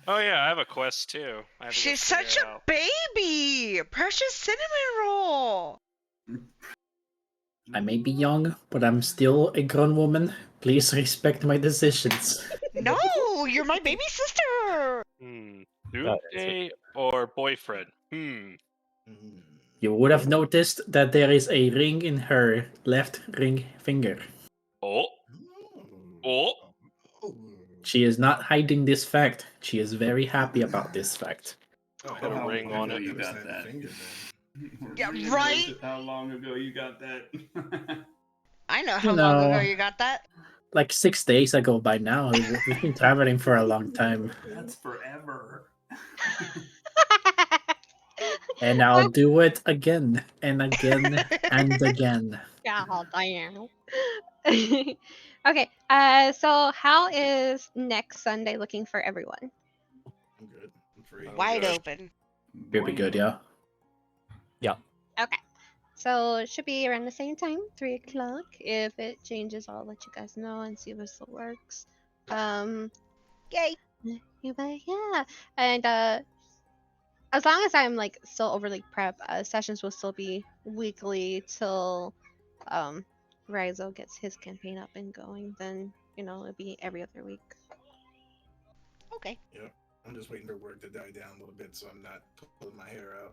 Oh yeah, I have a quest too. I have to go She's figure such it a out. baby! Precious cinnamon roll! I may be young, but I'm still a grown woman. Please respect my decisions. No, you're my baby sister! Got it. Dude or boyfriend? Mm. You would have noticed that there is a ring in her left ring finger. Oh, Oh. She is not hiding this fact. She is very happy about this fact. Oh, Got a how ring long on ago it. you You got got that. finger, Yeah, Really right? knows How long ago you got that? I know how long ago you got that. Like 6 days ago by now. We've been traveling for a long time. That's forever. And I'll do it again and again and again. God damn. Okay, so how is next Sunday looking for everyone? I'm good. I'm free. Wide good. open. You'll be good, yeah? Okay, so it should be around the same time, 3 o'clock. If it changes, I'll let you guys know and see if it still works. Yay! Yeah, and as long as I'm like still overly prep, sessions will still be weekly till Rizo gets his campaign up and going. Then it'll be every other week. Okay. I'm just waiting for work to die down a little bit so I'm not pulling my hair out.